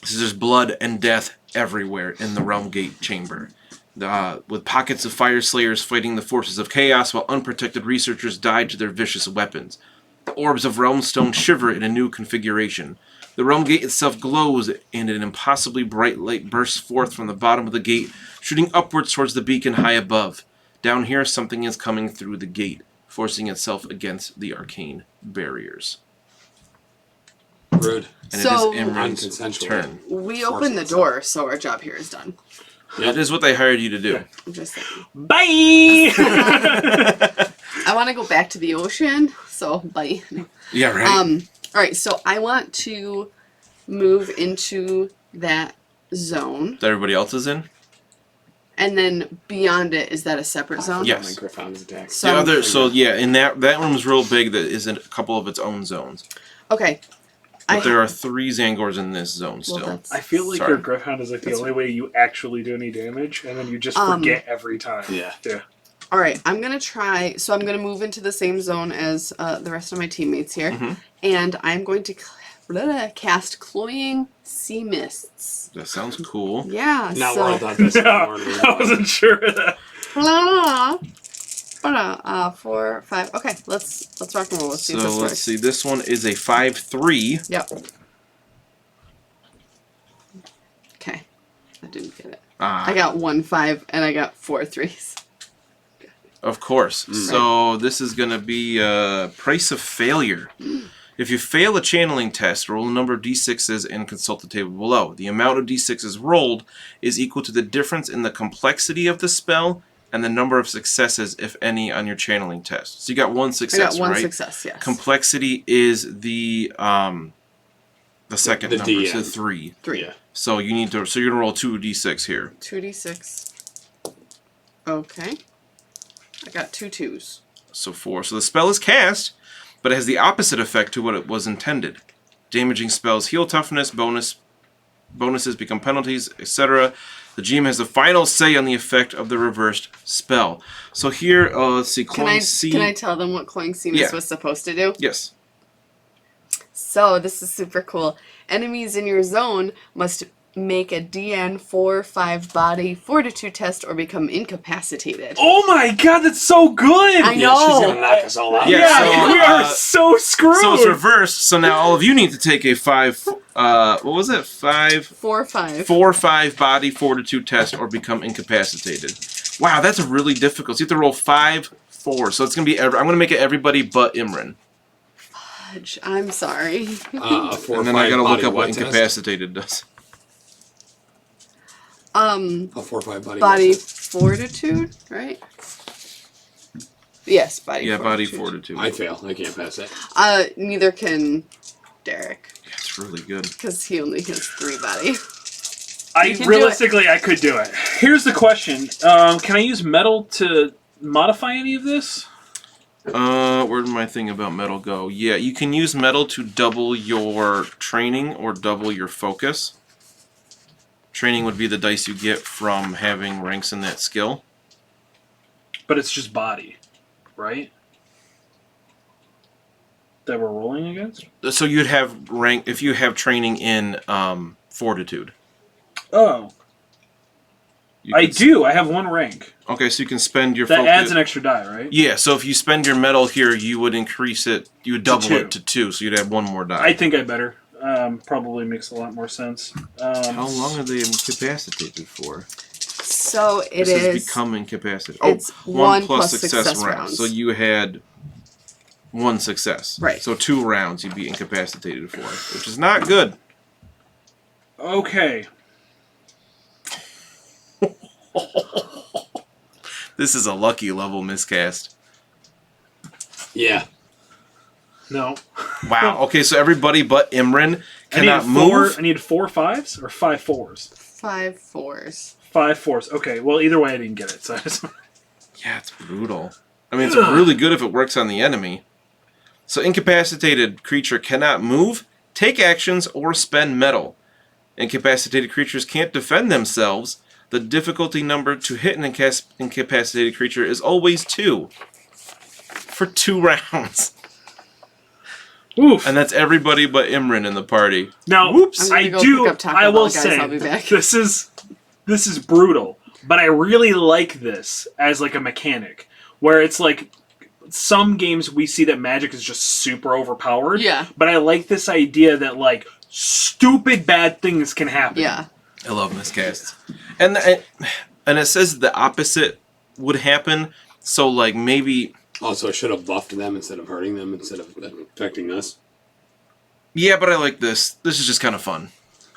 there's blood and death everywhere in the Realm Gate chamber. With pockets of fire slayers fighting the forces of chaos while unprotected researchers died to their vicious weapons. The orbs of Realmstone shiver in a new configuration. The Realm Gate itself glows, and an impossibly bright light bursts forth from the bottom of the gate, shooting upwards towards the beacon high above. Down here, something is coming through the gate, forcing itself against the arcane barriers. Rude. And So- it is Imran's Unconsensual. turn. We opened the door, so our job here is done. That is what they hired you to do. I'm just saying. Bye! I want to go back to the ocean, so bye. Yeah, right? All right, so I want to move into that zone, That everybody else is in? and then beyond it, is that a separate zone? Yes. My Griffon's attack. So, In that room's real big that is in a couple of its own zones. okay. But there are 3 Xangors in this zone still. that's- I feel like Sorry. your Griffhound is like the only way you actually do any damage, and then you just forget every time. Yeah. Yeah. All right, I'm going to try. So I'm going to move into the same zone as the rest of my teammates here. Mm-hmm. And I'm going to cast Cloying Sea Mists. That sounds cool. Yeah, Not so... what I thought this No, I wasn't sure of that. 4, 5. Okay, let's rock and roll. Let's see if So this let's works. see. This one is a 5/3. Yep. Okay. I didn't get it. Ah, I got 1 5 and I got 4 3s. of course. So this is going to be price of failure. If you fail a channeling test, roll a number of d6s and consult the table below. The amount of d6s rolled is equal to the difference in the complexity of the spell and the number of successes, if any, on your channeling test. So you got 1 I success, got 1 right? success, yes. Complexity is the second The number, DM. so 3. 3. Yeah. So you need to. So you're gonna roll 2d6 here. 2d6. Okay. I got 2 2s. So 4. So the spell is cast, but it has the opposite effect to what it was intended. Damaging spells heal toughness, bonuses become penalties, etc. The GM has the final say on the effect of the reversed spell. So here, let's see. Can Cloying Sea. I tell them what Cloying Sea Mist Yeah. was supposed to do? Yes. So, this is super cool. Enemies in your zone must make a DN 4/5 body fortitude test or become incapacitated. Oh my god, that's so good! I Yeah, know. she's going to knock us all out. Yeah, Yeah, so, we are so screwed! So it's reversed. So now all of you need to take a 5. What was it? 4/5. 4/5 body fortitude test or become incapacitated. Wow, that's really difficult. So you have to roll 5 4. So it's gonna be. I'm gonna make it everybody but Imran. Fudge, I'm sorry. A 4 And then I gotta look up what incapacitated does. A 4 or 5 body. Body test. fortitude, right? Yes, body Yeah, fortitude. body fortitude. I fail. I can't pass that. Neither can Derek, Yeah, it's really good. because he only has 3 body. I You can do realistically, I could do it. Here's the question: can I use metal to modify any of this? Where did my thing about metal go? Yeah, you can use metal to double your training or double your focus. Training would be the dice you get from having ranks in that skill. But it's just body, right? That we're rolling against. So you'd have rank if you have training in fortitude. Oh. I do. I have 1 rank. Okay, so you can spend your That focus. adds an extra die, right? Yeah, so if you spend your metal here, you would increase it. You would double 2. it to 2, so you'd have 1 more die. I think I better. Probably makes a lot more sense. How long are they incapacitated for? So it This is. has become incapacitated. It's Oh, 1 plus success success round. rounds. So you had 1 success. Right. So 2 rounds you'd be incapacitated for, which is not good. Okay. This is a lucky level miscast. Yeah. No. Wow. Okay, so everybody but Imran I need cannot 4. move. I need 4 5s or 5 4s. 5 4s. 5 4s. Okay. Well, either way, I didn't get it. So I just... Yeah, it's brutal. I mean, it's really good if it works on the enemy. So incapacitated creature cannot move, take actions, or spend metal. Incapacitated creatures can't defend themselves. The difficulty number to hit an incapacitated creature is always 2. For 2 rounds. Oof. And that's everybody but Imran in the party. Now, I'm gonna I go do. pick up Taco I Bell, will guys. say I'll be back. this is brutal, but I really like this as like a mechanic where it's like some games we see that magic is just super overpowered. Yeah. But I like this idea that like stupid bad things can happen. Yeah. I love miscasts. And it says the opposite would happen. So like maybe... Oh, so I should have buffed them instead of hurting them instead of affecting us. Yeah, but I like this. This is just kind of fun.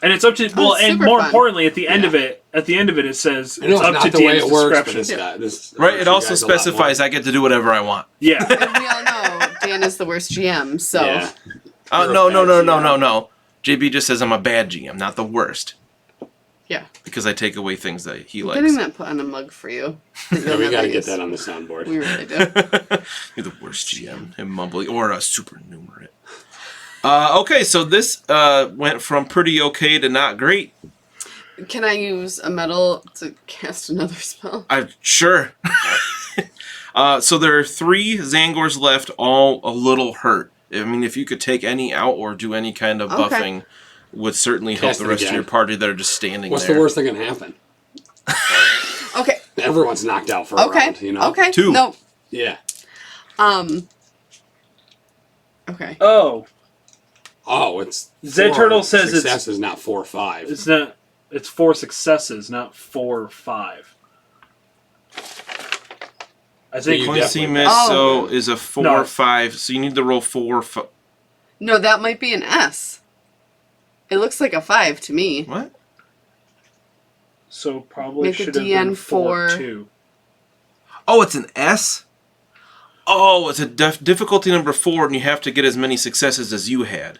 And it's up to well, it's and super more fun. importantly, at the end of it, it says I know it's it's up not to the way DM's it works, but discretion. this Right? It you also guys a lot more. specifies I get to do whatever I want. Yeah. And we all know Dan is the worst GM, so. Yeah. No. You're a bad No. JB just says I'm a bad GM, not the worst. Yeah. Because I take away things that he I'm likes. getting that put on a mug for you. Yeah, we got to get that on the soundboard. We really do. You're the worst GM. Him mumbling. Or a supernumerate. Okay, so this went from pretty okay to not great. Can I use a metal to cast another spell? Sure. So there are 3 Xangors left, all a little hurt. I mean, if you could take any out or do any kind of Okay. buffing, would certainly help Cast the it rest of again. your party that are just standing What's there. the worst that can happen? Okay. Everyone's knocked out for a Okay. round, you know? Okay. 2. No. Yeah. Okay. Oh, Oh, it's Zed 4 Turtle says it's- successes, not 4 or 5. it's not. It's 4 successes, not 4 or 5. I So think. you Quincy definitely- miss, Oh. so is a 4 No. or 5. So you need to roll 4. No, that might be an S. It looks like a 5 to me. What? So probably Make a should have DN been 4 4. 2. Oh, it's an S? Oh, it's a difficulty number 4, and you have to get as many successes as you had.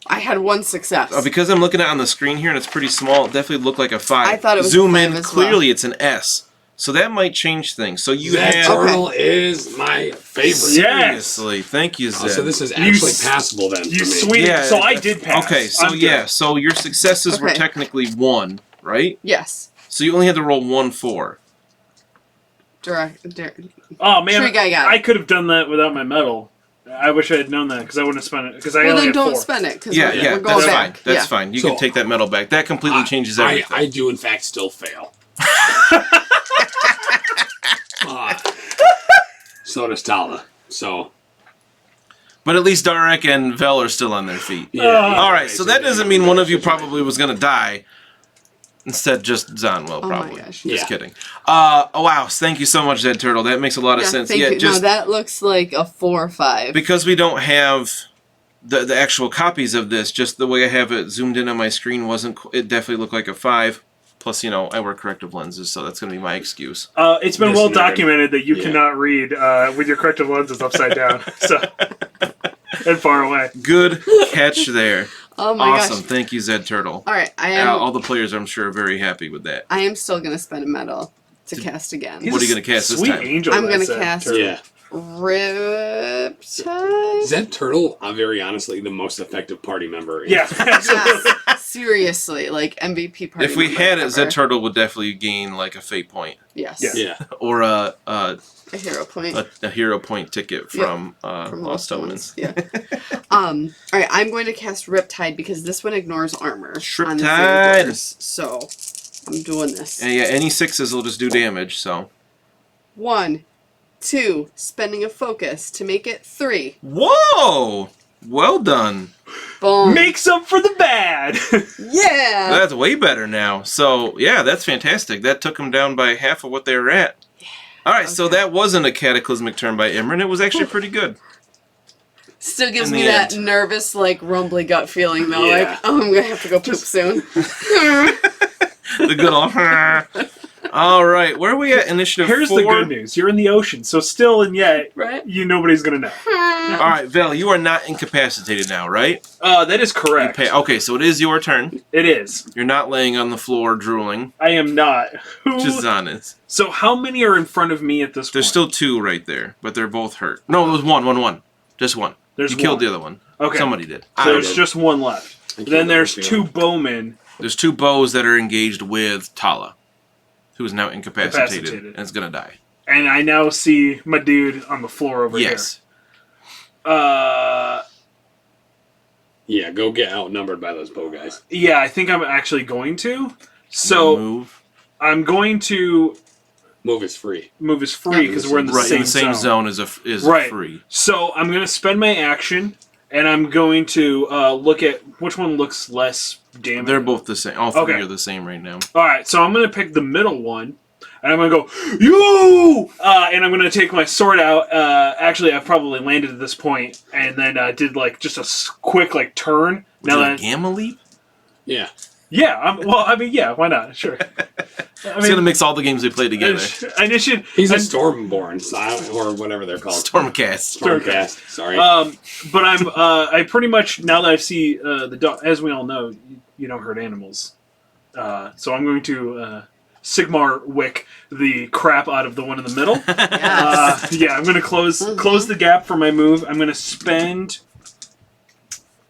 I had 1 success. Because I'm looking at it on the screen here, and it's pretty small, it definitely looked like a 5. I thought it was a Zoom 5 in, as clearly it's an S. So that might change things. So you Zed have... Turtle is my favorite. Yeah. Seriously, thank you, Zed. Oh, so this is You actually s- passable then You for me. sweet. Yeah, So I did pass. Okay, so I'm good. yeah, so your successes were Okay. technically 1, right? Yes. So you only had to roll 1 4. Direct. Oh man, Tree guy got it. I could have done that without my medal. I wish I had known that because I wouldn't have spent it. Because I Well, only then had don't 4. spend it because Yeah, we're yeah, going that's back. fine. That's Yeah. fine. You So, can take that medal back. That completely changes everything. I do, in fact, still fail. So does Tala. So, But at least Darek and Vel are still on their feet. yeah. All right, so that doesn't mean one of you probably was going to die. Instead, just Zonwell, Oh my probably. gosh. Just Yeah. kidding. Oh, wow. Thank you so much, Zed Turtle. That makes a lot of Yeah, sense. thank Yeah, you. just No, that looks like a 4 or 5. because we don't have the actual copies of this, just the way I have it zoomed in on my screen wasn't. It definitely looked like a 5. Plus, you know, I wear corrective lenses, so that's going to be my excuse. It's been Yes, well nerd. documented that you Yeah. cannot read with your corrective lenses upside down, so and far away. Good catch there. Oh my Awesome. gosh. Thank you, Zed Turtle. All right, I am. All the players, I'm sure, are very happy with that. I am still gonna spend a medal to cast again. What are you gonna cast this Sweet time? angel. I'm that gonna said, cast- Turtle. Yeah. Riptide. Zed Turtle, very honestly, the most effective party member. in- Yeah, absolutely. Yes, seriously, like MVP party. If we member had it, ever. Zed Turtle would definitely gain like a fate point Yes. Yeah. Yeah. or a A hero point. hero point ticket from, From Lost Omens. Yeah. All right, I'm going to cast Riptide because this one ignores armor on the Riptide. Xangors. So I'm doing this. And yeah, any 6s will just do damage, so. 1, 2, spending a focus to make it 3. Whoa! Well done. Boom. Makes up for the bad. Yeah! That's way better now. So, yeah, that's fantastic. That took them down by half of what they were at. Alright, so that wasn't a cataclysmic turn by Imran. It was actually pretty good. Still gives in me the that end. nervous, like, rumbly gut feeling, though. Yeah. Like, oh, I'm going to have to go poop soon. The good old... Alright, where are we at? Initiative Here's 4? the good news. You're in the ocean, so still and yet, Right? nobody's going to know. Alright, Val, you are not incapacitated now, right? That is correct. Okay, so it is your turn. It is. You're not laying on the floor drooling. I am not. Just honest. So how many are in front of me at this There's point? still 2 right there, but they're both hurt. No, it was one. Just one. There's you killed one. the other one. Okay. Somebody did. So there's just one left. killed Then the there's other 2 bowmen. There's 2 bows that are engaged with Tala, who is now incapacitated Incapacitated. and is going to die. And I now see my dude on the floor over Yes. here. Yeah, go get outnumbered by those bow guys. Yeah, I think I'm actually going to. So Move. I'm going to Move is free. move as free because we're in the Right, same in the same zone. zone is Right. free. So I'm going to spend my action, and I'm going to look at which one looks less damage. They're both the same. All 3 Okay. are the same right now. All right, so I'm going to pick the middle one, and I'm going to go, you! And I'm going to take my sword out. Actually, I've probably landed at this point, and then did like just a quick like turn. Was it a that, gamma leap? Yeah. yeah, yeah, why not? Sure. I It's going to mix all the games we play together. Initiative. He's a Stormborn, or whatever they're called. Stormcast. Stormcast. Sorry. But I pretty much, now that I see the dog, as we all know, you don't hurt animals. So I'm going to Sigmar Wick the crap out of the one in the middle. Yes. Yeah, I'm going to close the gap for my move. I'm going to spend...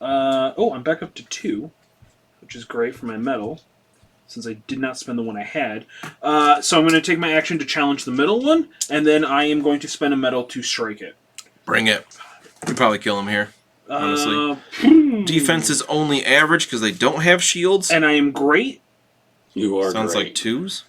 I'm back up to 2, which is great for my metal, since I did not spend the one I had. So I'm going to take my action to challenge the middle one, and then I am going to spend a metal to strike it. Bring it. We probably kill him here. Honestly. Uh, Defense is only average because they don't have shields. And I am great. you are Sounds great. like 2s.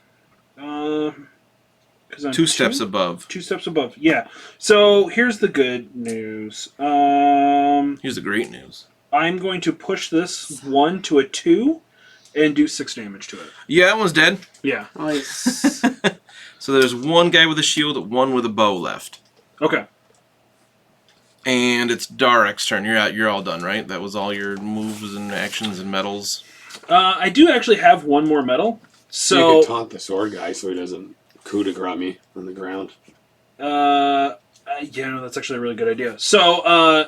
'Cause I'm 2 steps above. 2 steps above. Yeah. So here's the good news. Here's the great news. I'm going to push this 1 to a 2 and do 6 damage to it. Yeah, that one's dead. Yeah. Nice. So there's one guy with a shield, one with a bow left. Okay. And it's Darek's turn. You're all done, right? That was all your moves and actions and medals. I do actually have one more medal. You So could taunt the sword guy so he doesn't coup de grace me on the ground. yeah, no, that's actually a really good idea. So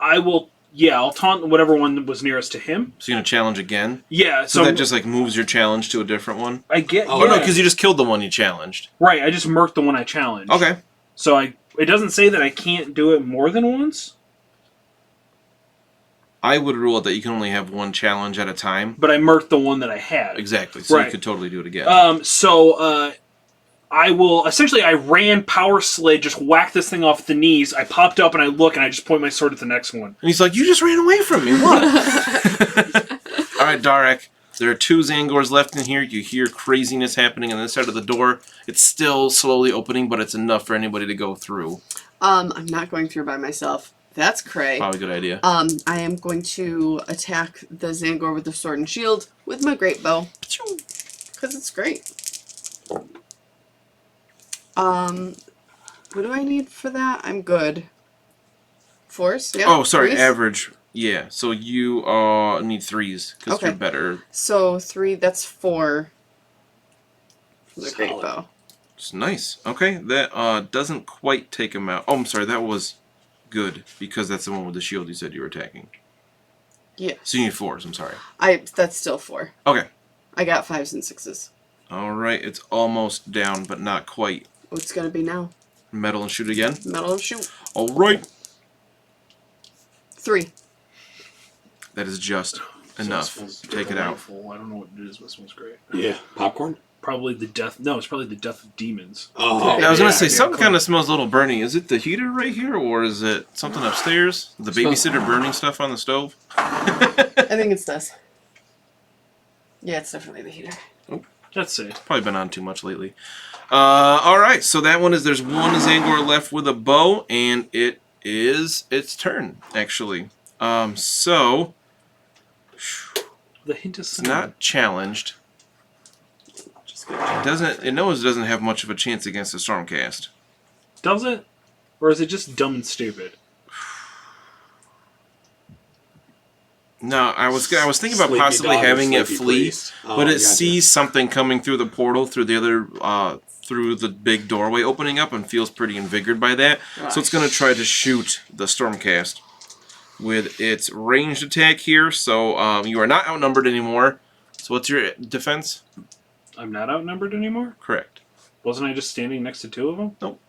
I'll taunt whatever one was nearest to him. So you're going to challenge again? Yeah, So that just like moves your challenge to a different one? I get. Oh, Oh, no, yeah. because you just killed the one you challenged. Right, I just murked the one I challenged. Okay. So it doesn't say that I can't do it more than once, I would rule it that you can only have one challenge at a time. but I murked the one that I had. Exactly. So Right. you could totally do it again. So I will essentially I ran power slid, just whacked this thing off the knees. I popped up and I look and I just point my sword at the next one. And he's like, you just ran away from me. What? All right, Darek. There are 2 Xangors left in here. You hear craziness happening on this side of the door. It's still slowly opening, but it's enough for anybody to go through. I'm not going through by myself. That's cray. Probably a good idea. I am going to attack the Xangor with the sword and shield with my great bow. Because it's great. What do I need for that? I'm good. Force? Yeah. Oh, sorry, threes? average. Yeah, so you need 3s because Okay. you're better. So 3, that's 4. For the great Solid. bow. It's nice. Okay, that doesn't quite take him out. Oh, I'm sorry, that was good because that's the one with the shield you said you were attacking. Yeah. So you need 4s, I'm sorry. That's still 4. Okay. I got 5s and 6s. All right, it's almost down, but not quite. What's gonna be now? Metal and shoot again. Metal and shoot. All right. 3. That is just enough. Take it out. I don't know what it is, but it smells great. Yeah. Popcorn? Probably the death. No, it's probably the death of demons. Oh, Yeah, I was gonna say yeah, something cool. kind of smells a little burny. Is it the heater right here, or is it something upstairs? The babysitter burning stuff on the stove. I think it's this. Yeah, it's definitely the heater. Let's see. Probably been on too much lately. All right, so that one is there's one Xangor left with a bow, and it is its turn actually. So The hint is it's not challenged. It knows it doesn't have much of a chance against the Stormcast. Does it? Or is it just dumb and stupid? No, I was thinking about Sleepy possibly dog or having it sleepy flee, priest? Oh, but it gotcha. sees something coming through the portal through the other through the big doorway opening up and feels pretty invigorated by that. So it's going to try to shoot the Stormcast with its ranged attack here. So you are not outnumbered anymore. So what's your defense? I'm not outnumbered anymore? Correct. Wasn't I just standing next to two of them? Nope.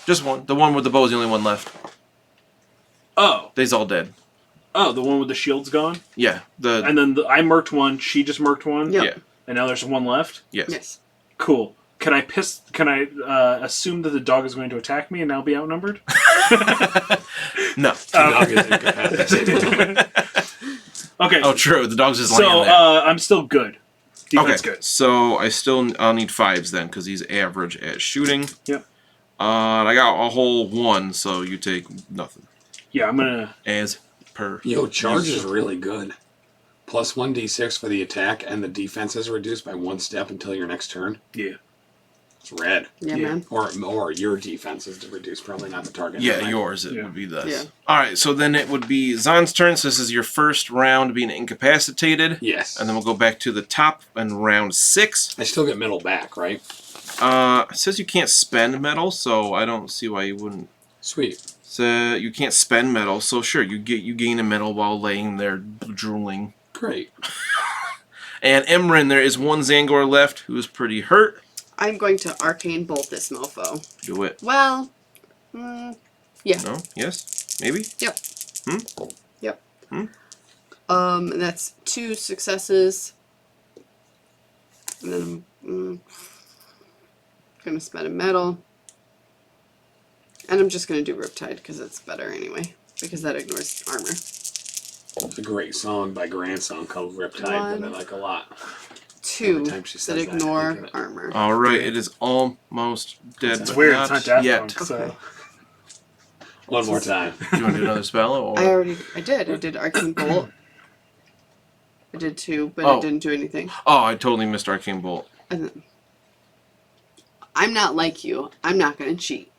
Just one. The one with the bow is the only one left. Oh. They's all dead. Oh, the one with the shield's gone? Yeah. And then I marked one, she just marked one? Yep. Yeah. And now there's one left? Yes. Yes. Cool. Can I assume that the dog is going to attack me and now be outnumbered? No. The dog is incapacitated. Okay. Oh, true. The dog's just laying So, there. I'm still good. Defense Okay, good. so I'll need 5s then, because he's average at shooting. Yep. And I got a whole 1, so you take nothing. Yeah, I'm gonna... As per. Yo, charge is really good. Plus 1d6 for the attack, and the defense is reduced by 1 step until your next turn. Yeah. It's red. Yeah, Yeah. man. Or your defense is reduced, probably not the target. Yeah, Right? yours. It Yeah. would be this. Yeah. Alright, so then it would be Zon's turn. So this is your first round being incapacitated. Yes. And then we'll go back to the top and round 6. I still get middle back, right? It says you can't spend metal, so I don't see why you wouldn't. Sweet. So you can't spend metal, so sure, you gain a metal while laying there drooling. Great. And Emrin, there is one Xangor left who is pretty hurt. I'm going to Arcane Bolt this mofo. Do it. Well, yeah. No? Yes? Maybe? Yep. Hmm? Yep. Hmm? That's 2 successes. And then I'm gonna spend a metal. And I'm just gonna do Riptide because it's better anyway. Because that ignores armor. It's a great song by Grandsong called Riptide that I like a lot. 2 Every time she that says that, I think ignore of it. armor. Alright, it is almost dead. It's but weird. Not It's not Daft yet. Punk, so... One more time. Do you want to do another spell? Or? I did Arcane Bolt. I did 2, but Oh. it didn't do anything. Oh, I totally missed Arcane Bolt. And then, I'm not like you. I'm not gonna cheat.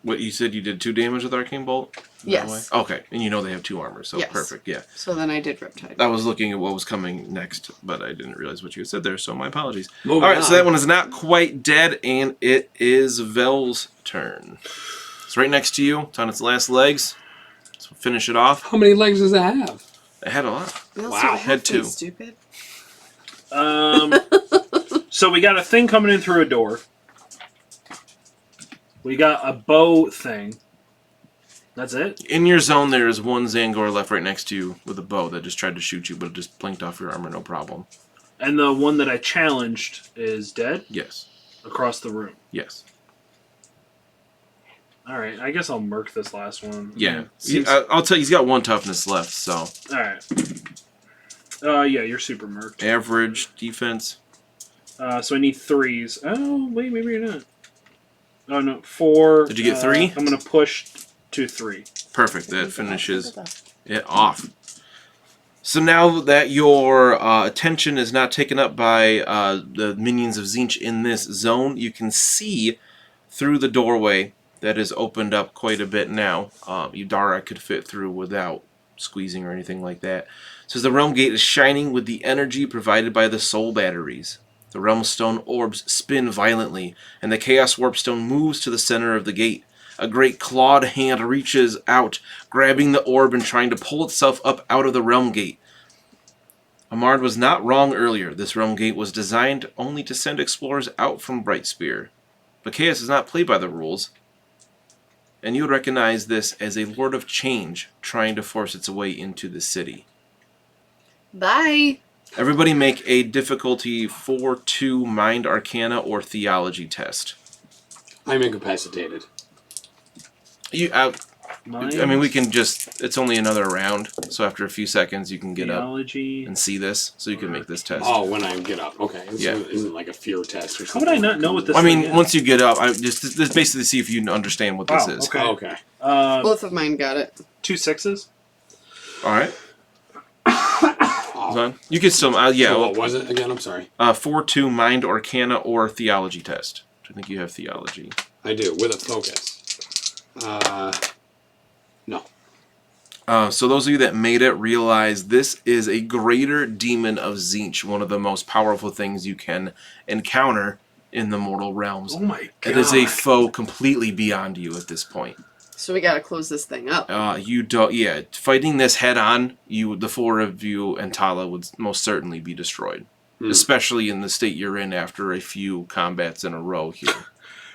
What, you said you did 2 damage with Arcane Bolt? That Yes. way? Okay, and you know they have 2 armor, so Yes. perfect, yeah. So then I did Riptide. I was looking at what was coming next, but I didn't realize what you had said there, so my apologies. Moving Alright, so on. that one is not quite dead, and it is Vel's turn. It's right next to you. It's on its last legs. So finish it off. How many legs does it have? It had a lot. We also Wow, have had to, 2. Stupid. So we got a thing coming in through a door. We got a bow thing. That's it? In your zone, there is one Xangor left right next to you with a bow that just tried to shoot you, but it just blinked off your armor, no problem. And the one that I challenged is dead? Yes. Across the room. Yes. Alright, I guess I'll murk this last one. Yeah. Seems- I'll tell you, he's got 1 toughness left, so. Alright. Yeah, you're super murked. Average defense. So I need 3s. Oh, wait, maybe you're not. Oh, no, 4. Did you get 3? I'm going to push to 3. Perfect. That finishes it off. So now that your attention is not taken up by the minions of Tzeentch in this zone, you can see through the doorway that is opened up quite a bit now. Udara could fit through without squeezing or anything like that. It says the realm gate is shining with the energy provided by the soul batteries. The realm stone orbs spin violently, and the chaos warpstone moves to the center of the gate. A great clawed hand reaches out, grabbing the orb and trying to pull itself up out of the realm gate. Amard was not wrong earlier. This realm gate was designed only to send explorers out from Brightspear. But chaos is not played by the rules, and you would recognize this as a Lord of Change trying to force its way into the city. Bye. Everybody make a difficulty 4-2 Mind Arcana or Theology test. I'm incapacitated. You Mind, I mean, we can just... It's only another round, so after a few seconds you can get theology. up and see this, so you can make this test. Oh, when I get up. Okay. This Yeah. isn't like a fear test or How something. would I not know what this I mean, thing is? once you get up, I just basically see if you understand what this Wow, is. okay. Oh, okay. Both of mine got it. 2 6s. All right. Oh. Zon? You can still... yeah. So what was it again? I'm sorry. 4-2 Mind, Arcana, or Theology test. I think you have Theology. I do, with a focus. No. So those of you that made it realize this is a greater demon of Tzeentch, one of the most powerful things you can encounter in the mortal realms. Oh my god. It is a foe completely beyond you at this point. So we gotta close this thing up. You don't. Yeah, fighting this head on, the 4 of you and Tala would most certainly be destroyed, especially in the state you're in after a few combats in a row here.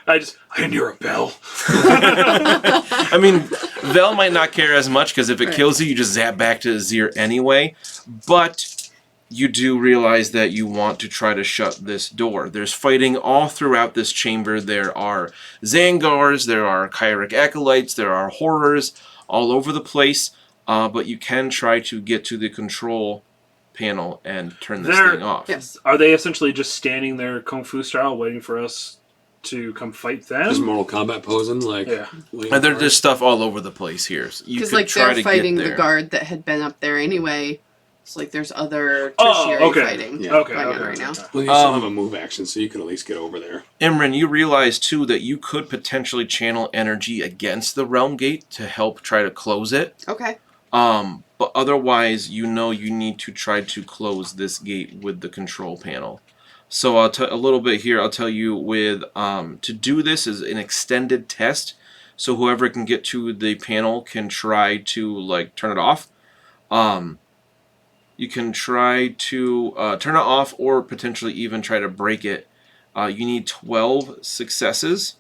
I hear a bell. I mean, Vel might not care as much because if it kills you, you just zap back to Azir anyway. But you do realize that you want to try to shut this door. There's fighting all throughout this chamber. There are Xangors, there are Kyric Acolytes, there are Horrors all over the place. But you can try to get to the control panel and turn this thing off. Yes. Are they essentially just standing there Kung Fu style waiting for us to come fight them? Just Mortal Kombat posing, like... Yeah. And there's stuff all over the place here. So you Because could like try they're to fighting get the there. guard that had been up there anyway. So like there's other Oh, tertiary okay. fighting Yeah. Okay, going on okay, right now. okay. Well, you still have a move action, so you can at least get over there. Imran, you realize too that you could potentially channel energy against the Realm Gate to help try to close it. Okay. But otherwise, you know you need to try to close this gate with the control panel. So I'll tell a little bit here. I'll tell you with to do this is an extended test. So whoever can get to the panel can try to like turn it off. You can try to turn it off or potentially even try to break it. You need 12 successes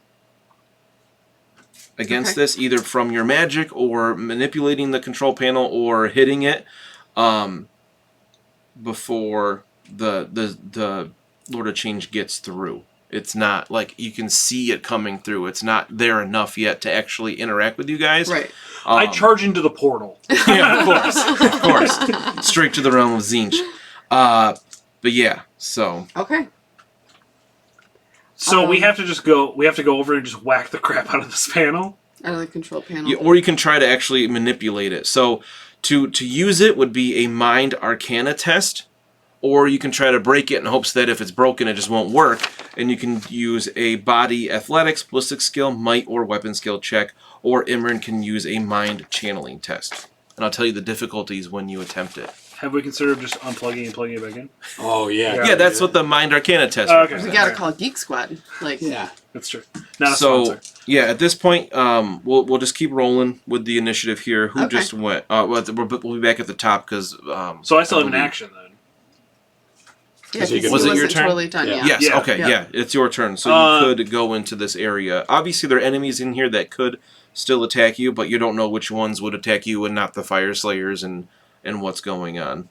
against this, either from your magic or manipulating the control panel or hitting it before the Lord of Change gets through. It's not like you can see it coming through. It's not there enough yet to actually interact with you guys. Right. I charge into the portal. Yeah, of course. Straight to the realm of Tzeentch. But yeah, so Okay. So we have to just go. We have to go over and just whack the crap out of this panel. Out of the control panel. yeah, or you can try to actually manipulate it. So to use it would be a Mind Arcana test, or you can try to break it in hopes that if it's broken, it just won't work. And you can use a Body Athletics, Ballistic Skill, Might, or Weapon Skill check, or Imran can use a Mind Channeling test. And I'll tell you the difficulties when you attempt it. Have we considered just unplugging and plugging it back in? Oh, yeah. Yeah, that's what the Mind Arcana test Okay. We gotta call Geek Squad. Like, Yeah. That's true. Not a So sponsor. yeah, at this point, we'll just keep rolling with the initiative here. Who Okay. just went? We'll be back at the top because. So I still have an believe- action then. yeah, So you 'cause can- Was he it your wasn't turn? totally done Yeah. yet. Yes. Yeah. Okay. Yeah. Yeah. It's your turn. So you could go into this area. Obviously, there are enemies in here that could still attack you, but you don't know which ones would attack you and not the Fire Slayers and what's going on.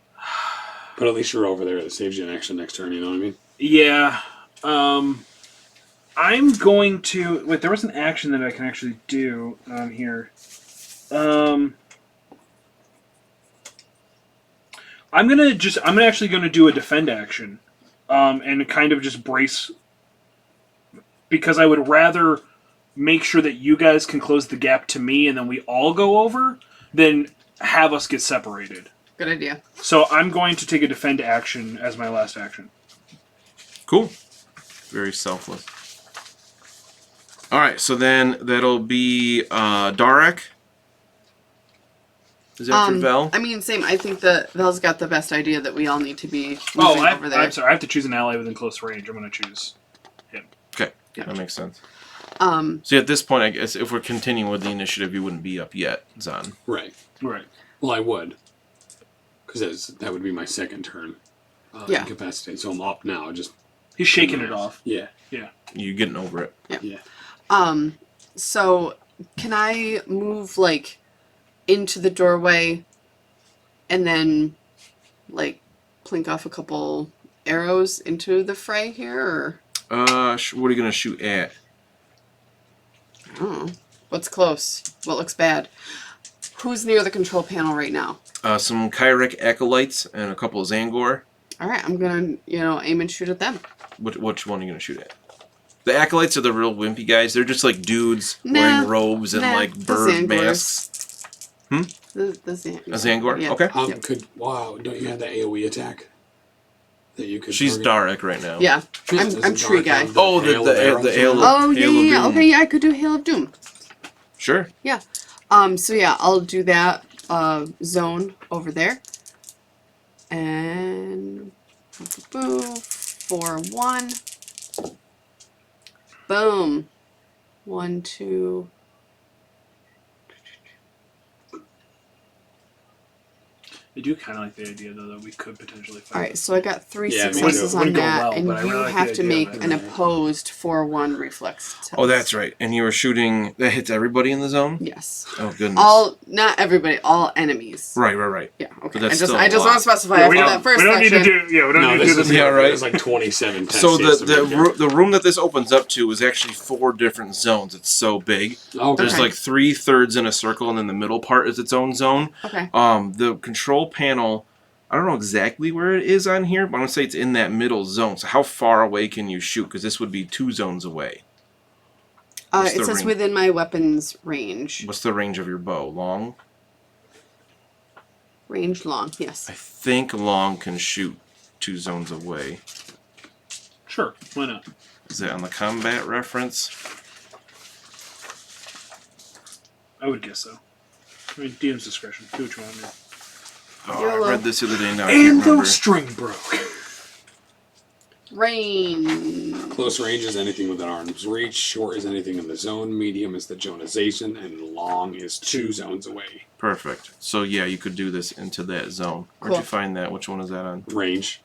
But at least you're over there. It saves you an action next turn, you know what I mean? Yeah. I'm going to... Wait, there was an action that I can actually do on here. I'm actually gonna do a defend action. And kind of just brace... Because I would rather make sure that you guys can close the gap to me and then we all go over than have us get separated. Good idea. So I'm going to take a defend action as my last action. Cool. Very selfless. All right. So then that'll be Darek. Is that your Vel? I mean, same. I think that Vel's got the best idea that we all need to be moving over there. I'm sorry. I have to choose an ally within close range. I'm going to choose him. Okay. Yeah. That makes sense. So at this point, I guess if we're continuing with the initiative, you wouldn't be up yet, Zan. Right. Right. Well, I would. Because that would be my second turn. Yeah. Incapacitated. So I'm up now. Just He's shaking it off. Yeah. You getting over it? Yeah. So can I move like into the doorway and then like plink off a couple arrows into the fray here, or What are you gonna shoot at? I don't know. What's close? What looks bad? Who's near the control panel right now? Some Kyrek Acolytes and a couple of Xangor. All right, I'm gonna, aim and shoot at them. Which one are you going to shoot at? The Acolytes are the real wimpy guys. They're just like dudes wearing robes and like bird masks. The Xangor. A Xangor? Yeah. Okay. Don't you have the AoE attack? That you could She's target? Darek right now. Yeah, I'm Doesn't tree Dark guy. have Oh, Hail of Arrows the on Hail it? of Oh, yeah, Hail of yeah. Doom. Okay, yeah, I could do Hail of Doom. Sure. Yeah. So yeah, I'll do that zone over there. And boom, 4-1. Boom. 1, 2. I do kind of like the idea, though, that we could potentially fight. All right, so I got 3 Yeah, me successes too. on Wouldn't go that, well, and but I you really like have the to idea make of it. an opposed 4-1 reflex test. Oh, that's right. And you were shooting... That hits everybody in the zone? Yes. Oh, goodness. Not everybody, all enemies. Right. Yeah. Okay. But that's I still a just lot. want to specify Yeah, we after don't, that first we don't need to section. do. Yeah, we don't No, need to do this this. is Yeah, right. It's like 27 tests. So he has to make it. the room that this opens up to is actually 4 different zones. It's so big. There's Okay. like 3/3 in a circle, and then the middle part is its own zone. Okay. The control panel, I don't know exactly where it is on here, but I'm gonna say it's in that middle zone. So how far away can you shoot? Because this would be 2 zones away. What's It the says range? within my weapons range. What's the range of your bow? Long? Range long, yes. I think long can shoot 2 zones away. Sure, why not? Is that on the combat reference? I would guess so. I mean, DM's discretion. Do what you want to do. Oh, YOLO. I read this the other day. Now I can't remember. string broke. Range. Close range is anything within arm's reach. Short is anything in the zone. Medium is the zonization. And long is 2 zones away. Perfect. So yeah, you could do this into that zone. Where'd Cool. you find that? Which one is that on? Range.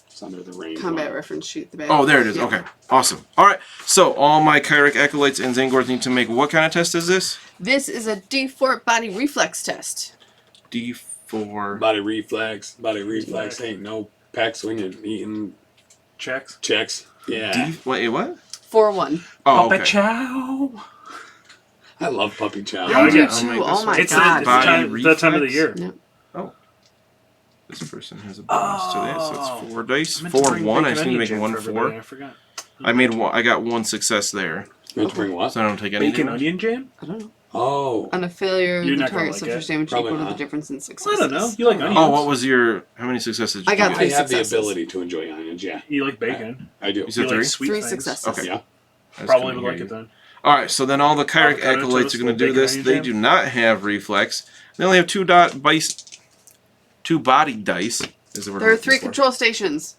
It's under the range. Combat one. reference sheet, the back. Oh, there it is. Yeah. Okay, awesome. All right, so all my Kyrek Acolytes and Xangors need to make what kind of test is this? This is a D4 body reflex test. D4. Body reflex. Body reflex ain't no pack swinging, eating Checks. checks. Yeah. Wait, what? 4-1. Oh, Puppet okay. chow. I love puppy chow. Yeah, I do yeah. I'll too. make Oh this my one. It's god. the Body time of the reflex? year. Yep. Oh. This person has a bonus to that, so it's 4 dice. I meant to 4 bring 1. I bacon just need to onion make jam 1 for 4. everybody, I forgot. I made one. I got 1 success there, Meant to bring what? so I don't take any Bacon damage. onion jam? I don't know. Oh. On a failure, You're the not gonna target like suffers it. damage Probably equal to the not. difference in I successes. don't know. You like onions? Oh, what was your? How many successes did I you got get? I 3 have the successes. ability to enjoy onions, yeah. You like bacon. I do. You said You 3? like sweet 3 things. successes. Okay. Yeah. I just Probably couldn't would hear like you. it then. All right, so then all the Kyrek Avocado Acolytes toast are going with to do bacon this. onion They jam? do not have reflex. They only have 2 body dice. Is the word There I'm are 3 looking for. control stations.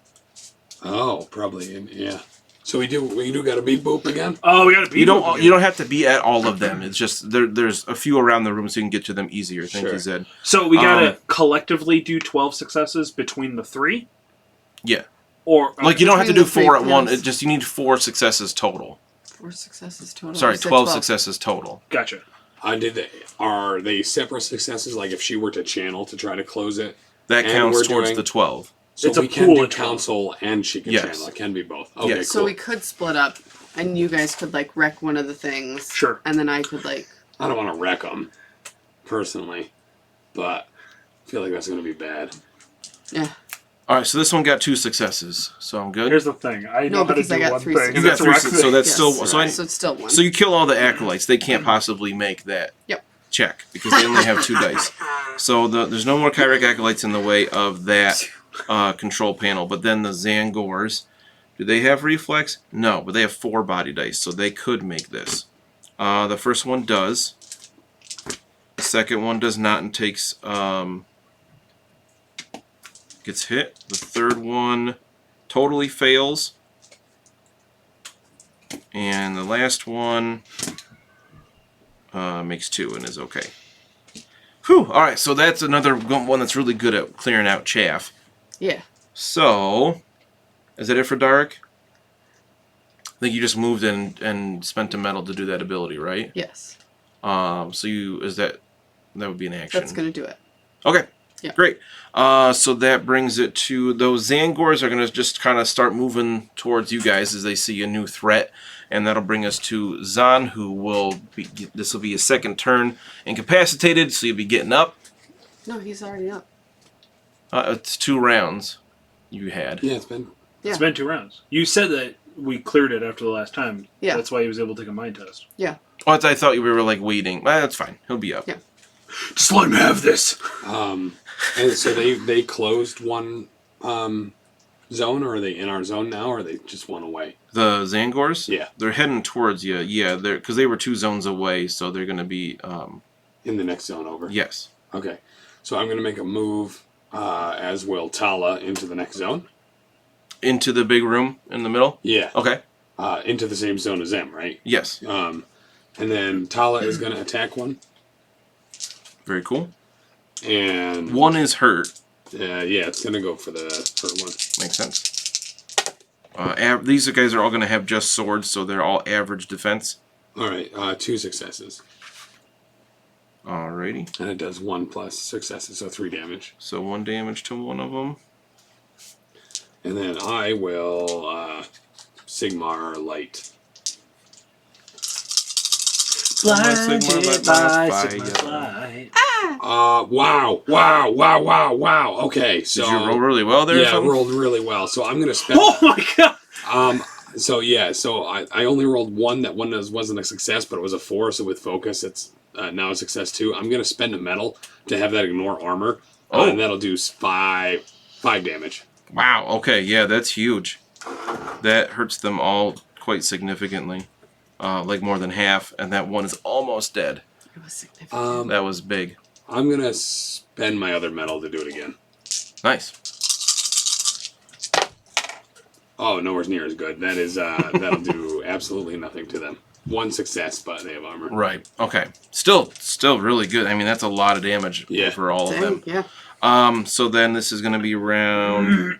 Oh, probably. Yeah. So we do got to beat Boop again? Oh, we got to beat You don't have to be at all of them. It's just there's a few around the room so you can get to them easier. Thank you, Sure. Zed. So we got to collectively do 12 successes between the 3? Yeah. Or Like you don't have to Between do the 4 three at one. players. It just you need 4 successes total. 4 successes total. Sorry, You said 12 successes total. Gotcha. Are they separate successes? Like if she were to channel to try to close it? That And counts we're towards doing- the 12. So It's a we can pool do of 12. counsel and she can Yes. channel. It can be both. Okay, Yes. So cool. we could split up, and you guys could like wreck one of the things. Sure. And then I could like. I don't want to wreck them, personally, but I feel like that's going to be bad. Yeah. All right, so this one got 2 successes, so I'm good. Here's the thing. I know how to because I do got one 3 thing. You got That's 3, wreck so things. that's Yes. still so. So it's still 1. So you kill all the acolytes. They can't possibly make that Yep. check because they only have 2 dice. So there's no more Kyrek acolytes in the way of that control panel. But then the Xangors, do they have reflex? No, but they have 4 body dice, so they could make this. The first one does. The second one does not and takes gets hit. The third one totally fails. And the last one makes 2 and is okay. Whew. All right, so that's another one that's really good at clearing out chaff. Yeah. So, is that it for Dark? I think you just moved in and spent a metal to do that ability, right? Yes. So that would be an action. That's gonna do it. Okay. Yeah. Great. So that brings it to those Xangors are going to just kind of start moving towards you guys as they see a new threat. And that'll bring us to Zahn, who will be, this will be his second turn incapacitated, so you'll be getting up. No, he's already up. It's 2 rounds you had. Yeah, it's been. Yeah. It's been 2 rounds. You said that we cleared it after the last time. Yeah. That's why he was able to take a mind test. Yeah. Oh, I thought you were like waiting. That's fine. He'll be up. Yeah. Just let him have this. And so they closed one zone, or are they in our zone now, or are they just one away? The Xangors? Yeah. They're heading towards you. Yeah, because they were 2 zones away, so they're going to be... In the next zone over? yes. Okay. So I'm going to make a move, as will Tala, into the next zone. Into the big room in the middle? Yeah. Okay. Into the same zone as them, right? Yes. And then Tala is going to attack one. Very cool. And... One is hurt. yeah, it's going to go for the hurt one. Makes sense. These guys are all going to have just swords, so they're all average defense. Alright, 2 successes. Alrighty. And it does 1 plus successes, so 3 damage. So 1 damage to one of them. And then I will Sigmar Light. Blinded by fire. Sigma's light. Wow. Okay, so... Did you roll really well there? or Yeah, I something? rolled really well. So I'm going to spend... Oh my god! So I only rolled 1. That one wasn't a success, but it was a 4, so with focus it's now a success too. I'm going to spend a medal to have that ignore armor. Oh. And that'll do 5 damage. Wow, okay, yeah, that's huge. That hurts them all quite significantly. Like more than half, and that one is almost dead. It was significant. That was big. I'm going to spend my other medal to do it again. Nice. Oh, nowhere near as good. That is, that'll do absolutely nothing to them. 1 success, but they have armor. Right, okay. Still really good. I mean, that's a lot of damage for all of them. Yeah. So then this is going to be round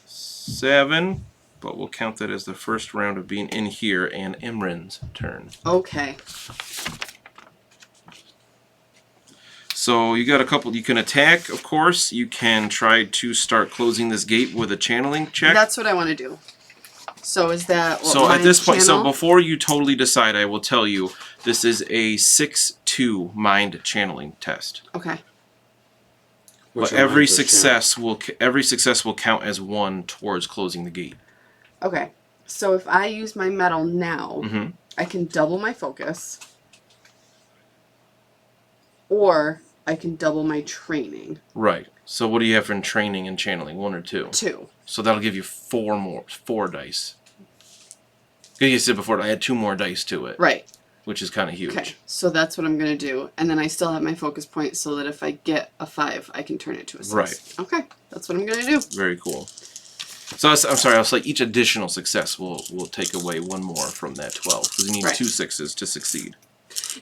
7, but we'll count that as the first round of being in here, and Imran's turn. Okay. So you got a couple. You can attack, of course. You can try to start closing this gate with a channeling check. That's what I want to do. So is that what So my at this point, so channel? before you totally decide, I will tell you this is a 6-2 mind channeling test. Okay. What's But your every mind for success will count as 1 towards closing the gate. Okay. So if I use my medal now, Mhm. I can double my focus. Or I can double my training. Right. So what do you have in training and channeling? 1 or 2? 2. So that'll give you 4 dice. You said before I had 2 more dice to it, Right. which is kind of huge. Okay. So that's what I'm going to do. And then I still have my focus point so that if I get a 5, I can turn it to a 6. Right. Okay. That's what I'm going to do. Very cool. So I'm sorry, I was like each additional success will take away 1 more from that 12 because you need Right. 2 6s to succeed.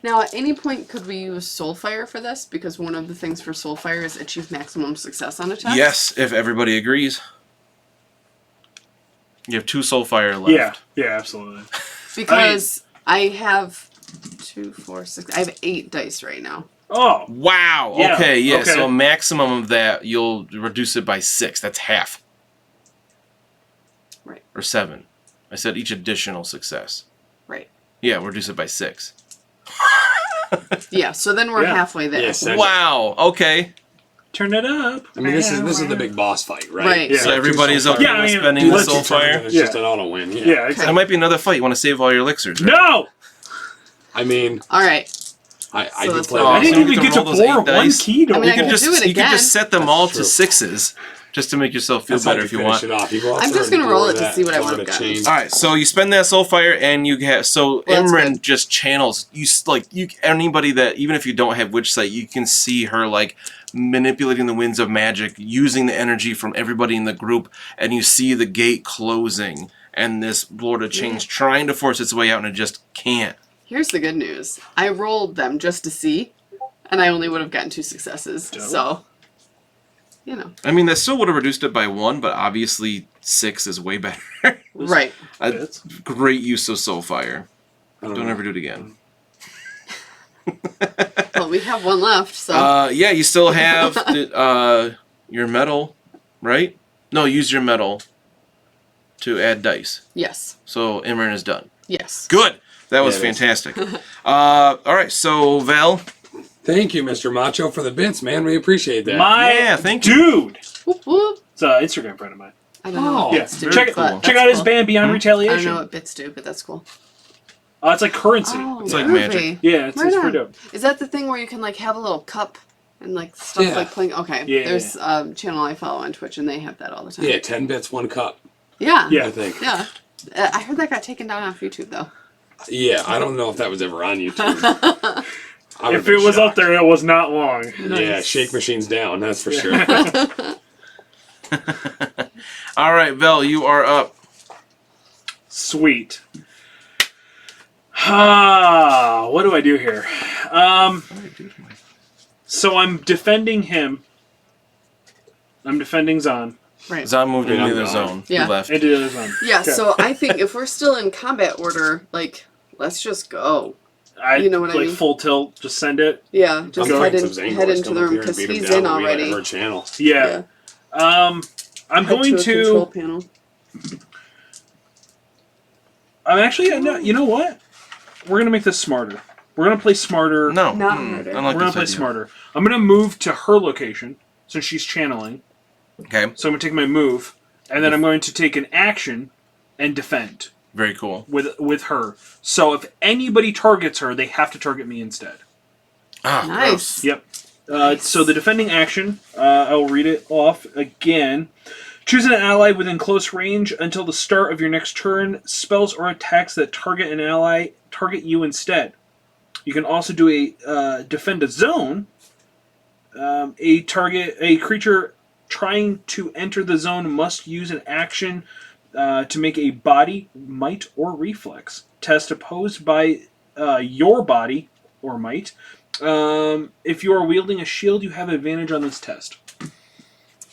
Now, at any point, could we use Soulfire for this? Because one of the things for Soulfire is achieve maximum success on attacks. Yes, if everybody agrees. You have 2 Soulfire left. Yeah, absolutely. Because I have 2, 4, 6. I have 8 dice right now. Oh, Wow. Yeah, Okay. Yeah. okay. So a maximum of that, you'll reduce it by 6. That's half. Right. Or 7. I said each additional success. Right. Yeah, we'll reduce it by 6. Yeah. So then we're Yeah. halfway there. Yes. Wow. Okay. turn it up. I mean, this is the big boss fight, right? Right. Yeah. So everybody's okay Yeah, I with mean, spending the let's- soul fire. It's just an auto win. Yeah. Yeah, There exactly. might be another fight. You want to save all your elixirs. Right? No! I mean, All right. I So do that's play what- I that. didn't so we even can get to roll those 8 pour one dice. key to I mean, You I can can just do it you can again. just set them That's all true. to 6s, just to make yourself feel That's how better you if you finish want. it off. You go I'm outside just gonna and roll pour it to that see what I over would've to gotten. change. All right, so you spend that soul fire, and you get so Well, that's Imran good. just channels you anybody that even if you don't have witch sight, you can see her like manipulating the winds of magic, using the energy from everybody in the group, and you see the gate closing, and this Lord of Change trying to force its way out, and it just can't. Here's the good news. I rolled them just to see, and I only would have gotten 2 successes. Dope. So, you know. I mean, that still would have reduced it by 1, but obviously 6 is way better. Right. A great use of soul fire. Don't ever do it again. Well, we have one left, so. Yeah, you still have your metal, right? No, use your metal to add dice. Yes. So Imran is done. Yes. Good. That was Yeah, it is. fantastic. All right, so Val. Thank you, Mr. Macho, for the bits, man. We appreciate that. Yeah, thank you. dude. Whoop, whoop. It's an Instagram friend of mine. I don't know Oh, what Yeah, bits do. check but check that's out his cool. band Beyond I don't Retaliation. know what bits do, but that's cool. It's like currency. Oh, It's like groovy. magic. Yeah, it's Right pretty on. dope. Is that the thing where you can like have a little cup and like stuff Yeah. like playing? Okay. Yeah. There's a channel I follow on Twitch and they have that all the time. Yeah, 10 bits, 1 cup, Yeah. Yeah. I think. Yeah. I heard that got taken down off YouTube though. Yeah, I don't know if that was ever on YouTube. I would've If it been was up shocked. there, it was not long. Yeah, Nice. shake machines down, that's for sure. All right, Val, you are up. Sweet. What do I do here? So I'm defending him. I'm defending Zahn. Right. Zahn moved Yeah, into the I'm zone. Yeah. He left. Into the other zone. Yeah, Okay. so I think if we're still in combat order, like, let's just go. You know what I like mean? full tilt, just send it. Yeah, just go. head, Some in, Xangors head into come the up room here and because beat 'em he's down in when we let already. her channel. Yeah. I'm Head going to a control to. panel. I'm actually. No, you know what? We're gonna make this smarter. We're gonna play smarter. No. Not I murder. don't We're like gonna this play idea. smarter. I'm gonna move to her location since she's channeling. Okay. So I'm gonna take my move, and then I'm going to take an action and defend Very cool. with her. So if anybody targets her, they have to target me instead. Ah, Nice. Yep. So the defending action, I'll read it off again. Choose an ally within close range until the start of your next turn. Spells or attacks that target an ally target you instead. You can also do a defend a zone. A creature trying to enter the zone must use an action to make a body, might, or reflex test opposed by your body or might. If you are wielding a shield, you have advantage on this test.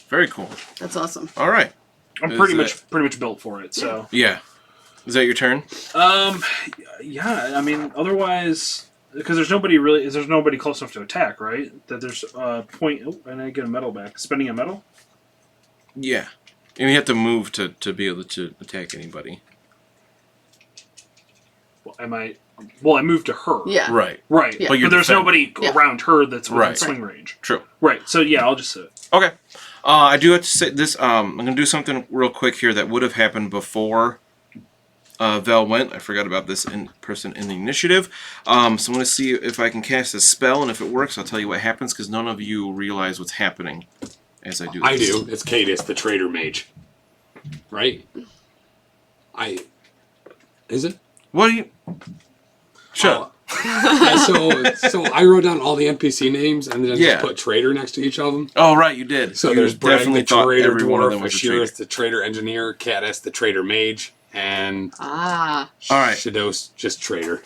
Very cool. That's awesome. All right. I'm Is pretty it- much built for it. So Yeah. Is that your turn? yeah, I mean, otherwise, because there's nobody close enough to attack, right? That there's a point. Oh, and I get a medal back. Spending a medal. Yeah. And you have to move to be able to attack anybody. Well, I moved to her. Yeah. Right. Right. Yeah. But you're But there's defending. nobody Yeah. around her that's within Right. swing range. True. Right. So yeah, I'll just sit. Okay. I do have to say this. I'm going to do something real quick here that would have happened before Vel went. I forgot about this in person in the initiative. So I'm going to see if I can cast a spell, and if it works, I'll tell you what happens, because none of you realize what's happening as I do this. I do. It's Cadis, the traitor mage. Right? Is it? What do you... Shut up. Yeah, so I wrote down all the NPC names and then Yeah. just put traitor next to each of them. Oh, right, you did. So you there's Bragg, definitely the thought traitor every one of them dwarf, was a traitor. Ashiris, the traitor engineer, Caddis, the traitor mage, and Ah. All right. Shados, just traitor.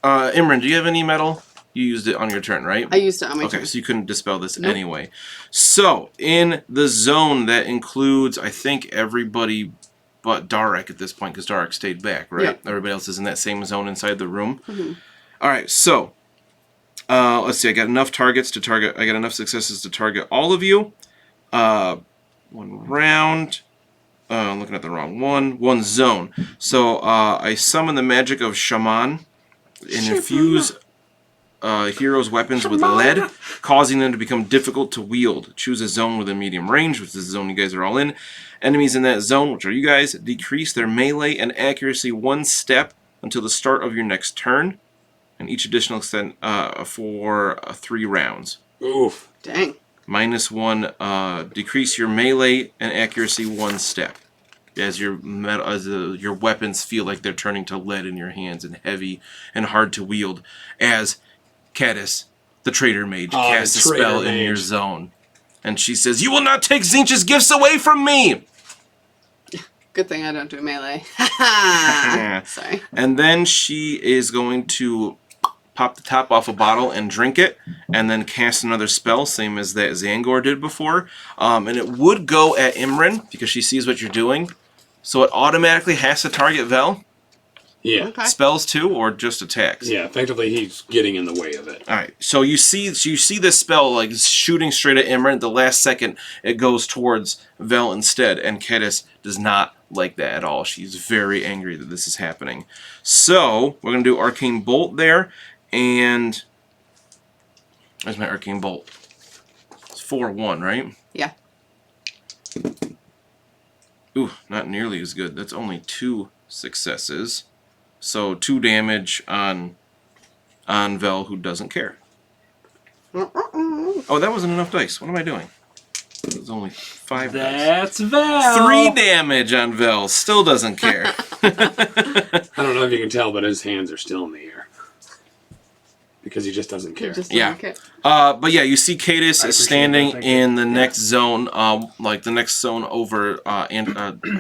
Imran, do you have any metal? You used it on your turn, right? I used it on my Okay, turn. so you couldn't dispel this Nope. anyway. So, in the zone that includes, I think, everybody but Darek at this point, because Darek stayed back, right? Yep. Everybody else is in that same zone inside the room. Mhm. All right, so, let's see. I got enough targets to target. I got enough successes to target all of you. One round. I'm looking at the wrong one. One zone. So, I summon the magic of Shaman and infuse heroes' weapons with lead, causing them to become difficult to wield. Choose a zone within medium range, which is the zone you guys are all in. Enemies in that zone, which are you guys, decrease their melee and accuracy 1 step until the start of your next turn, and each additional extent for 3 rounds. Oof. Dang. -1, decrease your melee and accuracy 1 step. As your your weapons feel like they're turning to lead in your hands and heavy and hard to wield, as Caddis, the traitor mage, casts a the traitor spell in your mage. zone. And she says, "You will not take Zinch's gifts away from me!" Good thing I don't do melee. Sorry. And then she is going to pop the top off a bottle and drink it, and then cast another spell, same as that Xangor did before. And it would go at Imran, because she sees what you're doing. So it automatically has to target Vel. Yeah. Okay. Spells too, or just attacks? Yeah, effectively he's getting in the way of it. All right. So you see this spell like shooting straight at Imran. The last second, it goes towards Vel instead, and Caddis does not like that at all. She's very angry that this is happening. So we're gonna do Arcane Bolt there, and there's my Arcane Bolt. It's 4/1, right? Yeah. Ooh, not nearly as good. That's only 2 successes. So 2 damage on Vel, who doesn't care. Oh, that wasn't enough dice. What am I doing? It was only 5 dice. That's Val. 3 damage on Vel. Still doesn't care. I don't know if you can tell, but his hands are still in the air. Because he just doesn't care. Yeah. But yeah, you see Cadis is standing in the next zone, like the next zone over, I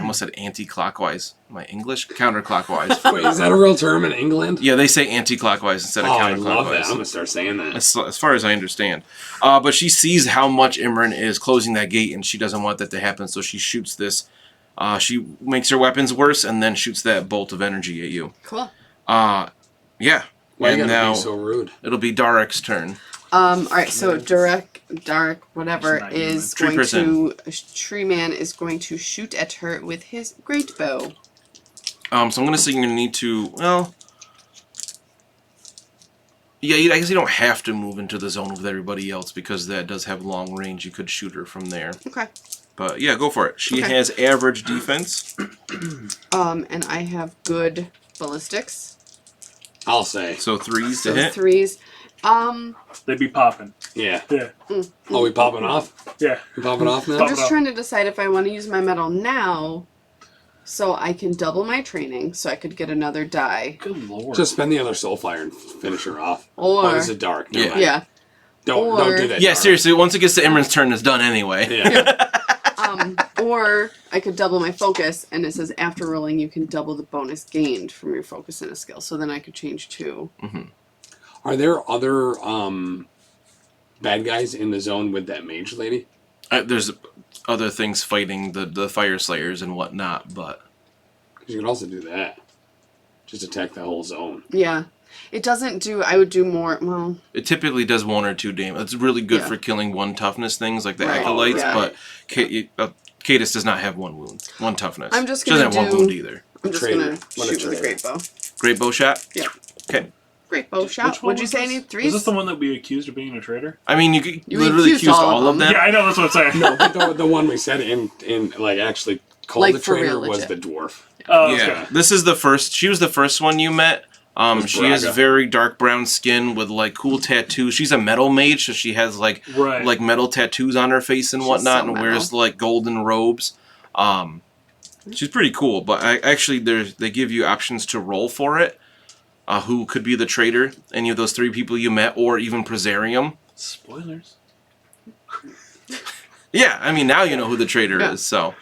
almost said anti-clockwise. My English? Counterclockwise. Wait, is that a real term in England? Yeah, they say anti-clockwise instead of Oh, I counterclockwise. love that. I'm going to start saying that. As far as I understand. But she sees how much Imran is closing that gate, and she doesn't want that to happen, so she shoots this. She makes her weapons worse, and then shoots that bolt of energy at you. Cool. Yeah. Why you And gotta now be so rude? it'll be Darek's turn. Alright, so Darek, whatever, It's not is human. going Tree to... Tree Man is going to shoot at her with his great bow. So I'm going to say you're going to need to, well... Yeah, I guess you don't have to move into the zone with everybody else because that does have long range. You could shoot her from there. Okay. But yeah, go for it. She Okay. has average defense. And I have good ballistics. I'll say. So 3s to So hit. 3s. They'd be popping. Yeah. Yeah. Oh, we popping off? Yeah. We popping off now? I'm just trying to decide if I want to use my metal now so I can double my training so I could get another die. Good lord. Just spend the other soul fire and finish her off. Or... Oh, is it dark? Never Yeah. mind. Yeah. Don't do that. Yeah, dark. seriously, once it gets to Imran's turn, it's done anyway. Yeah. Or I could double my focus, and it says after rolling you can double the bonus gained from your focus and a skill. So then I could change 2. Are there other bad guys in the zone with that mage lady? There's other things fighting the Fire Slayers and whatnot, but... Because you could also do that. Just attack the whole zone. Yeah. It doesn't do... I would do more... Well... It typically does 1 or 2 damage. It's really good Yeah. for killing 1 toughness things like the Right. Acolytes, Yeah. but Cadis does not have 1 wound. 1 toughness. I'm just She doesn't gonna have 1 wound do- either. I'm just Traitor. going to What a shoot with a traitor. great bow. Great bow shot? Yeah. Okay. Great bow shot. Which one Would you was say I this? need 3s? Was this the one that we accused of being a traitor? I mean, you You literally accused accused all of all of them. them. Yeah, I know. That's what I'm saying. No, but the one we said in like actually called Like, the for traitor real, was legit. the dwarf. Oh, Yeah, okay. this is the first. She was the first one you met. She has Braga. very dark brown skin with like cool tattoos. She's a metal mage, so she has like Right. like metal tattoos on her face and whatnot, so and wears metal. like golden robes. She's pretty cool. But actually, they give you options to roll for it. Who could be the traitor? Any of those 3 people you met, or even Presarium. Spoilers. Yeah, I mean now you know who the traitor Yeah. is. So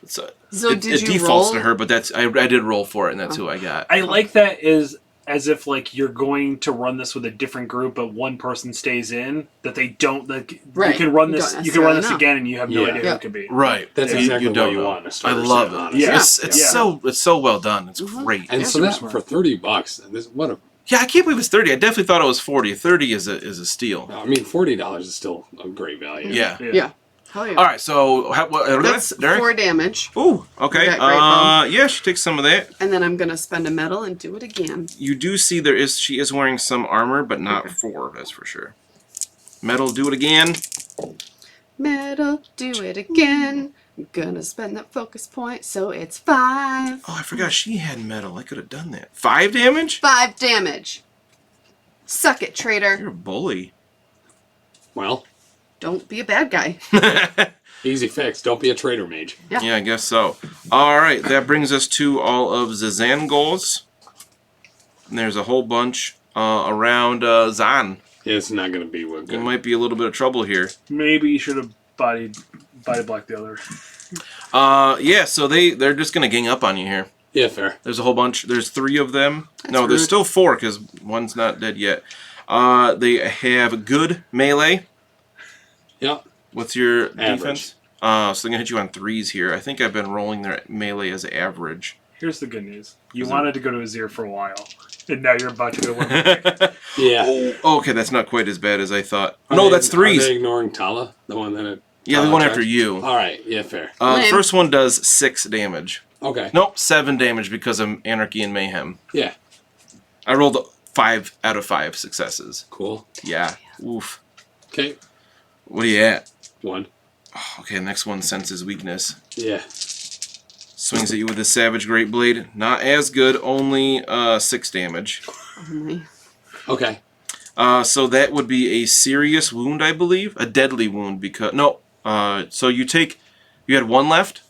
So it did you defaults roll? to her, but I did roll for it, and that's who I got. I like that is as if like you're going to run this with a different group, but one person stays in. That they don't like. Right. You can run You this. don't You can run this necessarily know. again, and you have no Yeah. idea who it could be. Right. That's Yeah. exactly what don't you know. want in a I starter love set, it. honestly. Yeah. It's so well done. It's great. And Yeah, so super that smart. for $30, what a Yeah, I can't believe it's 30. I definitely thought it was 40. 30 is a steal. I mean $40 is still a great value. Yeah. Yeah. Hell yeah. All right. So That's Derek? 4 damage. Ooh. Okay. That great bow. Yeah, she takes some of that. And then I'm going to spend a metal and do it again. You do see she is wearing some armor, but not 4. That's for sure. Metal. Do it again. Metal, do it again. I'm gonna spend that focus point, so it's 5. Oh, I forgot she had metal. I could have done that. 5 damage. 5 damage. Suck it, traitor. You're a bully. Well, Don't be a bad guy. easy fix. Don't be a traitor mage. Yeah, I guess so. All right, that brings us to all of the Xangors. And there's a whole bunch around Zan. It's not going to be what You good. might be a little bit of trouble here. Maybe you should have body blocked the other. Yeah, so they're just going to gang up on you here. Yeah, fair. There's a whole bunch. There's 3 of them. That's No, there's rude. still 4 because one's not dead yet. They have good melee. Yeah. What's your Average. defense? So they're going to hit you on 3s here. I think I've been rolling their melee as average. Here's the good news. You Is it- wanted to go to Azir for a while, and now you're about to go to Limerick. Yeah. Oh, okay, that's not quite as bad as I thought. Are No, they- that's Are threes. they ignoring Tala? The one that it... Yeah, the Tala one attacks? after you. All right. Yeah, fair. The Lame. first one does 6 damage. Okay. Nope, 7 damage because of Anarchy and Mayhem. Yeah. I rolled 5 out of 5 successes. Cool. Yeah. Oof. Okay. What are you at? 1. Okay, next one senses weakness. Yeah. Swings at you with a Savage Great Blade. Not as good, only 6 damage. Only. Okay. So that would be a serious wound, I believe. A deadly wound because... No. So you take... You had 1 left?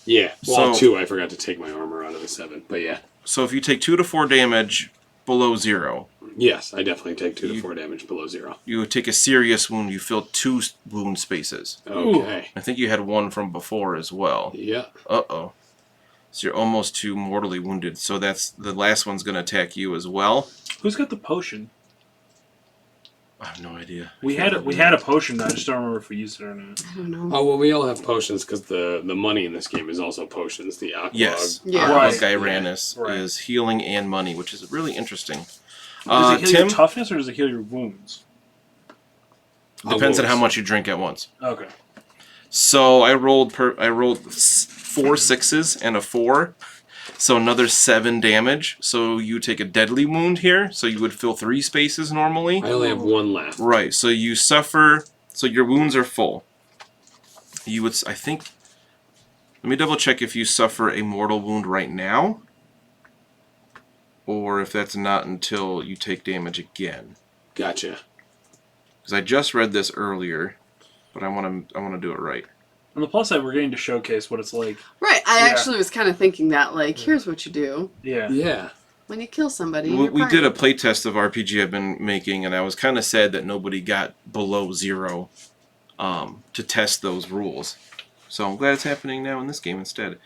Yeah. Well, So- 2. I forgot to take my armor out of the 7. But yeah. So if you take 2 to 4 damage below 0, Yes, I definitely take 2 to You- 4 damage below 0. you would take a serious wound. You fill 2 wound spaces. Okay. I think you had 1 from before as well. Yeah. Uh-oh. So you're almost to mortally wounded. So that's the last one's going to attack you as well. Who's got the potion? I have no idea. We had a potion. I just don't remember if we used it or not. I don't know. Oh, well, we all have potions because the money in this game is also potions. The Aqua... Yes. Yeah. Right. Gyranus Right. is healing and money, which is really interesting. Does it heal Tim, your toughness or does it heal your wounds? depends on how wounds. much you drink at once. Okay. So I rolled 4 6s and a 4. So another 7 damage. So you take a deadly wound here. So you would fill 3 spaces normally. I only have 1 left. Right. So you suffer. So your wounds are full. You would, I think. Let me double check if you suffer a mortal wound right now, or if that's not until you take damage again. Gotcha. Because I just read this earlier, but I want to do it right. On the plus side, we're getting to showcase what it's like. Right. I Yeah. actually was kind of thinking that, like, here's what you do Yeah. Yeah. when you kill somebody. in We, your we did a party. playtest of RPG I've been making, and I was kind of sad that nobody got below 0 to test those rules. So I'm glad it's happening now in this game instead.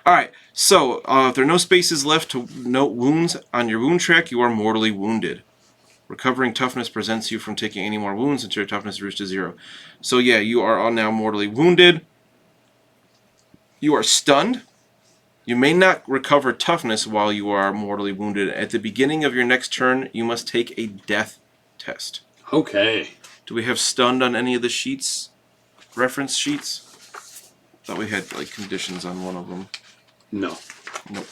Alright, so if there are no spaces left to note wounds on your wound track, you are mortally wounded. Recovering toughness prevents you from taking any more wounds until your toughness reaches to 0. So yeah, you are all now mortally wounded. You are stunned. You may not recover toughness while you are mortally wounded. At the beginning of your next turn, you must take a death test. Okay. Do we have stunned on any of the sheets? Reference sheets? Thought we had like conditions on one of them. No. Nope.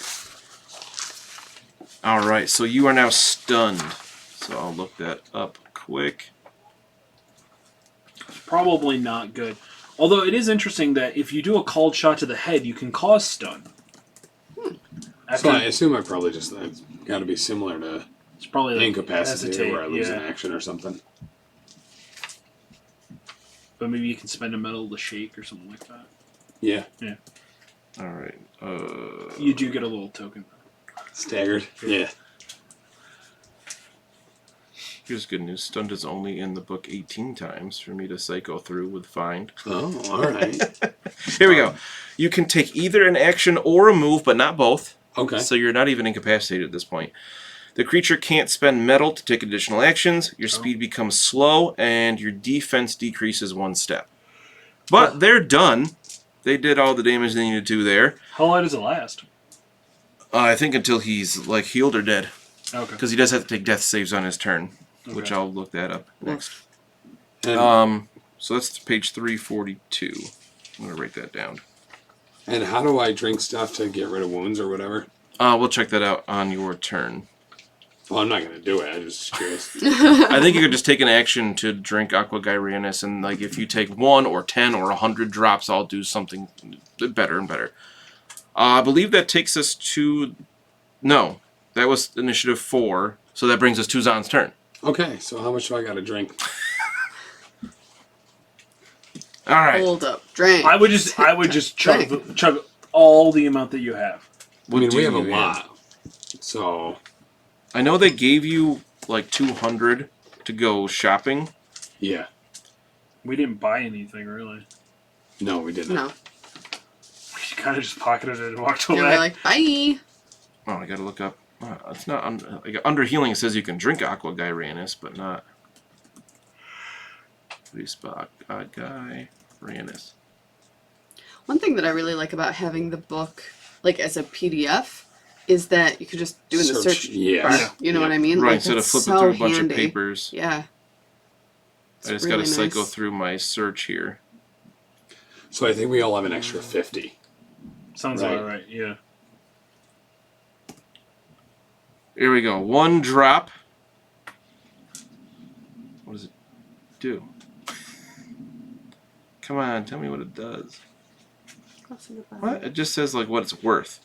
Alright, so you are now stunned. So I'll look that up quick. It's probably not good. Although it is interesting that if you do a called shot to the head, you can cause stun. So I assume I probably just... It's got to be similar to it's probably like incapacity hesitate, where I lose an yeah. action or something. But maybe you can spend a metal to shake or something like that. Yeah. Alright. You do get a little token. Staggered. Yeah. Here's good news. Stunned is only in the book 18 times for me to cycle through with find. Oh, all right. Here we go. You can take either an action or a move, but not both. Okay. So you're not even incapacitated at this point. The creature can't spend metal to take additional actions. Your speed becomes slow, and your defense decreases 1 step. But they're done. They did all the damage they needed to there. How long does it last? I think until he's like healed or dead, Okay. because he does have to take death saves on his turn, which Okay. I'll look that up next. And, So that's page 342. I'm gonna write that down. and how do I drink stuff to get rid of wounds or whatever? We'll check that out on your turn. Well, I'm not going to do it. I'm just curious. I think you could just take an action to drink Aqua Gyranus, and like if you take 1 or 10 or 100 drops, I'll do something better and better. I believe that takes us to... No, that was initiative 4, so that brings us to Zon's turn. Okay, so how much do I got to drink? All right. Hold up. Drink. I would just chug all the amount that you have. I mean, do we have a you lot. So, I know they gave you like 200 to go shopping. yeah. We didn't buy anything really. No, we didn't. No. We kind of just pocketed it and walked They away. were like, bye. Oh, I gotta look up. It's not under healing. It says you can drink Aqua Gyranus, but not. Aqua Gyranus. One thing that I really like about having the book, like, as a PDF, is that you could just do in the search Yeah. bar. Yeah. You know what I mean? Right, Like, instead of that's flipping so through a bunch handy. of papers. Yeah. I just gotta cycle through my search here. So I think we all have an extra 50. Sounds Right. about right. Yeah. Here we go. 1 drop. What does it do? Come on, tell me what it does. What? It just says like what it's worth.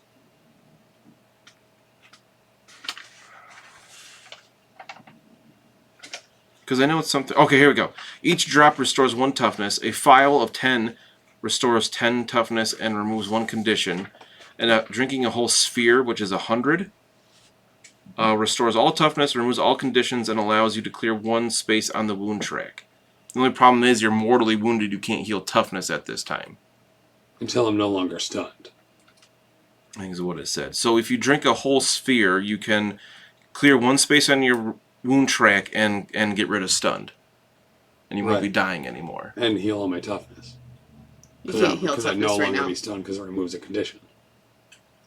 Because I know it's something. Okay, here we go. Each drop restores 1 toughness. A file of 10 restores 10 toughness and removes 1 condition. And drinking a whole sphere, which is 100, restores all toughness, removes all conditions, and allows you to clear 1 space on the wound track. The only problem is you're mortally wounded. You can't heal toughness at this time. Until I'm no longer stunned. I think is what it said. So if you drink a whole sphere, you can clear 1 space on your wound track and get rid of stunned. And you won't be dying anymore. And heal all my toughness. You can't heal Because I toughness no right longer now. be stunned because it removes a condition.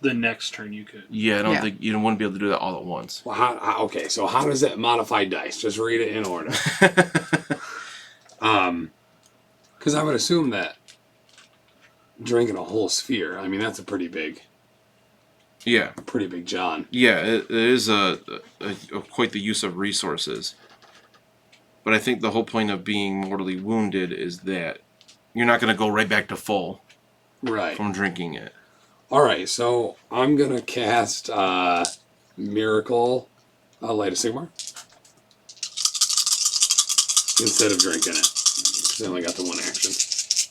The next turn you could. Yeah, I don't Yeah. think you wouldn't be able to do that all at once. Well, okay, so how does it modify dice? Just read it in order. Because I would assume that drinking a whole sphere, I mean, that's a pretty big Yeah. John. Yeah, it is a quite the use of resources. But I think the whole point of being mortally wounded is that you're not going to go right back to full Right. from drinking it. All right, so I'm going to cast Miracle Light of Sigmar instead of drinking it. Because I only got the 1 action.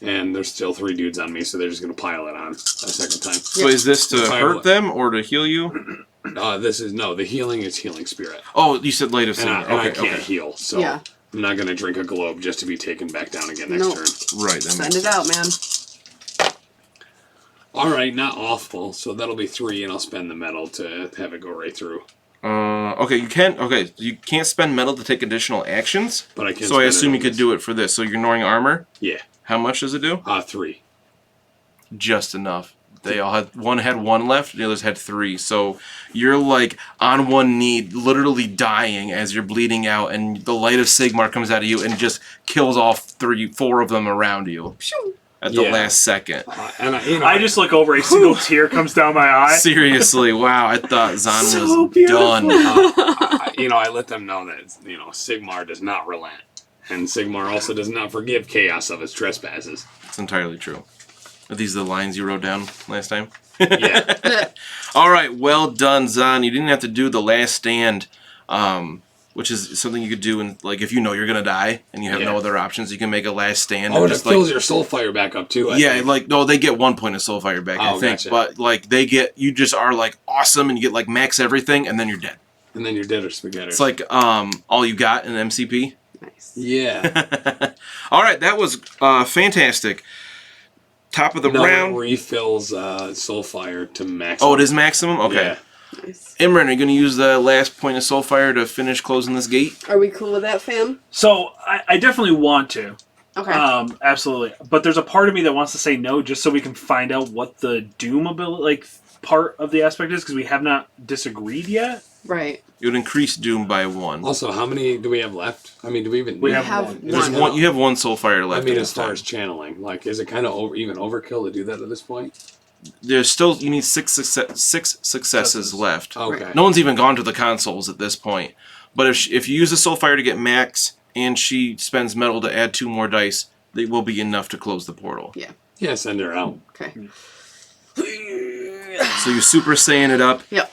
And there's still 3 dudes on me, so they're just going to pile it on a second time. So is this to Fire hurt what? them or to heal you? The healing is Healing Spirit. Oh, you said Light of And Sigmar. I Okay, can't okay. heal, so Yeah. I'm not going to drink a globe just to be taken back down again next Nope. turn. Right. That Send makes it out, man. All right, not awful. So that'll be 3, and I'll spend the metal to have it go right through. Okay, you can't. Okay, you can't spend metal to take additional actions. But I can. So I assume you could do it for this. So you're ignoring armor. Yeah. How much does it do? 3. Just enough. They all had 1 left. The others had 3. So you're like on one knee, literally dying as you're bleeding out, and the Light of Sigmar comes out of you and just kills all 4 of them around you at the last second. And I just look over, a single tear comes down my eye. Seriously, wow! I thought Zahn So was beautiful. done. I let them know that Sigmar does not relent, and Sigmar also does not forgive chaos of his trespasses. It's entirely true. Are these the lines you wrote down last time? Yeah. All right, well done, Zahn. You didn't have to do the last stand, which is something you could do in, like, if you know you're gonna die and you have no other options, you can make a last stand. Oh, and and it just fills your soul fire back up too. I think. like no, they get 1 point of soul fire back, I think. Gotcha. But like you just are like awesome and you get like max everything and then you're dead. And then you're dead or spaghetti. It's like all you got in MCP. Nice. Yeah. All right, that was fantastic. Top of the round. It refills soul fire to max. Oh, it is maximum? Okay. Yeah. Nice. Imran, are you going to use the last point of soul fire to finish closing this gate? Are we cool with that, fam? So I definitely want to. Okay. Absolutely. But there's a part of me that wants to say no, just so we can find out what the doom ability, part of the aspect is, because we have not disagreed yet. Right. It would increase Doom by 1. Also, how many do we have left? I mean, do we even? We need have one? one. Is it You have 1 soul fire left. I mean, at as this far time. as channeling, like, is it kind of overkill to do that at this point? There's still, you need 6 successes left. Okay. No one's even gone to the consoles at this point. But if you use the soul fire to get max, and she spends metal to add 2 more dice, they will be enough to close the portal. Yeah. Yeah, send her out. Okay. So you Super Saiyan it up. Yep.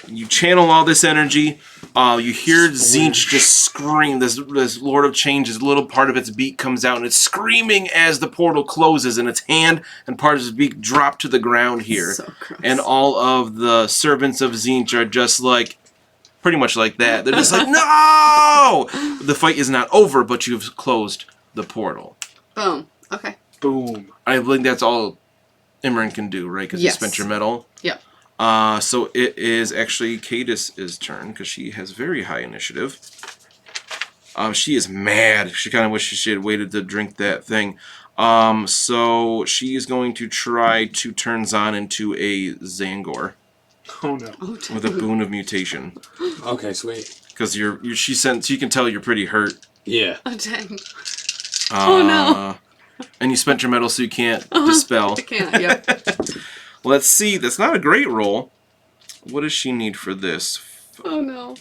You channel all this energy. You hear Tzeentch just scream. This Lord of Change, his little part of its beak comes out, and it's screaming as the portal closes, and its hand and part of its beak drop to the ground here. So gross. And all of the servants of Tzeentch are just like, pretty much like that. They're just like, no! The fight is not over, but you've closed the portal. Boom. Okay. Boom. I think that's all Imran can do, right? Because Yes. you spent your metal. Yep. So it is actually Cadis's turn because she has very high initiative. She is mad. She kind of wishes she had waited to drink that thing. So she is going to try to turn Zahn into a Xangor. Oh no. Oh, with a Boon of Mutation. Okay, sweet. Because she can tell you're pretty hurt. Yeah. oh dang. Oh, no. And you spent your metal so you can't dispel. I can't, yep. Let's see. That's not a great roll. What does she need for this? Oh no.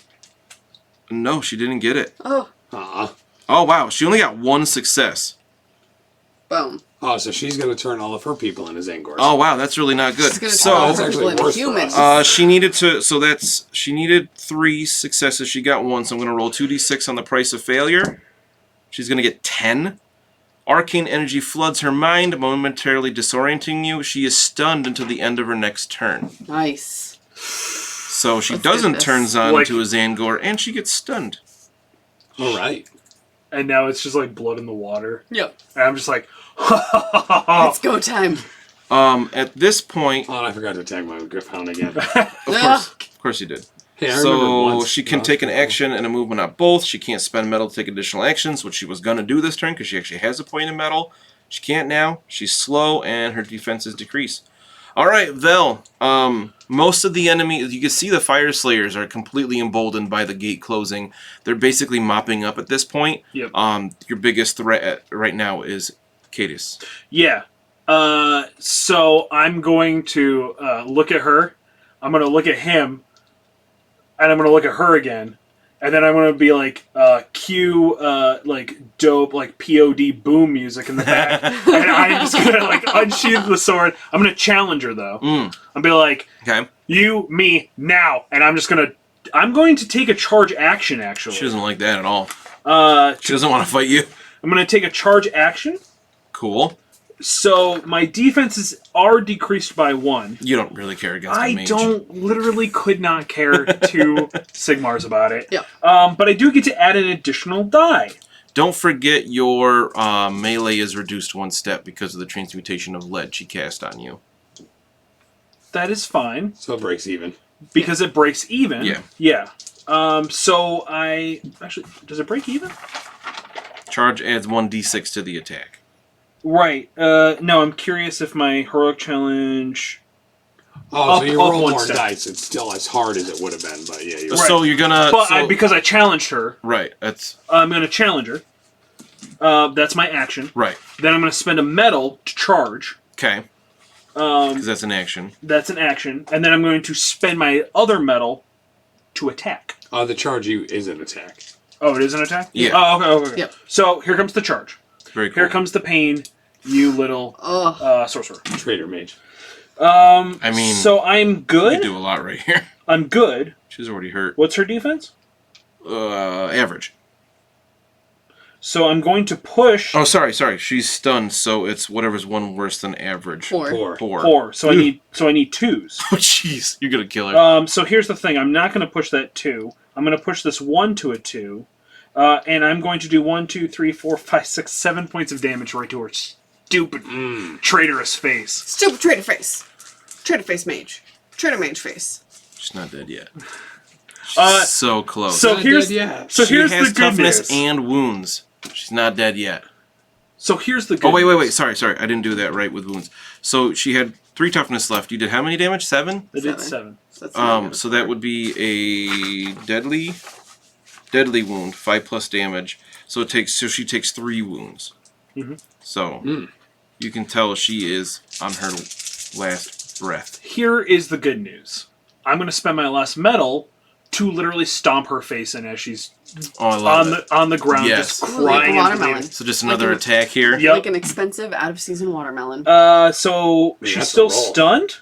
No, she didn't get it. Oh, Aw. Oh, wow. She only got one success. boom. Oh, so she's going to turn all of her people into Xangors. Oh, wow. That's really not good. She's gonna So, turn all that's her actually people into worse for humans. us. she needed to. So she needed 3 successes. She got 1. So I'm going to roll 2d6 on the price of failure. She's going to get 10. Arcane energy floods her mind, momentarily disorienting you. She is stunned until the end of her next turn. Nice. So she Let's get doesn't this. turn on Like- to a Xangor, and she gets stunned. All right. And now it's just like blood in the water. Yep. And I'm just like, It's go time. At this point, Oh, and I forgot to tag my Griffhound again. of course you did. Hey, I remember So once. she can take an action and a movement on both. She can't spend metal to take additional actions, which she was going to do this turn because she actually has a point in metal. She can't now. She's slow, and her defenses decrease. All right, Vel. Most of the enemy, you can see the Fire Slayers are completely emboldened by the gate closing. They're basically mopping up at this point. Yep. Your biggest threat right now is Cadis. yeah. So I'm going to look at her. I'm going to look at him. And I'm going to look at her again. And then I'm going to be like, cue, like, dope, like, POD boom music in the back. And I'm just going to, like, unsheath the sword. I'm going to challenge her, though. I'll be like, Okay. you, me, now. And I'm going to take a charge action, actually. She doesn't like that at all. Uh, She doesn't want to fight you. I'm going to take a charge action. Cool. So my defenses are decreased by 1. You don't really care against a I mage. literally could not care 2 Sigmars about it. Yeah. But I do get to add an additional die. Don't forget your melee is reduced 1 step because of the transmutation of lead she cast on you. That is fine. So it breaks even. Because it breaks even. Yeah. Yeah. So I... Actually, does it break even? Charge adds 1d6 to the attack. Right. No, I'm curious if my heroic challenge... Oh, so you Up roll one more step. dice. It's still as hard as it would have been, but yeah, you're Right. So you're gonna... But because I challenged her, right, that's... I'm going to challenge her. That's my action. Right. Then I'm going to spend a medal to charge. Okay. Because that's an action. That's an action. And then I'm going to spend my other medal to attack. The charge you is an attack. Oh, it is an attack? Yeah. Oh, okay. Yep. So here comes the charge. Very cool. Here comes the pain, you little sorcerer. Traitor mage. I mean, So I'm you good. do a lot right here. I'm good. She's already hurt. What's her defense? Average. So I'm going to push Oh, sorry. She's stunned, so it's whatever's 1 worse than average. 4. 4. 4. So I need 2s. Oh, jeez. You're gonna kill her. So here's the thing. I'm not going to push that 2. I'm going to push this 1 to a 2. And I'm going to do 1, 2, 3, 4, 5, 6, 7 points of damage right to her stupid, traitorous face. Stupid traitor face. Traitor face mage. Traitor mage face. She's not dead yet. Uh, So close. So Not here's dead yet. so she here's has the good toughness news. and wounds. She's not dead yet. So here's the good Oh, wait. news. Sorry. I didn't do that right with wounds. So she had 3 toughness left. You did how many damage? 7? I did 7. 7. So that's not good. So that would be a deadly wound, 5 plus damage. So she takes 3 wounds. Mhm. So you can tell she is on her last breath. Here is the good news. I'm going to spend my last medal to literally stomp her face in as she's Oh, I love it. on the ground, Yes. just Ooh, like a crying. watermelon. into So just Like another an- attack here. the- Yep. Like an expensive out-of-season watermelon. So Man, she's that's a still roll. stunned.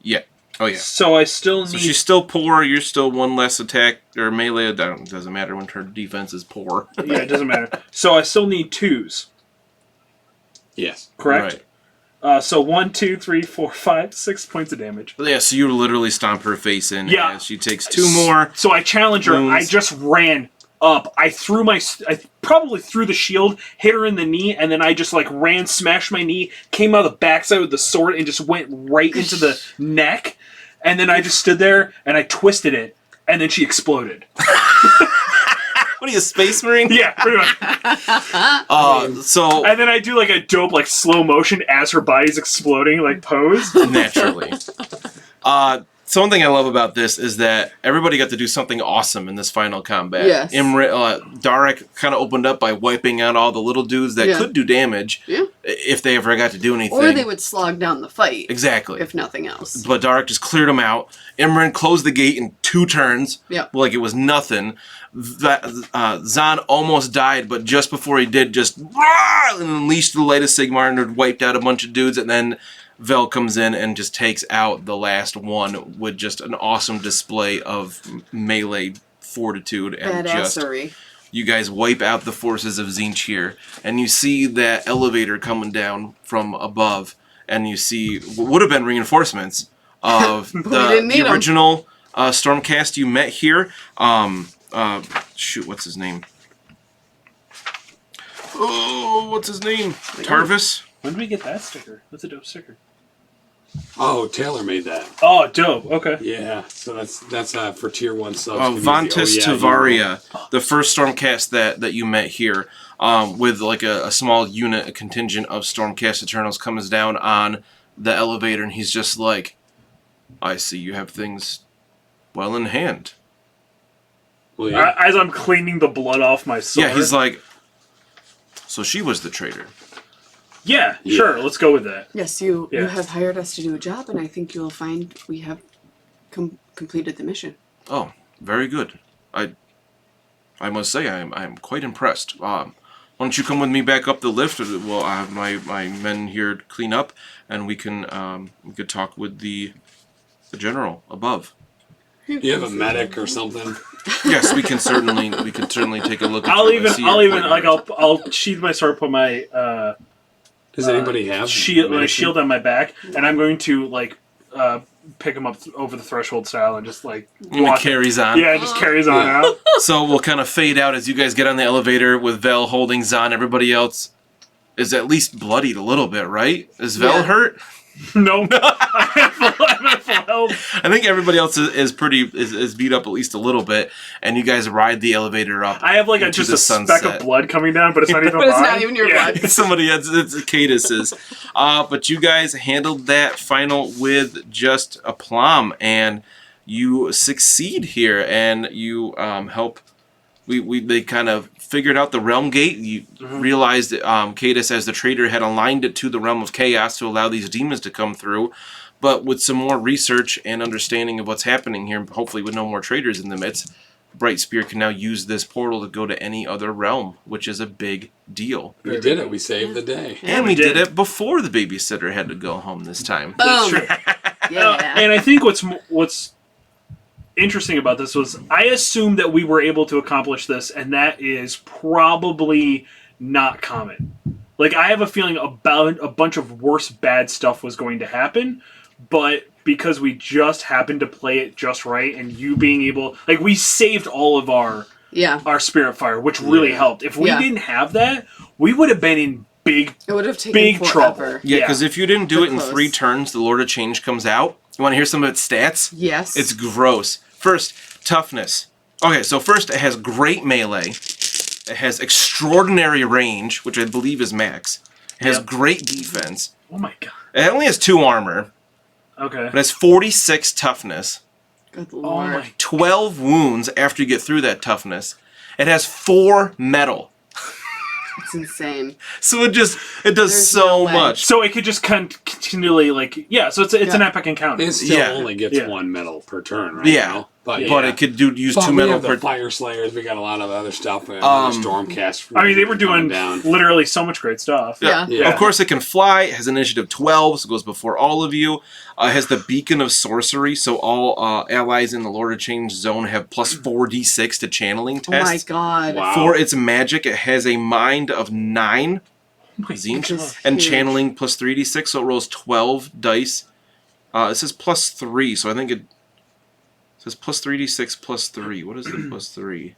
Yeah. Oh yeah. So I still need. So she's still poor. You're still 1 less attack or melee. Doesn't matter when her defense is poor. Yeah, it doesn't matter. So I still need 2s. Yes. Correct. So 1, 2, 3, 4, 5, 6 points of damage. Right. Yeah. So you literally stomp her face in. Yeah. As she takes 2 more. So I challenge her. wounds. I just ran up. I probably threw the shield, hit her in the knee, and then I just like ran, smashed my knee, came out of the backside with the sword, and just went right into the neck. And then I just stood there and I twisted it, and then she exploded. What are you, a space marine? Yeah, pretty much. So And then I do like a dope like slow motion as her body's exploding, like pose. naturally. So one thing I love about this is that everybody got to do something awesome in this final combat. Yes. Darek kind of opened up by wiping out all the little dudes that Yeah. could do damage if they ever got to do anything. Or they would slog down the fight. Exactly. If nothing else. But Darek just cleared them out. Imran closed the gate in 2 turns. Yeah. Like it was nothing. Zahn almost died, but just before he did, just unleashed the Light of Sigmar and wiped out a bunch of dudes, and then Vel comes in and just takes out the last one with just an awesome display of melee fortitude and Badassery. you guys wipe out the forces of Tzeentch here, and you see that elevator coming down from above, and you see what would have been reinforcements of the original Stormcast you met here. Shoot, what's his name? Oh, what's his name? Tarvis? When did we get that sticker? That's a dope sticker. Oh, Taylor made that. Oh, dope. Okay. Yeah, so that's for tier 1 subs. Oh, Vantis Tavaria, the first Stormcast that you met here, with like a small unit, a contingent of Stormcast Eternals comes down on the elevator, and he's just like, I see you have things well in hand. Well, yeah. As I'm cleaning the blood off my sword. Yeah, he's like, so she was the traitor. Yeah, sure. Let's go with that. Yes, you have hired us to do a job, and I think you will find we have completed the mission. Oh, very good. I must say I'm quite impressed. Why don't you come with me back up the lift? Well, I have my men here to clean up, and we could talk with the general above. Do you have a medic or something? Yes, we can certainly take a look at I'll sheathe my sword, put my does anybody have shield on my back, and I'm going to pick him up over the threshold style and just carries on. Yeah, it just carries on out. So we'll kind of fade out as you guys get on the elevator with Vel holding Zahn. Everybody else is at least bloodied a little bit, right? Is Vel hurt? No, I'm at full health. I think everybody else is beat up at least a little bit, and you guys ride the elevator up. I have just a speck of blood coming down, but it's not even mine. It's not even your blood. Somebody else, it's Cadus's. But you guys handled that final with just aplomb, and you succeed here, and you help. They kind of figured out the realm gate. You realized that Cadus, as the traitor, had aligned it to the realm of chaos to allow these demons to come through. But with some more research and understanding of what's happening here, hopefully with no more traitors in the midst, Bright Spear can now use this portal to go to any other realm, which is a big deal. We did it. We saved the day. And we did it before the babysitter had to go home this time. That's true. And I think what's interesting about this was I assumed that we were able to accomplish this, and that is probably not common. I have a feeling about a bunch of worse bad stuff was going to happen, but because we just happened to play it just right, and you being able, we saved all of our spirit fire, which really helped. If we didn't have that, we would have been in big trouble. Yeah, because if you didn't do it in 3 turns, the Lord of Change comes out. You want to hear some of its stats? Yes. It's gross. First, toughness. Okay, so first it has great melee. It has extraordinary range, which I believe is max. It has great defense. Oh my god. It only has 2 armor. Okay. It has 46 toughness. Good lord. 12 wounds after you get through that toughness. It has 4 metal. It's insane. So it does so much. So it could just continually so it's an epic encounter. It still only gets 1 metal per turn, right? Yeah. Now. But it could use 2 we metal have per the Fire Slayers. We got a lot of other stuff. Stormcast. I mean, they were doing literally so much great stuff. Yeah. Of course, it can fly. It has initiative 12, so it goes before all of you. It has the Beacon of Sorcery, so all allies in the Lord of Change zone have plus 4d6 to channeling tests. Oh my god. Wow. For its magic, it has a mind of 9. Tzeentch, and channeling plus 3d6, so it rolls 12 dice. It says plus 3, so I think it says plus 3d6 plus 3. What is the plus 3?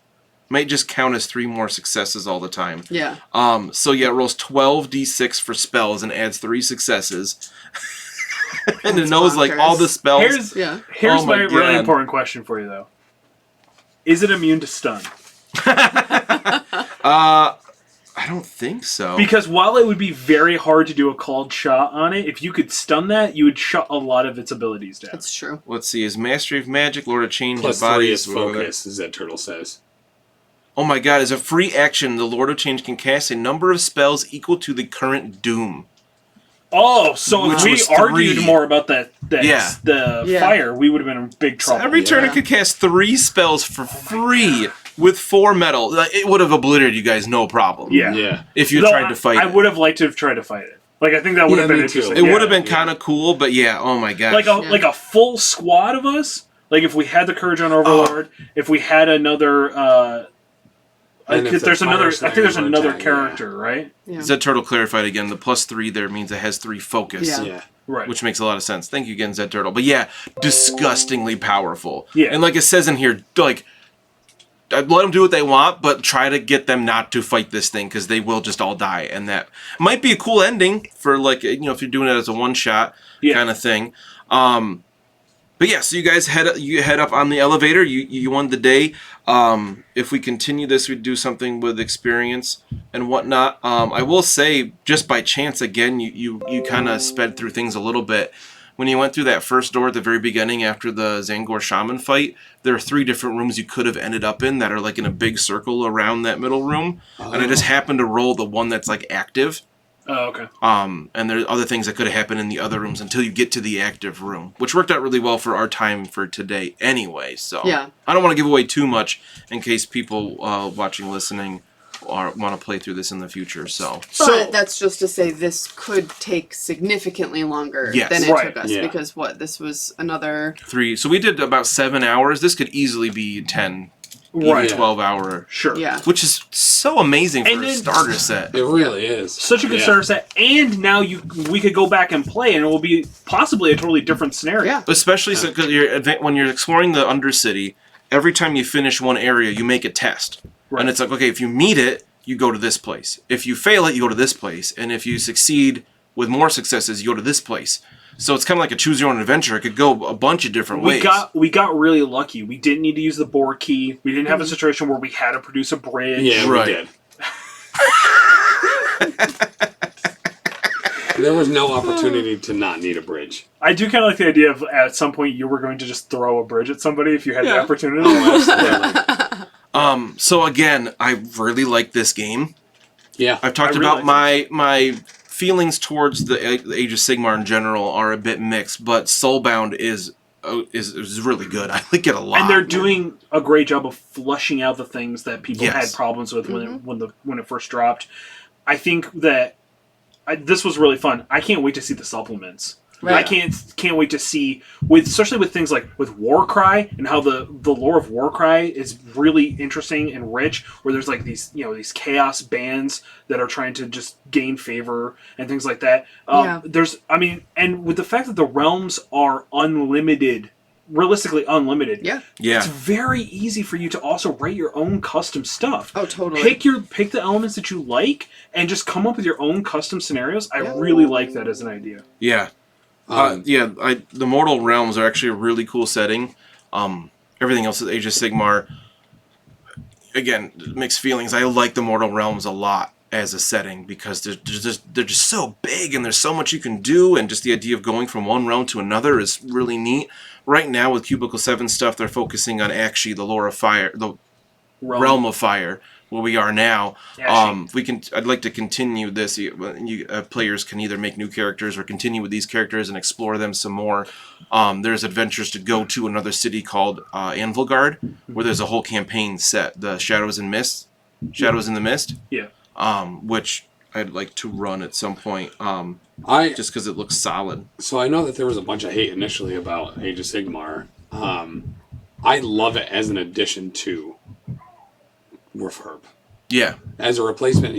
Might just count as 3 more successes all the time. Yeah. So it rolls 12d6 for spells and adds 3 successes. And it knows all the spells. Here's my really important question for you though. Is it immune to stun? I don't think so. Because while it would be very hard to do a called shot on it, if you could stun that, you would shut a lot of its abilities down. That's true. Let's see. Is Mastery of Magic, Lord of Change, Plus and 3 Bodies... is focus, as that turtle says. Oh my god, as a free action, the Lord of Change can cast a number of spells equal to the current doom. Oh, so Which if we was argued 3. more about the Yeah. fire, we would have been in big trouble. Every turn it could cast 3 spells for free with 4 metal. It would have obliterated you guys, no problem. Yeah. Yeah. If you Though tried to fight I it. would have liked to have tried to fight it. Like, I think that would have been me too. interesting. It would have been kind of cool, but yeah, oh my gosh. like a full squad of us. Like, if we had the Courage on Overlord, if we had another... And if there's the another. fire I think there's snares were another attacking, character, right? Yeah. Zed Turtle clarified again, the plus 3 there means it has 3 focus. Yeah. Yeah. Right. Which makes a lot of sense. Thank you again, Zed Turtle. But yeah, disgustingly powerful. Yeah. And like it says in here, like, let them do what they want, but try to get them not to fight this thing, because they will just all die. And that might be a cool ending for, like, you know, if you're doing it as a one-shot kind of thing. But yeah, so you guys head up on the elevator. You won the day. If we continue this, we'd do something with experience and whatnot. I will say, just by chance, again, you kind of sped through things a little bit. When you went through that first door at the very beginning after the Xangor Shaman fight, there are 3 different rooms you could have ended up in that are like in a big circle around that middle room. And I just happened to roll the one that's like active. Oh, okay. And there's other things that could have happened in the other rooms until you get to the active room, which worked out really well for our time for today anyway. So Yeah. I don't want to give away too much in case people watching, listening, want to play through this in the future. So But that's just to say this could take significantly longer Yes. than it Right. took us Yeah. because this was another 3. So we did about 7 hours. This could easily be 10, Right. even 12 hour. Sure. yeah. Which is so amazing for And a then- starter set. It really is. Such a good starter set, and now we could go back and play, and it will be possibly a totally different scenario. Yeah. Especially because when you're exploring the Undercity, every time you finish one area, you make a test. Right. And it's like, okay, if you meet it, you go to this place. If you fail it, you go to this place. And if you succeed with more successes, you go to this place. So it's kind of like a choose your own adventure. It could go a bunch of different ways. We got really lucky. We didn't need to use the boar key. We didn't have a situation where we had to produce a bridge. Yeah, Right. we did. There was no opportunity to not need a bridge. I do kind of like the idea of at some point you were going to just throw a bridge at somebody if you had the Yeah. opportunity. So again, I really like this game. Yeah. I've talked I really about like my feelings towards the Age of Sigmar in general are a bit mixed, but Soulbound is really good. I like it a lot. And they're doing a great job of flushing out the things that people Yes. had problems with when it first dropped. I think that this was really fun. I can't wait to see the supplements. Right. I can't wait to see especially with things like with Warcry and how the lore of Warcry is really interesting and rich. Where there's like these these chaos bands that are trying to just gain favor and things like that. Yeah. And with the fact that the realms are unlimited. Realistically unlimited. Yeah. It's very easy for you to also write your own custom stuff. Oh, totally. Pick the elements that you like and just come up with your own custom scenarios. I really like that as an idea. Yeah. The Mortal Realms are actually a really cool setting. Everything else is Age of Sigmar. Again, mixed feelings. I like the Mortal Realms a lot as a setting because they're just so big and there's so much you can do, and just the idea of going from one realm to another is really neat. Right now with Cubicle 7 stuff, they're focusing on actually the lore of fire, the realm of fire, where we are now. I'd like to continue this. Players can either make new characters or continue with these characters and explore them some more. There's adventures to go to another city called Anvilgard, where there's a whole campaign set, the Shadows in the Mist. Yeah. Which I'd like to run at some point. Just because it looks solid. So I know that there was a bunch of hate initially about Age of Sigmar. I love it as an addition to Refurb. Yeah. As a replacement,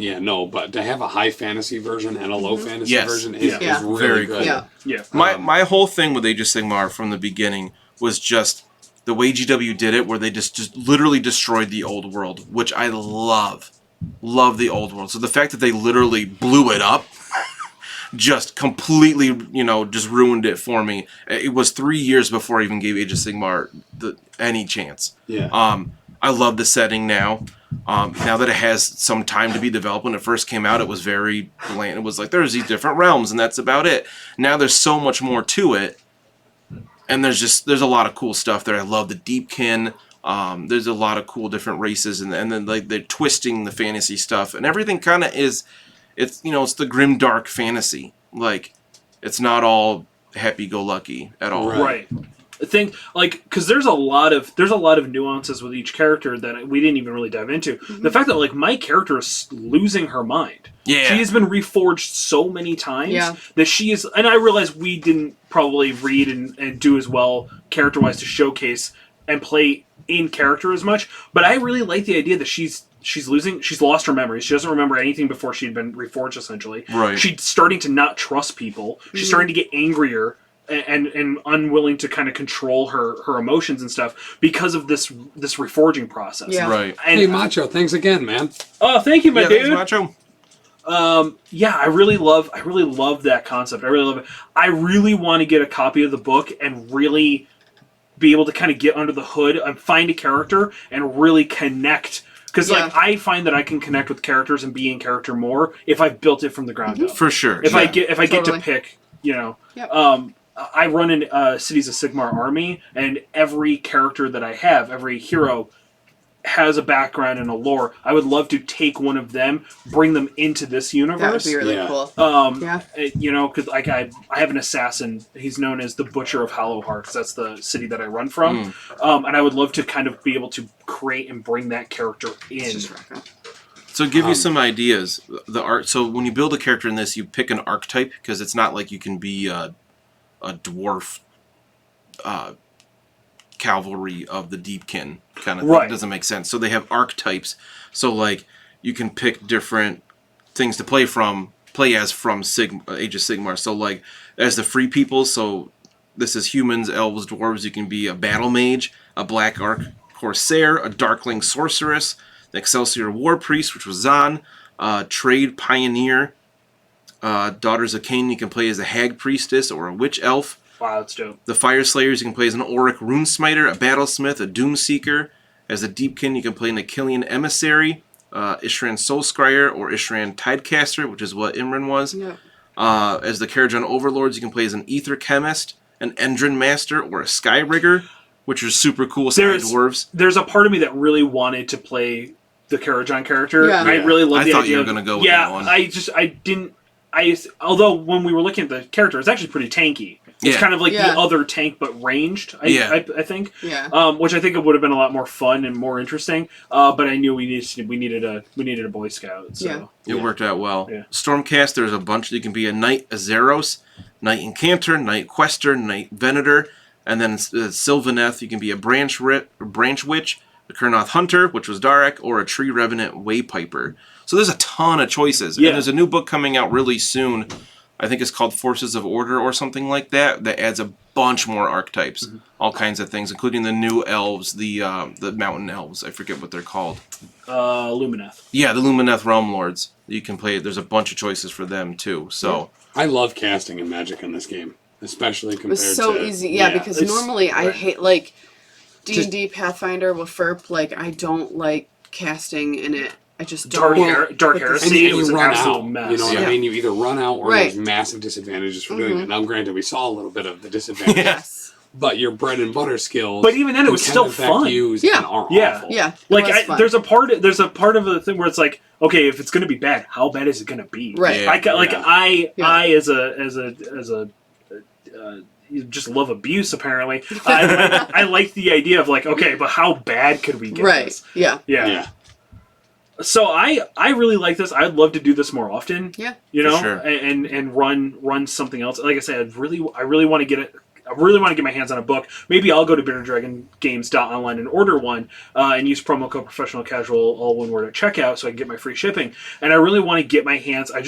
but to have a high fantasy version and a low fantasy version is really Very good. Yeah. Yeah. My whole thing with Age of Sigmar from the beginning was just the way GW did it, where they just literally destroyed the old world, which I love. Love the old world. So the fact that they literally blew it up just completely, just ruined it for me. It was 3 years before I even gave Age of Sigmar any chance. Yeah. I love the setting now. Now that it has some time to be developed, when it first came out, it was very bland. It was like, there's these different realms, and that's about it. Now there's so much more to it, and there's a lot of cool stuff there. I love the Deepkin. There's a lot of cool different races, and then like they're twisting the fantasy stuff, and everything kind of is. It's it's the grim dark fantasy. Like, it's not all happy-go-lucky at all. Right. I think, like, because there's a lot of nuances with each character that we didn't even really dive into. Mm-hmm. The fact that, like, my character is losing her mind. Yeah. She has been reforged so many times that she is... And I realize we didn't probably read and do as well character-wise to showcase and play in character as much, but I really like the idea that she's lost her memories. She doesn't remember anything before she'd been reforged, essentially. Right. She's starting to not trust people. She's starting to get angrier and unwilling to kind of control her emotions and stuff because of this reforging process. Yeah. Right. And Hey, Macho, thanks again, man. oh, thank you, my Thanks, dude. Macho. Yeah, I really love that concept. I really love it. I really want to get a copy of the book and really be able to kind of get under the hood and find a character and really connect. Because like I find that I can connect with characters and be in character more if I've built it from the ground up. For sure. If yeah. I get to pick, I run an Cities of Sigmar army, and every character that I have, every hero, has a background and a lore. I would love to take one of them, bring them into this universe. That would be really Yeah. cool. Because like I have an assassin. He's known as the Butcher of Hollow Hearts. That's the city that I run from. And I would love to kind of be able to create and bring that character in. It's just rack up. So give you some ideas. The art. So when you build a character in this, you pick an archetype, because it's not like you can be a dwarf cavalry of the Deepkin kind of thing. Right. It doesn't make sense. So they have archetypes. So like you can pick different things to play as from Age of Sigmar. So like as the free people, so this is humans, elves, dwarves. You can be a battle mage, a black arc corsair, a darkling sorceress, the Excelsior war priest, which was Zan, trade pioneer, daughters of Cain. You can play as a hag priestess or a witch elf. Wow, that's dope. The Fire Slayers, you can play as an Auric Runesmiter, a Battlesmith, a Doomseeker. As a Deepkin, you can play an Achillean Emissary, Ishran Soulscryer, or Ishran Tidecaster, which is what Imran was. Yep. As the Karajan Overlords, you can play as an Ether Chemist, an Endrin Master, or a Skyrigger, which are super cool side dwarves. There's a part of me that really wanted to play the Karajan character. Yeah. I really love the idea. I thought you were going to go with that one. Although when we were looking at the character, it's actually pretty tanky. It's kind of like the other tank, but ranged. I think. Yeah. Which I think it would have been a lot more fun and more interesting. But I knew we needed a Boy Scout. So. Yeah. It worked out well. Yeah. Stormcast, there's a bunch. You can be a Knight Azeros, Knight Incanter, Knight Quester, Knight Venator, and then Sylvaneth. You can be a Branch Witch, a Kurnoth Hunter, which was Darek, or a Tree Revenant Waypiper. So there's a ton of choices. Yeah. And there's a new book coming out really soon. I think it's called Forces of Order or something like that. That adds a bunch more archetypes, all kinds of things, including the new elves, the mountain elves. I forget what they're called. Lumineth. Yeah, the Lumineth Realm Lords. You can play. There's a bunch of choices for them too. So I love casting and magic in this game, especially compared to... It was so easy, because normally I hate, like, D&D Pathfinder with FERP, like, I don't like casting in it. I just don't. Dark Heresy, it was an absolute mess. You know what I mean? You either run out or Right. there's massive disadvantages for doing it. Now, granted, we saw a little bit of the disadvantage, Yes. but your bread and butter skills... But even then, it was still fun. Used Yeah. and are Yeah. awful. Yeah. Like there's a part of the thing where it's like, okay, if it's gonna be bad, how bad is it gonna be? Right. Yeah. I as a you just love abuse apparently. I like the idea of like, okay, but how bad could we get Right. this? Yeah. Yeah. So I really like this. I'd love to do this more often. Yeah. You know, For sure. and run something else. Like I said, I really want to get it. I really want to get my hands on a book. Maybe I'll go to BitterDragonGames.online and order one and use promo code Professional Casual, all one word, at checkout, so I can get my free shipping. And I really want to get my hands. I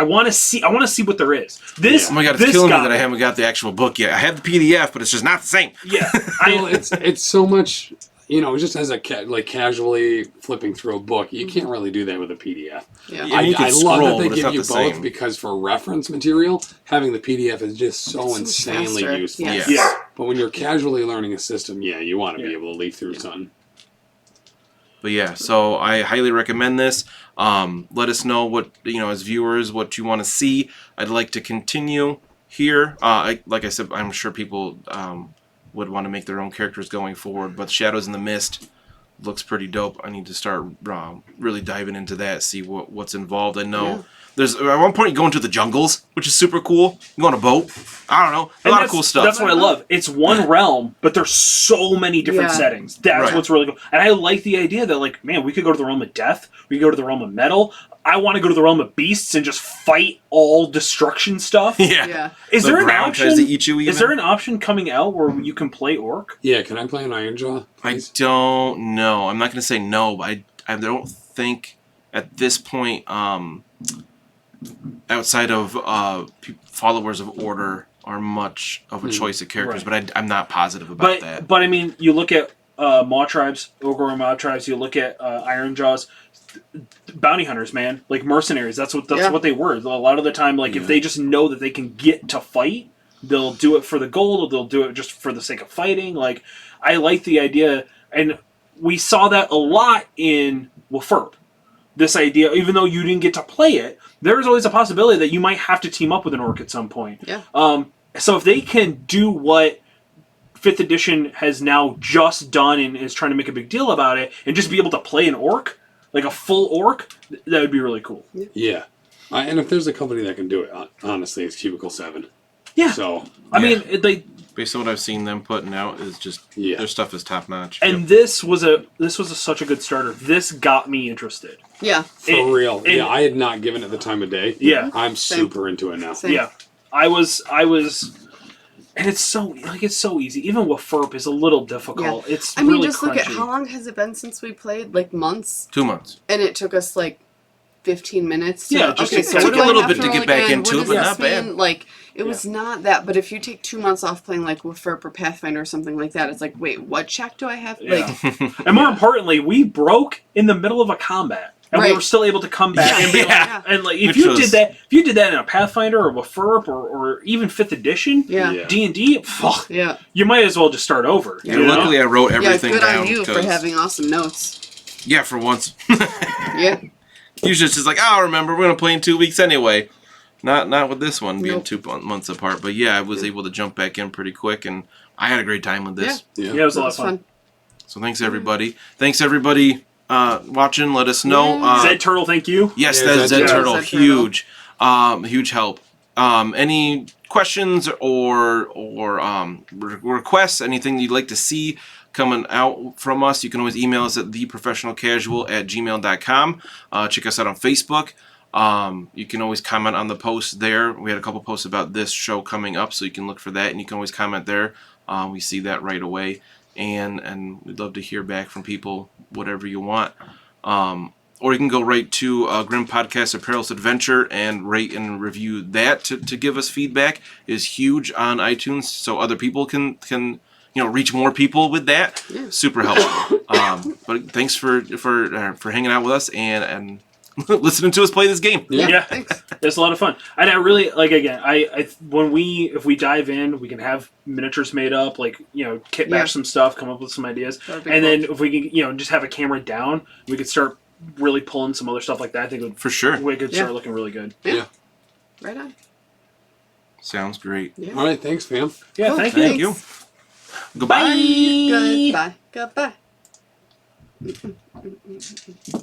want to see what there is. This. oh my god, it's killing me that I haven't got the actual book yet. I have the PDF, but it's just not the same. Yeah. Well, it's so much... You know, just as a casually flipping through a book, you can't really do that with a PDF. Yeah. Yeah, you can I scroll, love that but they it's give not you the both same. because for reference material, having the PDF is just so It's so much insanely faster. useful. Yes. Yeah. But when you're casually learning a system, you want to be able to leaf through something. But yeah, so I highly recommend this. Let us know what, as viewers, what you want to see. I'd like to continue here. Like I said, I'm sure people would want to make their own characters going forward, but Shadows in the Mist looks pretty dope. I need to start really diving into that, see what's involved. I know there's at one point you go into the jungles, which is super cool. You go on a boat. I don't know, a lot of cool stuff. That's what I love. It's one realm, but there's so many different settings. That's what's really cool. And I like the idea that, like, man, we could go to the realm of death. We could go to the realm of metal. I want to go to the realm of beasts and just fight all destruction stuff. Yeah. Is there an option? Tries to eat you even? Is there an option coming out where you can play orc? Yeah, can I play an Ironjaw? Please? I don't know. I'm not going to say no, but I don't think at this point, outside of followers of Order, are much of a choice of characters. But I'm not positive about that. But I mean, you look at Maw tribes, Ogre Maw tribes. You look at Ironjaws. Bounty hunters, man, like mercenaries. That's what they were. A lot of the time, like if they just know that they can get to fight, they'll do it for the gold, or they'll do it just for the sake of fighting. Like, I like the idea, and we saw that a lot in Wafurp. This idea, even though you didn't get to play it, there's always a possibility that you might have to team up with an orc at some point. Yeah. So if they can do what 5th edition has now just done and is trying to make a big deal about it, and just be able to play an orc, like a full orc, that would be really cool. Yeah. And if there's a company that can do it, honestly, it's Cubicle 7. Yeah. So, I mean, based on what I've seen them putting out, is just their stuff is top notch. And this was such a good starter. This got me interested. Yeah. For real. Yeah, I had not given it the time of day. Yeah. I'm super into it now. Same. Yeah. I was and it's so easy. Even Wafurp is a little difficult. Yeah. It's I mean, really just crunchy. look at how long has it been since we played? Like months? 2 months. And it took us like 15 minutes. To, Yeah, just okay, to- so it what took do a I little have bit to to roll get back again? into What it, but does not this bad. mean? Like, it was not that. But if you take 2 months off playing like Wafurp or Pathfinder or something like that, it's like, wait, what check do I have? Yeah. Like, And more importantly, we broke in the middle of a combat. And we Right. were still able to come back and be like, and like if Which you was- did that in a Pathfinder or Wafurp or even 5th edition, yeah. D&D, Yeah. you might as well just start over. Yeah. And you know? luckily, I wrote Yeah, everything good down. on you for 'cause- having awesome notes. Yeah, for once. Yeah. Usually it's just like, oh, remember, we're going to play in 2 weeks anyway. Not with this one being Nope. 2 months apart. But yeah, I was able to jump back in pretty quick, and I had a great time with this. Yeah, it was a That lot was of fun. So thanks, everybody. Thanks, everybody, watching. Let us know. Yeah. Zed Turtle, thank you. Yes, Yeah, that's Zed Zed Turtle. Turtle. Zed Turtle. Huge. Huge help. Any questions or requests, anything you'd like to see coming out from us, you can always email us at theprofessionalcasual@gmail.com. Check us out on Facebook. You can always comment on the post there. We had a couple posts about this show coming up, so you can look for that, and you can always comment there. We see that right away, and we'd love to hear back from people, whatever you want. Or you can go right to Grim Podcast, A Perilous Adventure, and rate and review that to give us feedback. Is huge on iTunes, so other people can reach more people with that. Yeah. Super helpful. But thanks for hanging out with us and listening to us play this game. Yeah. Thanks. It's a lot of fun. And I really, like, again, if we dive in, we can have miniatures made up, like, kit bash some stuff, come up with some ideas. That'd be And cool. then if we can, just have a camera down, we could start really pulling some other stuff like that. I think For sure. we could start looking really good. Yeah. Right on. Sounds great. Yeah. All right, thanks, fam. Yeah, Cool. thank you. Thank you. Goodbye. Goodbye. Goodbye.